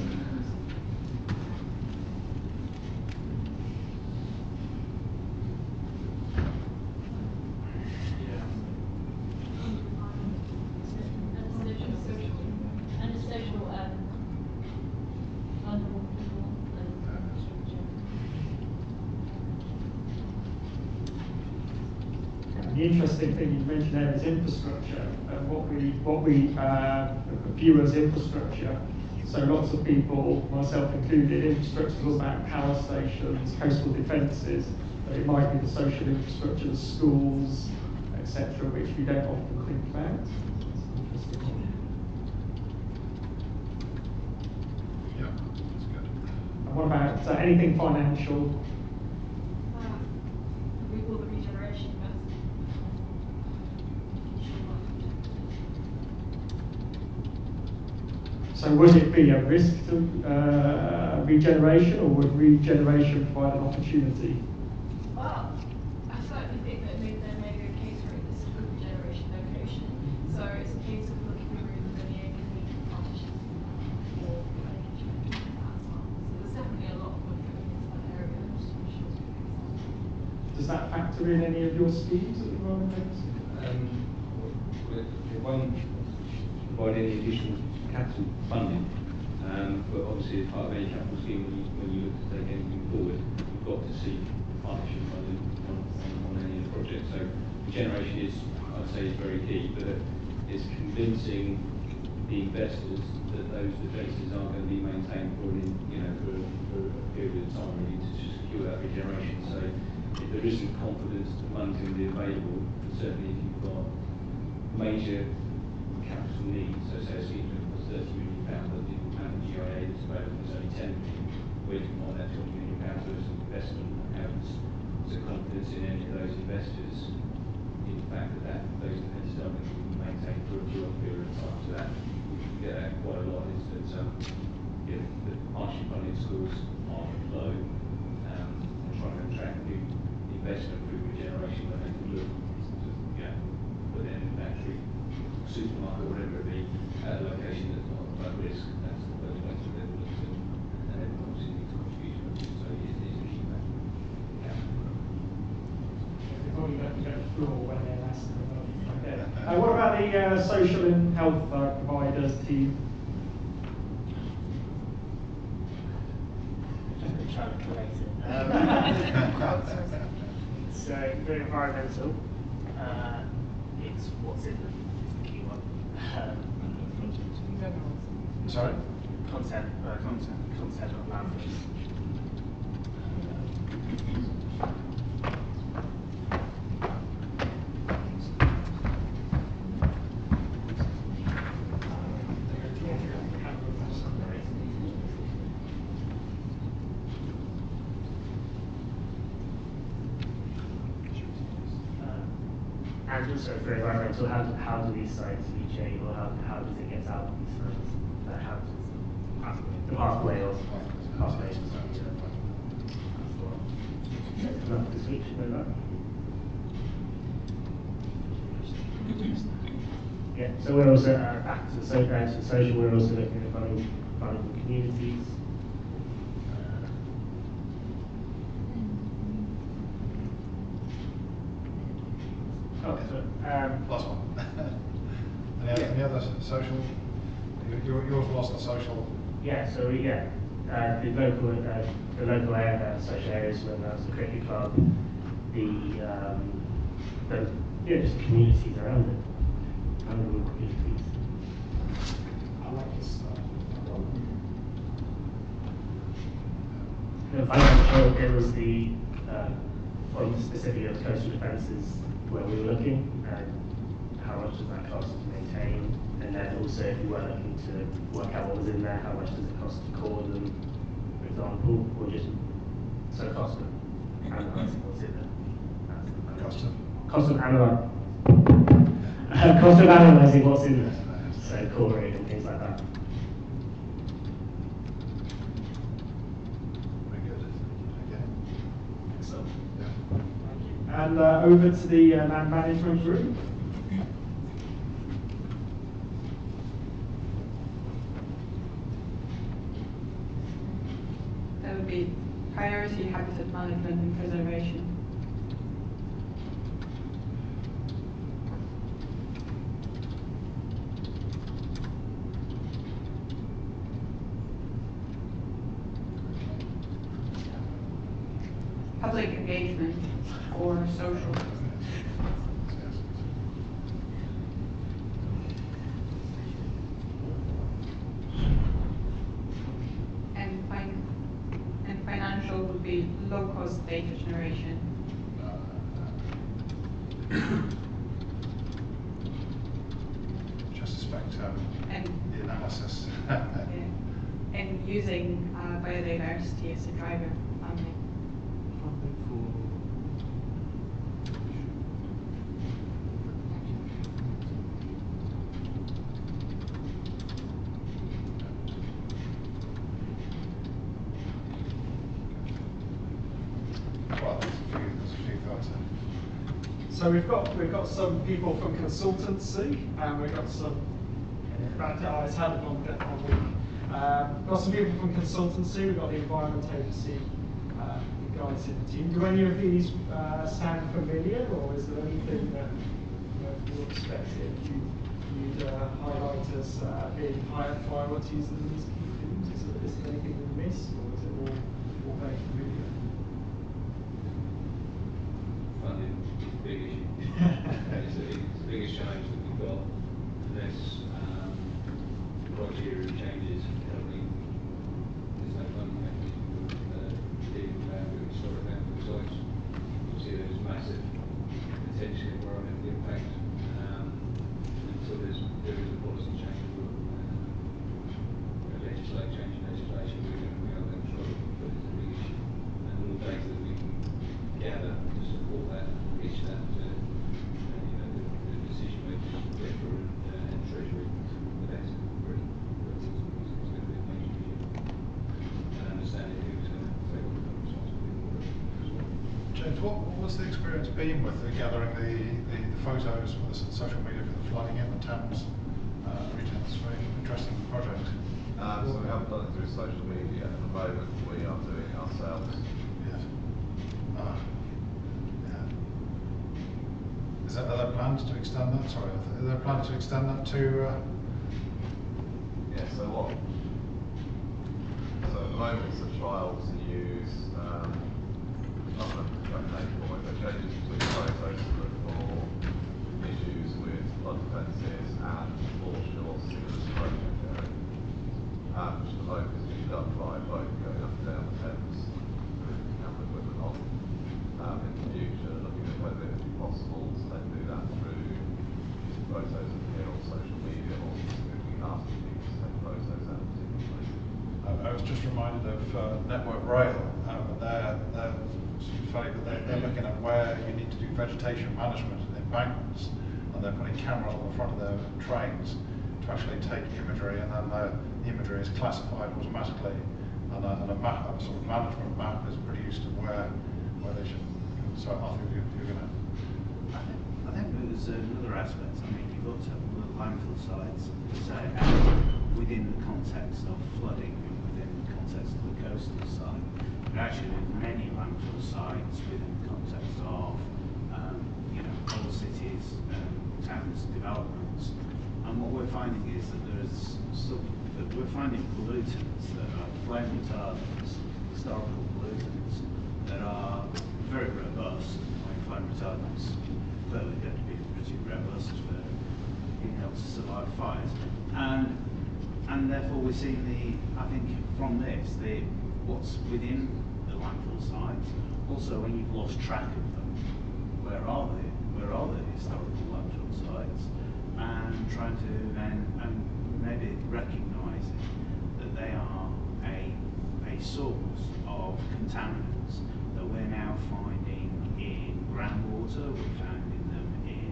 The interesting thing you mentioned there is infrastructure, and what we view as infrastructure. So lots of people, myself included, infrastructure is all about power stations, coastal defences, but it might be the social infrastructure, the schools, etc., which we don't often think about. Yeah, that's good. And what about anything financial? We call the regeneration investment. So would it be a risk to regeneration, or would regeneration provide an opportunity? Well, I certainly think that there may be a case for it. This is a good regeneration location. So it's a case of looking through and delineating the partitions or making sure that as well. So there's definitely a lot of work going into that area. Does that factor in any of your schemes at the moment? It won't provide any additional capital funding, but obviously as part of any capital scheme, when you look to take anything forward, you've got to see partnership funding on any of the projects. So regeneration is, I'd say, is very key, but it's convincing the investors that those defences are going to be maintained for a period of time, really, to secure that regeneration. So if there isn't confidence that money's going to be available, certainly if you've got major capital needs, so say a scheme that was £30 million, but the amount of GIA that's available is only 10 million, where you can find that £20 million worth of investment accounts. So confidence in any of those investors in the fact that those defences are going to be maintained for a short period of time. So that you can get that quite a lot is that the hardship funding schools are low, and trying to attract new investment through regeneration when they can look, put in a factory, supermarket, whatever it be, at a location that's not at risk. That's the first place that they would look to, and then obviously needs contribution. So it is a key factor. They've already got the floor when they're asked. What about the social and health providers team? Trying to collect it. So for environmental, it's what's in them is the key one. Sorry? Content of landfills. And also for environmental, how do these sites reach a, or how does it get out of these sites? How does the pathway or pathways? Enough description of that. Yeah, so we're also back to the social, we're also looking at vulnerable communities. Last one. Any other social? Yours was the social. Yeah. So the local area, social areas, whether that's the cricket club, just communities around it, vulnerable communities. I like this stuff. The financial, it was the point specifically of coastal defences where we were looking, and how much does that cost to maintain, and then also if we were looking to work out what was in there, how much does it cost to core them, for example, or just cost of analysing what's in there. Cost of analysing what's in there, so coring and things like that. And over to the land management group. That would be priority habitat management and preservation. Public engagement or social. And financial would be low-cost data generation. Just suspect and the analysis. And using biodiversity as a driver for funding. So we've got some people from consultancy, and we've got some. It's had a long week. Got some people from consultancy. We've got the Environment Agency guys in the team. Do any of these sound familiar, or is there anything that, from your perspective, you'd highlight as being higher priorities than these key themes? Is there anything we miss, or is it all very familiar? Funding is a big issue. It's the biggest challenge that we've got. Unless criteria changes, there's no funding mechanism dealing with historic landfill sites. Obviously, there's massive potential environmental impact. So there is a policy change or legislation, we are going to struggle, but it's a big issue. And all the data that we can gather to support that, reach that, the decision makers, and Treasury, the better. what's the experience been with gathering the photos for the social media for the flooding in the Thames region? It's a very interesting project. So we haven't done it through social media at the moment. We are doing it ourselves. Yes. Yeah. Are there plans to extend that? Sorry, are there plans to extend that to? Yeah. So what? So at the moment it's a trial to use. Changes between photos to look for issues with flood defences and foreshore sewerage project area, which at the moment is being done by a boat going up and down the Thames with camera equipment on. In the future, looking at whether it would be possible to then do that through using photos of here on social media or specifically asking people to take photos out of particular places. I was just reminded of Network Rail, but they're looking at where you need to do vegetation management and embankments, and they're putting cameras on the front of their trains to actually take imagery, and then the imagery is classified automatically, and a map, a sort of management map, is produced of where they should. So I think you're going to. I think there's another aspect. I mean, you've looked at the landfill sites, say, within the context of flooding and within the context of the coastal site. But actually, there's many landfill sites within the context of, old cities, towns, developments. And what we're finding is that we're finding pollutants that are flame retardants, historical pollutants, that are very robust. I mean, flame retardants clearly going to be pretty robust for being able to survive fires. And therefore we're seeing I think from this, what's within the landfill sites. Also, when you've lost track of them, where are the historical landfill sites? And trying to then, and maybe recognising that they are a source of contaminants that we're now finding in groundwater, we're finding them in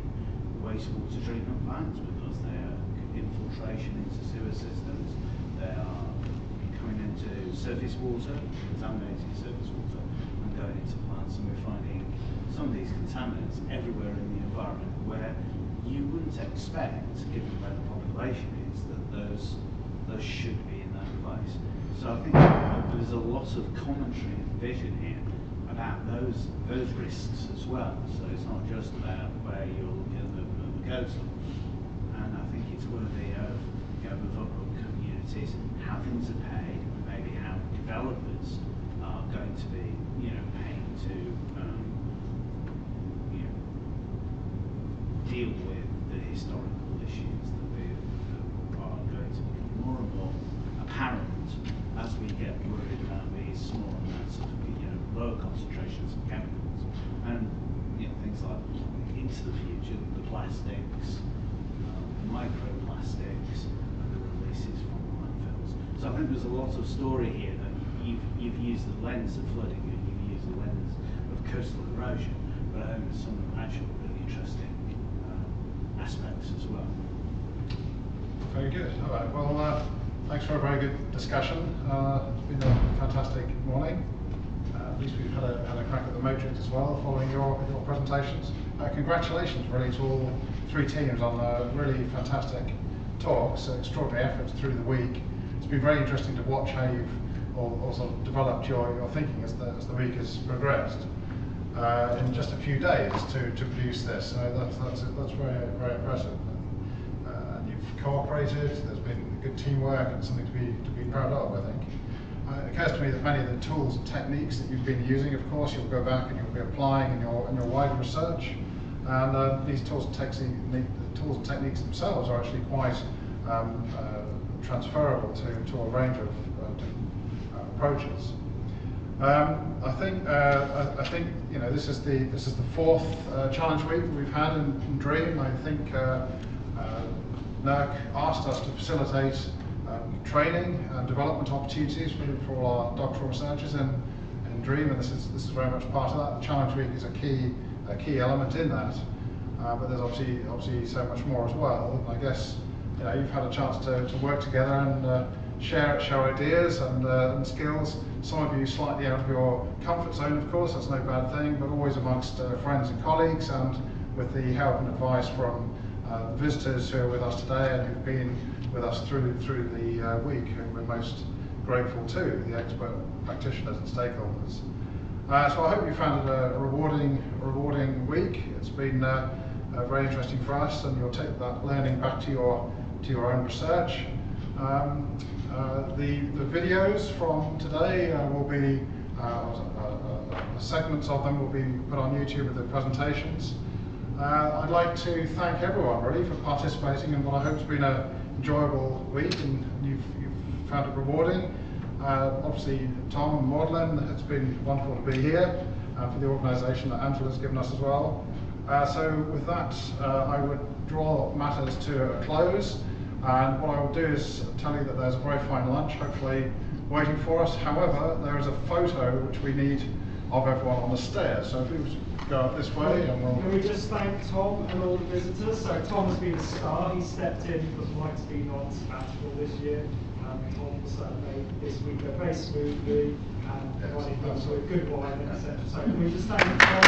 wastewater treatment plants because they are infiltration into sewer systems, they are coming into surface water, contaminating surface water, and going into plants, and we're finding some of these contaminants everywhere in the environment where you wouldn't expect, given where the population is, that those should be in that place. So I think there's a lot of commentary and vision here about those risks as well. So it's not just about where you're looking at the coastal. And I think it's worthy of the vulnerable communities, how things are paid, and maybe how developers are going to be, paying to deal with the historical issues that are going to become more and more apparent as we get worried about these small amounts of, lower concentrations of chemicals, and things like into the future, the plastics, microplastics, and the releases from landfills. So I think there's a lot of story here that you've used the lens of flooding and you've used the lens of coastal erosion, but I think there's some actual really interesting aspects as well. Very good. All right. Well, thanks for a very good discussion. It's been a fantastic morning. At least we've had a crack at the matrix as well, following your presentations. Congratulations, really, to all three teams on really fantastic talks, extraordinary efforts through the week. It's been very interesting to watch how you've all sort of developed your thinking as the week has progressed. In just a few days to produce this, that's very, very impressive. And you've cooperated. There's been good teamwork and something to be proud of, I think. It occurs to me that many of the tools and techniques that you've been using, of course, you'll go back and you'll be applying in your wider research. And these tools and techniques themselves are actually quite transferable to a range of different approaches. I think this is the fourth challenge week we've had in DREAM. I think NERC asked us to facilitate training and development opportunities for all our doctoral researchers in DREAM, and this is very much part of that. The challenge week is a key element in that, but there's obviously so much more as well. And I guess you've had a chance to work together and share ideas and skills. Some of you slightly out of your comfort zone, of course, that's no bad thing, but always amongst friends and colleagues, and with the help and advice from visitors who are with us today and who've been with us through the week, whom we're most grateful to, the expert practitioners and stakeholders. So I hope you found it a rewarding week. It's been very interesting for us, and you'll take that learning back to your own research. The videos from today will be segments of them will be put on YouTube with the presentations. I'd like to thank everyone really for participating in what I hope has been an enjoyable week, and you've found it rewarding. Obviously, Tom and Magdalene, it's been wonderful to be here, for the organisation that Angela's given us as well. So with that, I would draw matters to a close, and what I will do is tell you that there's a very fine lunch, hopefully waiting for us. However, there is a photo which we need of everyone on the stairs, so if we go up this way and we'll... Can we just thank Tom and all the visitors? So Tom has been a star, he stepped in because Mike's been on sabbatical this year. Tom made this week go very smoothly and provided us with good wine, etc. So can we just thank Tom?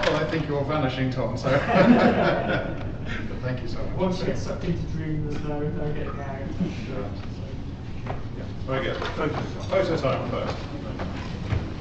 Well, I think you're vanishing, Tom, so but thank you so much. Once you get sucked into dreams, don't get carried. Very good. Photo time first.